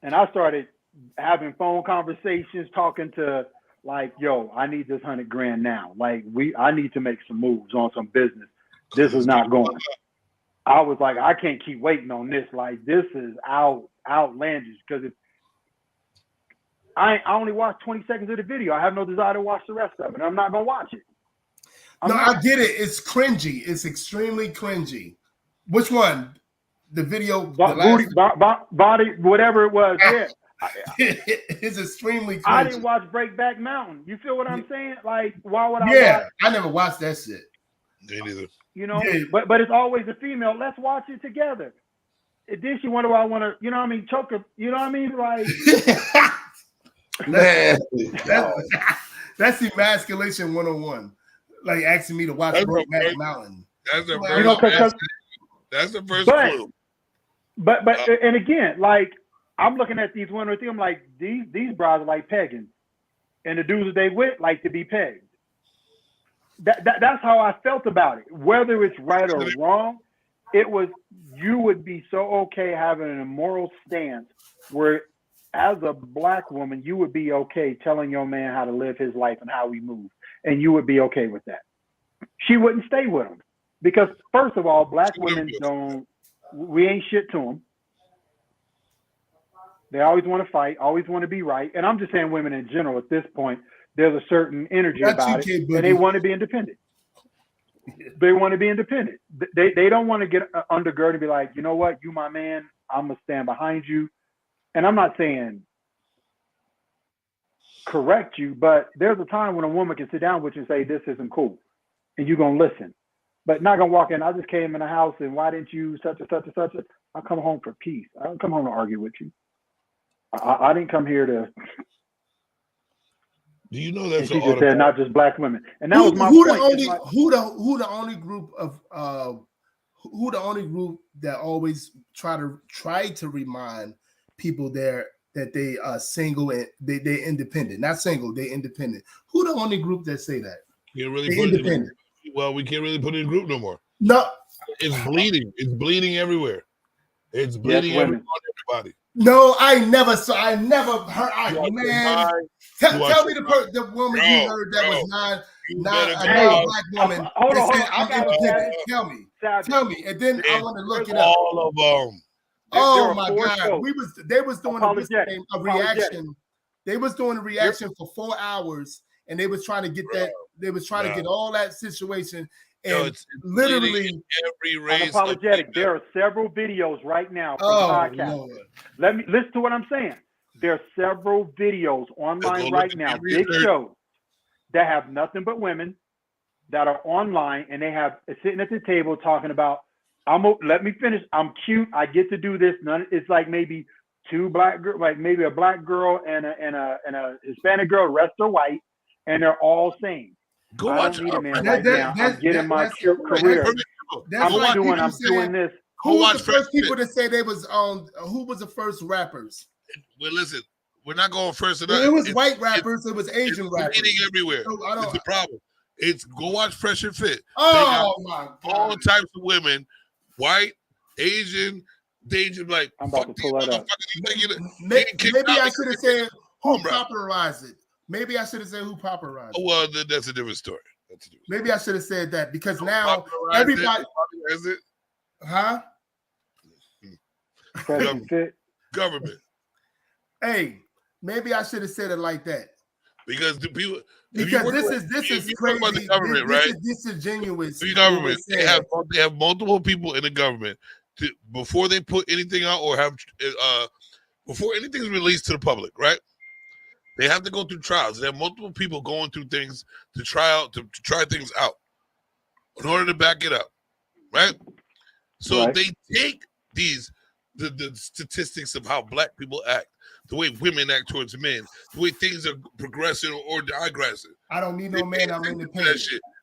and I started having phone conversations, talking to like, yo, I need this $100,000 now. Like I need to make some moves on some business. This is not going. I was like, I can't keep waiting on this. Like, this is outlandish because I only watched 20 seconds of the video. I have no desire to watch the rest of it. I'm not gonna watch it. I get it. It's cringy. It's extremely cringy. Which one? The video, body, whatever it was. Yeah, it's extremely cringy. I didn't watch Breakback Mountain. You feel what I'm saying? Like, why would I? Yeah, I never watched that shit. Me neither. You know, but it's always a female. Let's watch it together. And then she wonder why I want to, you know what I mean, choke her. You know what I mean? Like, Man, that's emasculation 101. Like asking me to watch Brokeback Mountain. That's the first. That's the first clue. But and again, like I'm looking at these women, I'm like these bras are like pegging, and the dudes that they with like to be pegged. That's how I felt about it. Whether it's right or wrong, it was you would be so okay having an immoral stance where, as a black woman, you would be okay telling your man how to live his life and how we move, and you would be okay with that. She wouldn't stay with him because, first of all, black women we ain't shit to them. They always want to fight, always want to be right, and I'm just saying women in general at this point. There's a certain energy about it, and they want to be independent. They want to be independent. They don't want to get undergirded and be like, you know what, you my man, I'm gonna stand behind you. And I'm not saying correct you, but there's a time when a woman can sit down with you and say, this isn't cool, and you're gonna listen. But not gonna walk in. I just came in the house, and why didn't you such and such and such? I come home for peace. I don't come home to argue with you. I didn't come here to. Do you know that's she just said not just black women, and that was my point. Who the only group that always try to remind people there that they are single and they independent, not single, they independent. Who the only group that say that? Can't really put independent. Well, we can't really put it in group no more. No, it's bleeding. It's bleeding everywhere. It's bleeding on everybody. No, I never heard. Man, tell me the woman you heard that was not a black woman. Hold on. I'm independent. Tell me, and then I want to look it up. All of them. Oh my God, they was doing a reaction. They was doing a reaction for 4 hours, and they was trying to get that. They was trying to get all that situation. And it's literally every race. Unapologetic. There are several videos right now from the podcast. Let me listen to what I'm saying. There are several videos online right now, big shows that have nothing but women that are online, and they have sitting at the table talking about. Let me finish. I'm cute. I get to do this. It's like maybe two black girls, like maybe a black girl and a Hispanic girl. The rest are white, and they're all saying. Go watch a man right now. I'm getting my career. I'm doing this. Who was the first people to say they was on? Who was the first rappers? Well, listen, we're not going first. It was white rappers. It was Asian rappers. It's everywhere. So it's the problem. It's go watch Fresh and Fit. Oh my God! All types of women, white, Asian. They just like. I'm about to pull that up. Maybe I should have said who popularized it. Maybe I should have said who popularized it. Oh, well, that's a different story. Maybe I should have said that because now everybody is it? Huh? Government. Hey, maybe I should have said it like that. Because the people. Because this is crazy. About the government, right? This is disingenuous. The government. They have multiple people in the government before they put anything out or have before anything's released to the public, right? They have to go through trials. They have multiple people going through things to try things out in order to back it up, right? So they take the statistics of how black people act, the way women act towards men, the way things are progressing or digressing. I don't need no man. I'm independent.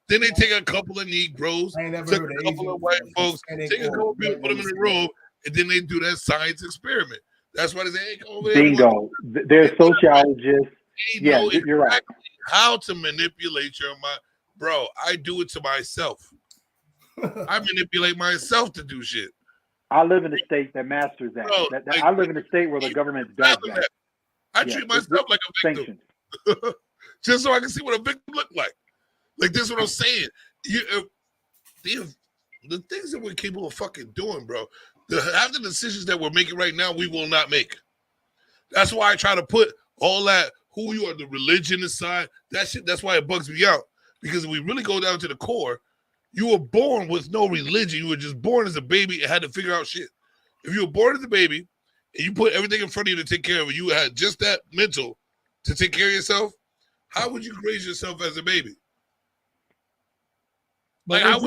Then they take a couple of Negroes, take a couple of white folks, take a couple of people, put them in the room, and then they do that science experiment. That's why they say, hey, come over here. Bingo. They're sociologists. Yeah, you're right. How to manipulate your mind. Bro, I do it to myself. I manipulate myself to do shit. I live in a state that masters that. I live in a state where the government does that. I treat myself like a victim. Just so I can see what a victim look like. Like this is what I'm saying. the things that we're capable of fucking doing, bro. Half the decisions that we're making right now, we will not make. That's why I try to put all that, who you are, the religion aside, that shit, that's why it bugs me out. Because if we really go down to the core, you were born with no religion. You were just born as a baby and had to figure out shit. If you were born as a baby and you put everything in front of you to take care of it, you had just that mental to take care of yourself, how would you raise yourself as a baby? But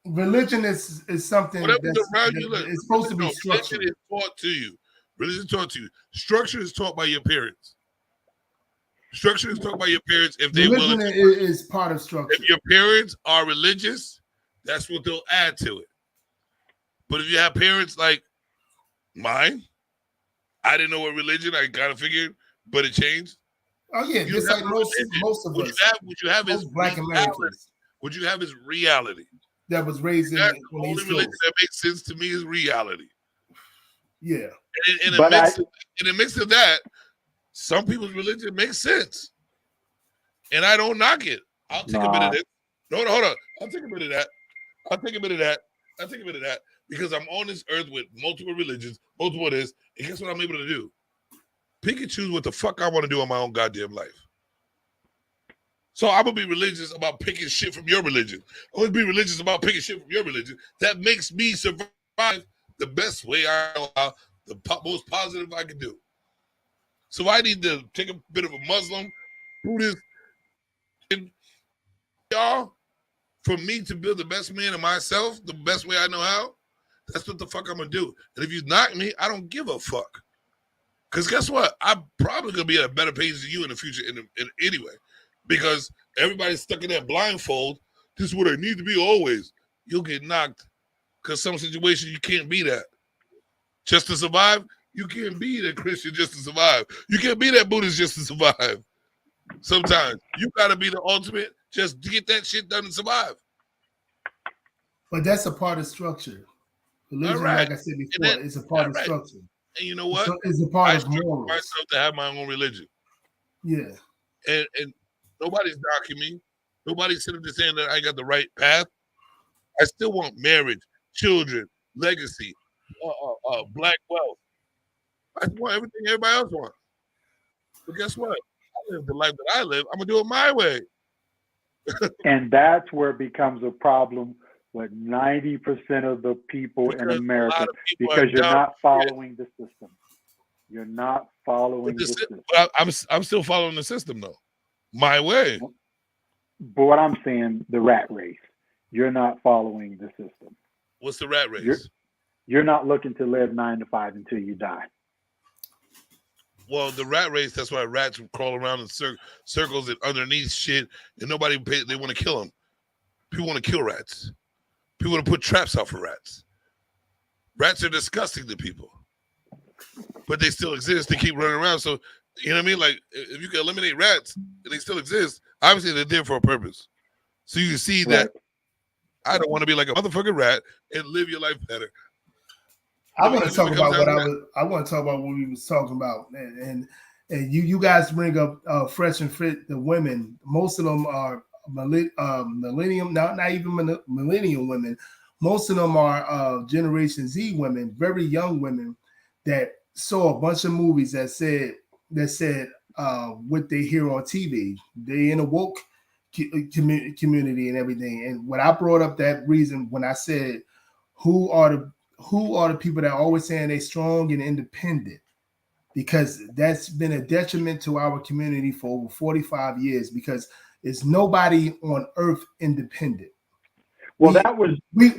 religion is something whatever's around you. Look, it's supposed to be structured. Religion is taught to you. Religion is taught to you. Structure is taught by your parents. Structure is taught by your parents if they will. Religion is part of structure. If your parents are religious, that's what they'll add to it. But if you have parents like mine, I didn't know what religion. I kind of figured, but it changed. Oh yeah, just like most of us. What you have is Black Americans. What you have is reality. That was raised in the only religion that makes sense to me is reality. Yeah. And in the mix of that, some people's religion makes sense. And I don't knock it. I'll take a bit of this. No, hold on. I'll take a bit of that. I'll take a bit of that. Because I'm on this earth with multiple religions, multiple of this. And guess what I'm able to do? Pick and choose what the fuck I want to do in my own goddamn life. So I'm going to be religious about picking shit from your religion. I'm going to be religious about picking shit from your religion. That makes me survive the best way I know how, the most positive I can do. So I need to take a bit of a Muslim, Buddhist, y'all, for me to build the best man of myself, the best way I know how. That's what the fuck I'm going to do. And if you knock me, I don't give a fuck. Because guess what? I'm probably going to be at a better page than you in the future anyway. Because everybody's stuck in that blindfold. This is what I need to be always. You'll get knocked. Because some situation you can't be that. Just to survive, you can't be that Christian just to survive. You can't be that Buddhist just to survive. Sometimes. You got to be the ultimate just to get that shit done and survive. But that's a part of structure. Religion, like I said before, is a part of structure. And you know what? It's a part of morals. Myself to have my own religion. Yeah. And nobody's knocking me. Nobody's sitting there saying that I got the right path. I still want marriage, children, legacy, black wealth. I want everything everybody else wants. But guess what? I live the life that I live. I'm going to do it my way. And that's where it becomes a problem with 90% of the people in America because you're not following the system. You're not following the system. I'm still following the system, though. My way. But what I'm saying, the rat race. You're not following the system. What's the rat race? You're not looking to live 9 to 5 until you die. Well, the rat race, that's why rats crawl around in circles and underneath shit, and nobody they want to kill them. People want to kill rats. People want to put traps out for rats. Rats are disgusting to people. But they still exist. They keep running around. So, you know what I mean? Like, if you can eliminate rats and they still exist, obviously they're there for a purpose. So you can see that I don't want to be like a motherfucking rat and live your life better. I want to talk about what we was talking about, and you guys bring up fresh and fit the women. Most of them are millennium, not even millennial women. Most of them are Generation Z women, very young women that saw a bunch of movies that said what they hear on TV. They in a woke community and everything. And when I brought up that reason, when I said who are the people that are always saying they strong and independent, because that's been a detriment to our community for over 45 years, because it's nobody on earth independent. Well, we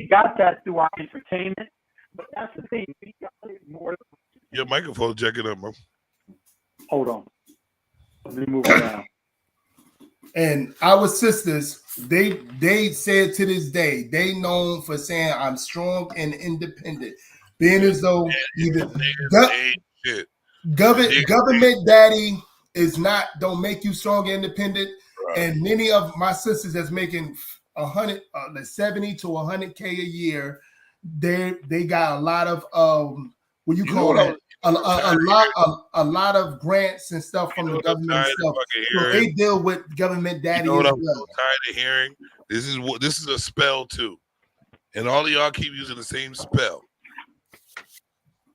got that through our entertainment, but that's the thing. We got it more. Your microphone jacking up, bro. Hold on. Let me move around. And our sisters, they said to this day, they known for saying I'm strong and independent, being as though either government daddy is not, don't make you strong and independent. Right. And many of my sisters that's making 70 to 100K a year, they got a lot of what you call it, a lot of grants and stuff from the government and stuff. So they deal with government daddy. You know what I'm tired of hearing? This is a spell too. and all of y'all keep using the same spell.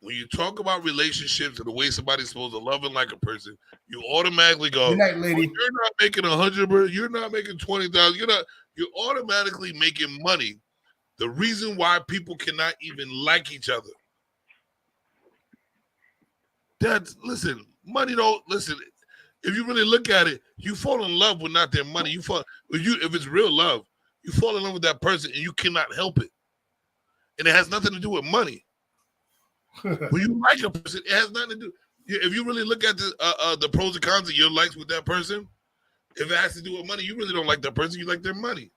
When you talk about relationships and the way somebody's supposed to love and like a person, you automatically go, Good night, lady. "Oh, you're not making 100, you're not making 20,000, you're automatically making money. The reason why people cannot even like each other. Listen, money don't listen. If you really look at it, you fall in love with not their money. If it's real love, you fall in love with that person and you cannot help it. And it has nothing to do with money. When you like a person, it has nothing to do. If you really look at the pros and cons of your likes with that person, if it has to do with money, you really don't like that person. You like their money.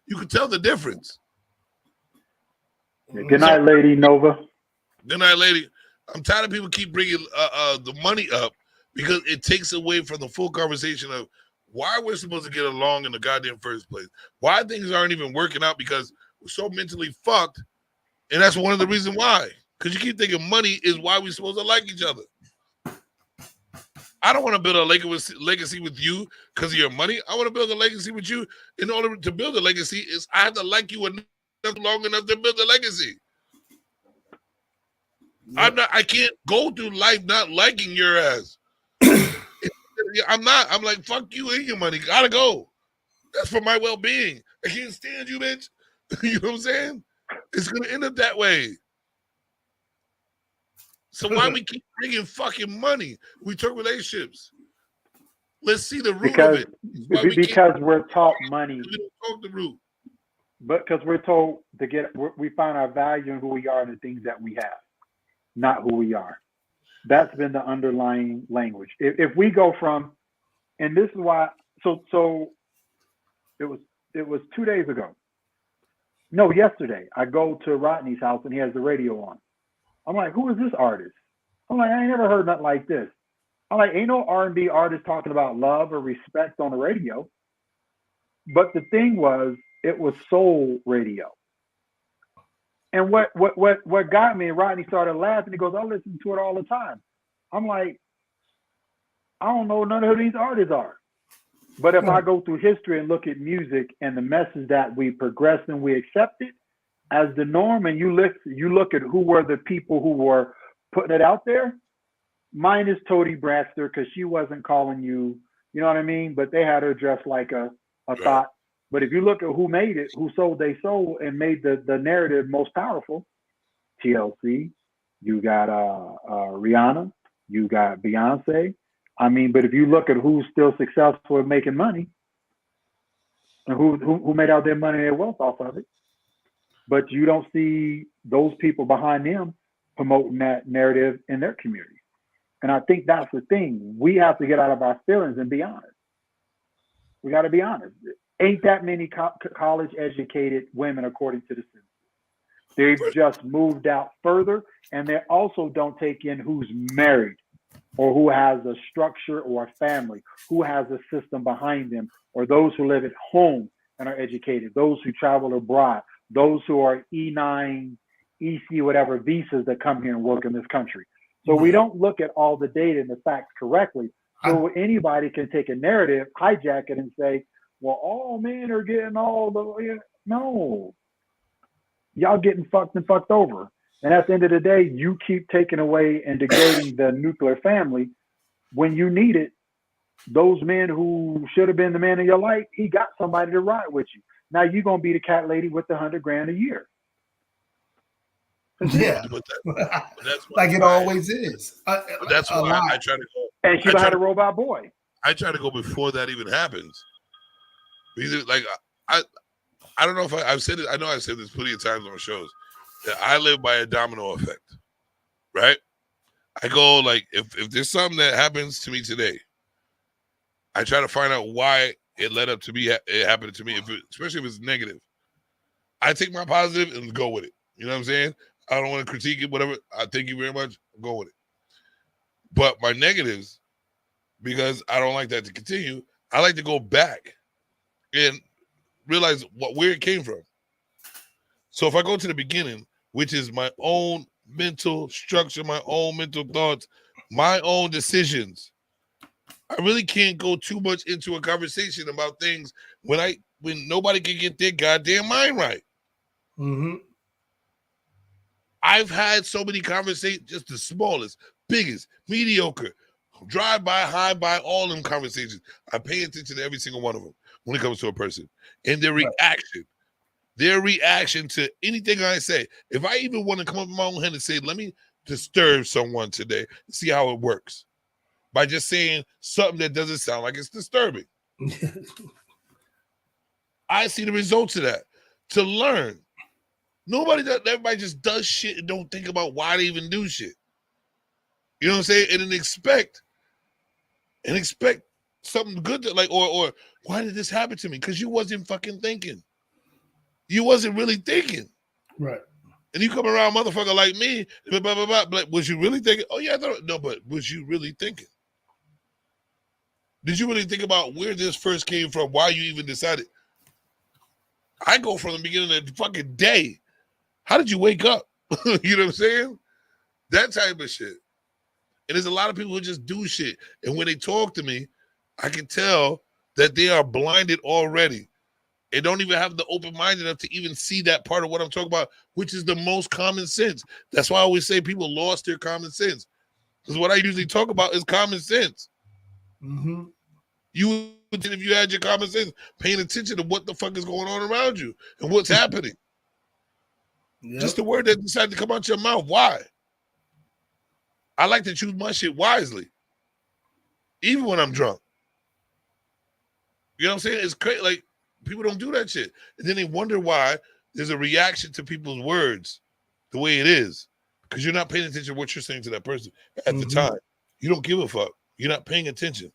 You can tell the difference. Yeah, good night, Lady Nova. Good night, lady. I'm tired of people keep bringing the money up because it takes away from the full conversation of why we're supposed to get along in the goddamn first place. Why things aren't even working out because we're so mentally fucked, and that's one of the reasons why. Because you keep thinking money is why we're supposed to like each other. I don't want to build a legacy with you because of your money. I want to build a legacy with you. In order to build a legacy, is I have to like you enough long enough to build a legacy. I can't go through life not liking your ass. I'm not. I'm like, fuck you and your money. Gotta go. That's for my well-being. I can't stand you, bitch. You know what I'm saying? It's gonna end up that way. So why we keep bringing fucking money? We talk relationships. Let's see the root of it. Because we're taught money. We don't talk the root. But because we're told we find our value in who we are and the things that we have, not who we are. That's been the underlying language. If we go from, and this is why, so it was 2 days ago. No, yesterday. I go to Rodney's house and he has the radio on. I'm like, who is this artist? I'm like, I ain't never heard nothing like this. I'm like, ain't no R&B artist talking about love or respect on the radio. But the thing was, it was soul radio. And what got me, Rodney started laughing. He goes, I listen to it all the time. I'm like, I don't know none of who these artists are. But if I go through history and look at music and the message that we progressed and we accepted as the norm, and you look at who were the people who were putting it out there, mine is Toady Bratster because she wasn't calling you, you know what I mean? But they had her dressed like a thought. But if you look at who made it, who sold they soul and made the narrative most powerful, TLC, you got Rihanna, you got Beyonce. I mean, but if you look at who's still successful at making money and who made out their money and their wealth off of it, but you don't see those people behind them promoting that narrative in their community. And I think that's the thing. We have to get out of our feelings and be honest. We got to be honest. Ain't that many college-educated women according to the census. They've just moved out further, and they also don't take in who's married or who has a structure or a family, who has a system behind them, or those who live at home and are educated, those who travel abroad, those who are E9, EC, whatever visas that come here and work in this country. So we don't look at all the data and the facts correctly. So anybody can take a narrative, hijack it, and say, well, all men are getting all the, no. Y'all getting fucked and fucked over. And at the end of the day, you keep taking away and degrading the nuclear family. When you need it, those men who should have been the man of your life, he got somebody to ride with you. Now you're going to be the cat lady with the $100,000 a year. Yeah. That's like it always is. That's why I try to go. And she had a robot boy. I try to go before that even happens. Because, like, I don't know if I've said it. I know I've said this plenty of times on shows. That I live by a domino effect, right? I go, like, if there's something that happens to me today, I try to find out why it led up to me, it happened to me, especially if it's negative. I take my positive and go with it. You know what I'm saying? I don't want to critique it, whatever. I thank you very much. Go with it. But my negatives, because I don't like that to continue, I like to go back and realize where it came from. So if I go to the beginning, which is my own mental structure, my own mental thoughts, my own decisions, I really can't go too much into a conversation about things when nobody can get their goddamn mind right. Mm-hmm. I've had so many conversations, just the smallest, biggest, mediocre, drive by, high by, all them conversations. I pay attention to every single one of them when it comes to a person and their reaction. Their reaction to anything I say. If I even want to come up with my own hand and say, let me disturb someone today, see how it works. By just saying something that doesn't sound like it's disturbing. I see the results of that. To learn. Everybody just does shit and don't think about why they even do shit. You know what I'm saying? And then expect something good to or why did this happen to me? Because you wasn't fucking thinking. You wasn't really thinking. Right. And you come around motherfucker like me, blah, blah, blah, blah, was you really thinking? Oh, yeah, no, but was you really thinking? Did you really think about where this first came from? Why you even decided? I go from the beginning of the fucking day. How did you wake up? You know what I'm saying? That type of shit. And there's a lot of people who just do shit. And when they talk to me, I can tell that they are blinded already. They don't even have the open mind enough to even see that part of what I'm talking about, which is the most common sense. That's why I always say people lost their common sense. Because what I usually talk about is common sense. Mm-hmm. You, if you had your common sense, paying attention to what the fuck is going on around you and what's happening. Yep. Just the word that decided to come out your mouth. Why? I like to choose my shit wisely, even when I'm drunk. You know what I'm saying? It's crazy. Like, people don't do that shit. And then they wonder why there's a reaction to people's words the way it is. Because you're not paying attention to what you're saying to that person at the time. You don't give a fuck. You're not paying attention.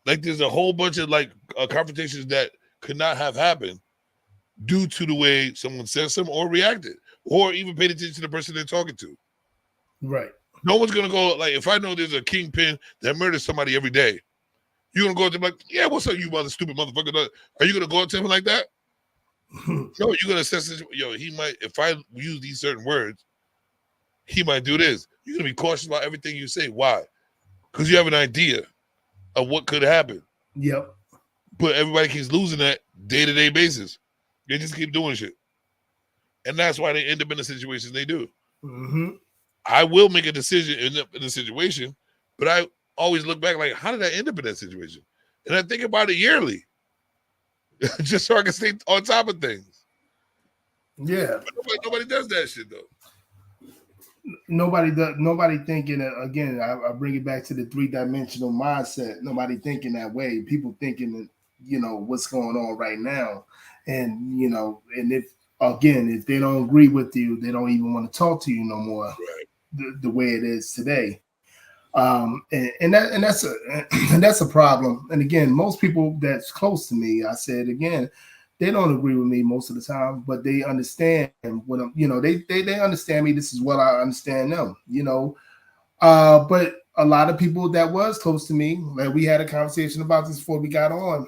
Like, there's a whole bunch of confrontations that could not have happened due to the way someone said something or reacted or even paid attention to the person they're talking to. Right. No one's going to go, like, if I know there's a kingpin that murders somebody every day, you're going to go up to him like, yeah, what's up, you mother stupid motherfucker? Are you going to go up to him like that? No, you're going to assess this. Yo, he might, if I use these certain words, he might do this. You're going to be cautious about everything you say. Why? Because you have an idea of what could happen. Yep. But everybody keeps losing that day-to-day basis. They just keep doing shit. And that's why they end up in the situations they do. Mm-hmm. I will make a decision, end up in a situation, but I always look back like, how did I end up in that situation? And I think about it yearly. Just so I can stay on top of things. Yeah. But nobody does that shit, though. Nobody thinking again. I bring it back to the 3-dimensional mindset. Nobody thinking that way. People thinking that, what's going on right now, and and if they don't agree with you, they don't even want to talk to you no more. Right. The way it is today, and that's a problem. And again, most people that's close to me, I said again, they don't agree with me most of the time, but they understand what I'm, they understand me. This is what I understand them, but a lot of people that was close to me, like we had a conversation about this before we got on,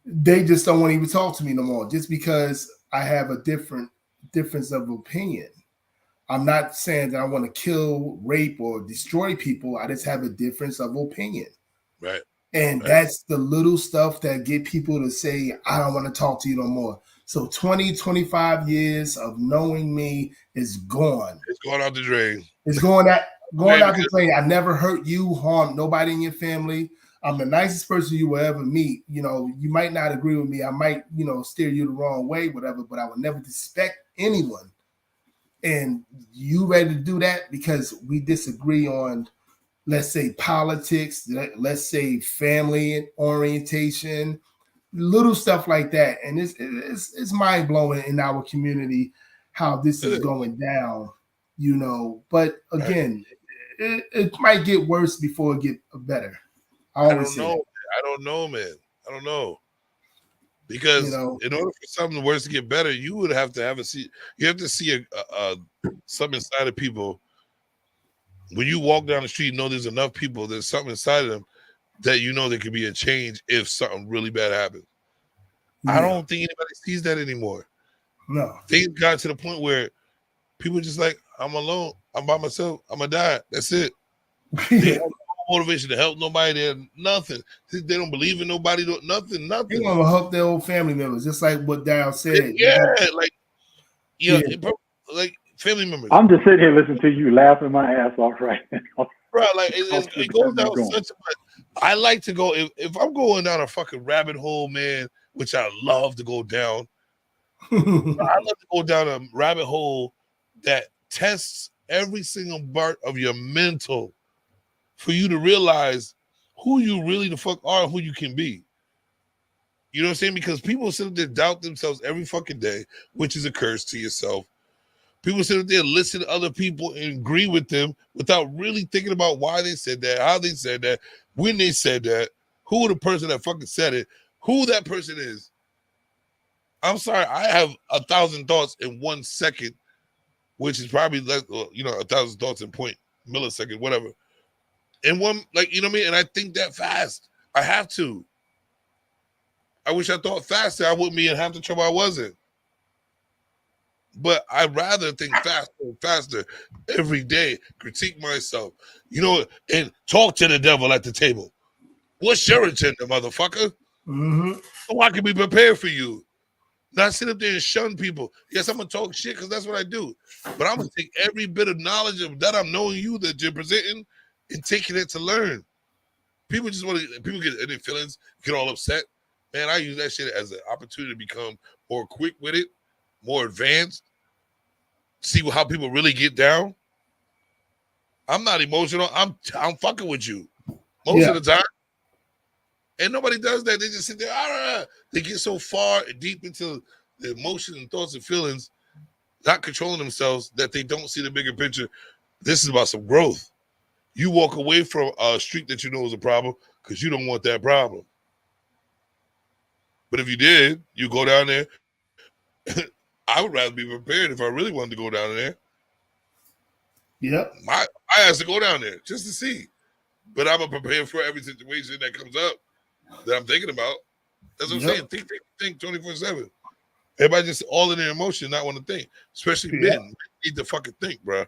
they just don't want to even talk to me no more just because I have a difference of opinion. I'm not saying that I want to kill, rape, or destroy people. I just have a difference of opinion. Right. And that's the little stuff that get people to say, I don't want to talk to you no more. So 20, 25 years of knowing me is gone. It's going out the drain. It's going out the drain. I never hurt you, harmed nobody in your family. I'm the nicest person you will ever meet. You might not agree with me. I might, steer you the wrong way, whatever, but I would never disrespect anyone. And you ready to do that because we disagree on, let's say, politics, let's say family orientation, little stuff like that. And it's mind blowing in our community how this is going down, But again, it might get worse before it get better. I don't know, man. I don't know. Because in order for something worse to get better, you would have to you have to see something inside of people. When you walk down the street, there's enough people, there's something inside of them that there could be a change if something really bad happens. Yeah. I don't think anybody sees that anymore. No. Things got to the point where people are just like, I'm alone, I'm by myself, I'm gonna die. That's it. They have no motivation to help nobody. They have nothing. They don't believe in nobody. Nothing. They want to help their old family members, just like what Darryl said. Yeah, like Yeah, like family members. I'm just sitting here listening to you laughing my ass off right now. Bro, like it goes down such a. I like to go if I'm going down a fucking rabbit hole, man, which I love to go down. I love to go down a rabbit hole that tests every single part of your mental for you to realize who you really the fuck are and who you can be. You know what I'm saying? Because people sit there doubt themselves every fucking day, which is a curse to yourself. People sit there and listen to other people and agree with them without really thinking about why they said that, how they said that, when they said that, who the person that fucking said it, who that person is. I'm sorry, I have 1,000 thoughts in 1 second, which is probably less, 1,000 thoughts in point millisecond, whatever. And one, like, you know what I mean? And I think that fast. I have to. I wish I thought faster. I wouldn't be in half the trouble I was in. But I'd rather think faster and faster every day, critique myself, and talk to the devil at the table. What's your agenda, motherfucker? Mm-hmm. So I can be prepared for you. Not sit up there and shun people. Yes, I'm going to talk shit because that's what I do. But I'm going to take every bit of knowledge of that I'm knowing you that you're presenting and taking it to learn. People just want to, people get in their feelings, get all upset. Man, I use that shit as an opportunity to become more quick with it, more advanced, see how people really get down. I'm not emotional. I'm fucking with you most of the time. And nobody does that. They just sit there. They get so far deep into the emotions and thoughts and feelings, not controlling themselves, that they don't see the bigger picture. This is about some growth. You walk away from a street that you know is a problem because you don't want that problem. But if you did, you go down there. I would rather be prepared if I really wanted to go down there. Yep. I asked to go down there just to see. But I'm prepared for every situation that comes up that I'm thinking about. That's what I'm saying. Think 24/7. Everybody just all in their emotion, not want to think. Especially men. Men need to fucking think, bro.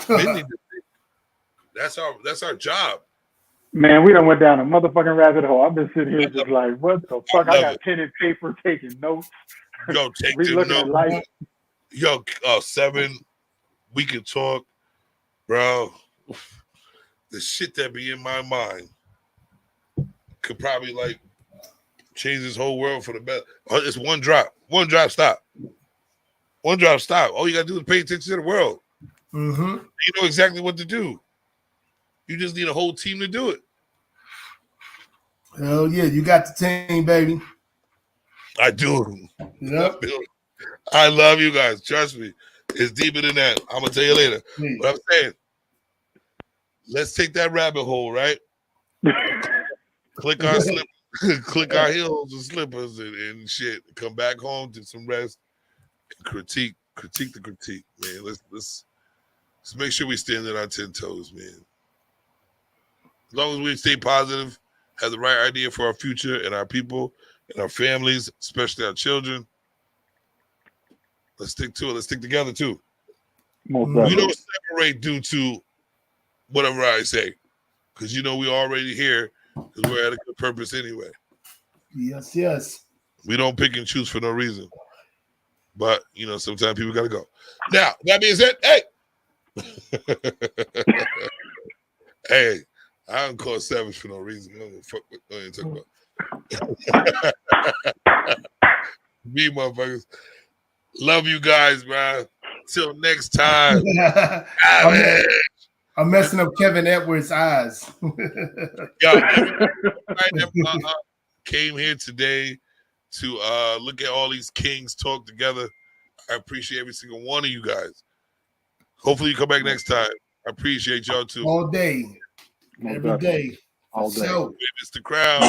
Men need to think. That's our job. Man, we done went down a motherfucking rabbit hole. I've been sitting here just like, what the fuck? I got pen and paper taking notes. Yo, take the notes. Yo, 7, we can talk, bro. The shit that be in my mind could probably like change this whole world for the better. It's one drop stop. One drop stop. All you gotta do is pay attention to the world. Mm-hmm. You know exactly what to do. You just need a whole team to do it. Hell yeah, you got the team, baby. I do. Yep. I love you guys. Trust me. It's deeper than that. I'm gonna tell you later. But I'm saying, let's take that rabbit hole, right? Click our click our heels and slippers and shit. Come back home to some rest and critique the critique, man. Let's make sure we stand on our 10 toes, man. As long as we stay positive, have the right idea for our future and our people and our families, especially our children, let's stick to it. Let's stick together too. We don't separate due to whatever I say, because we already here because we're at a good purpose anyway. Yes. We don't pick and choose for no reason. But sometimes people gotta go. Now, that being said, hey. Hey, I don't call savage for no reason. I don't fuck with talk about. Me, motherfuckers. Love you guys, man. Till next time. I'm messing up Kevin Edwards' eyes. Yo, came here today to look at all these kings talk together. I appreciate every single one of you guys. Hopefully you come back next time. I appreciate y'all too. All day. Every day. All day. So, Mr. Crowd.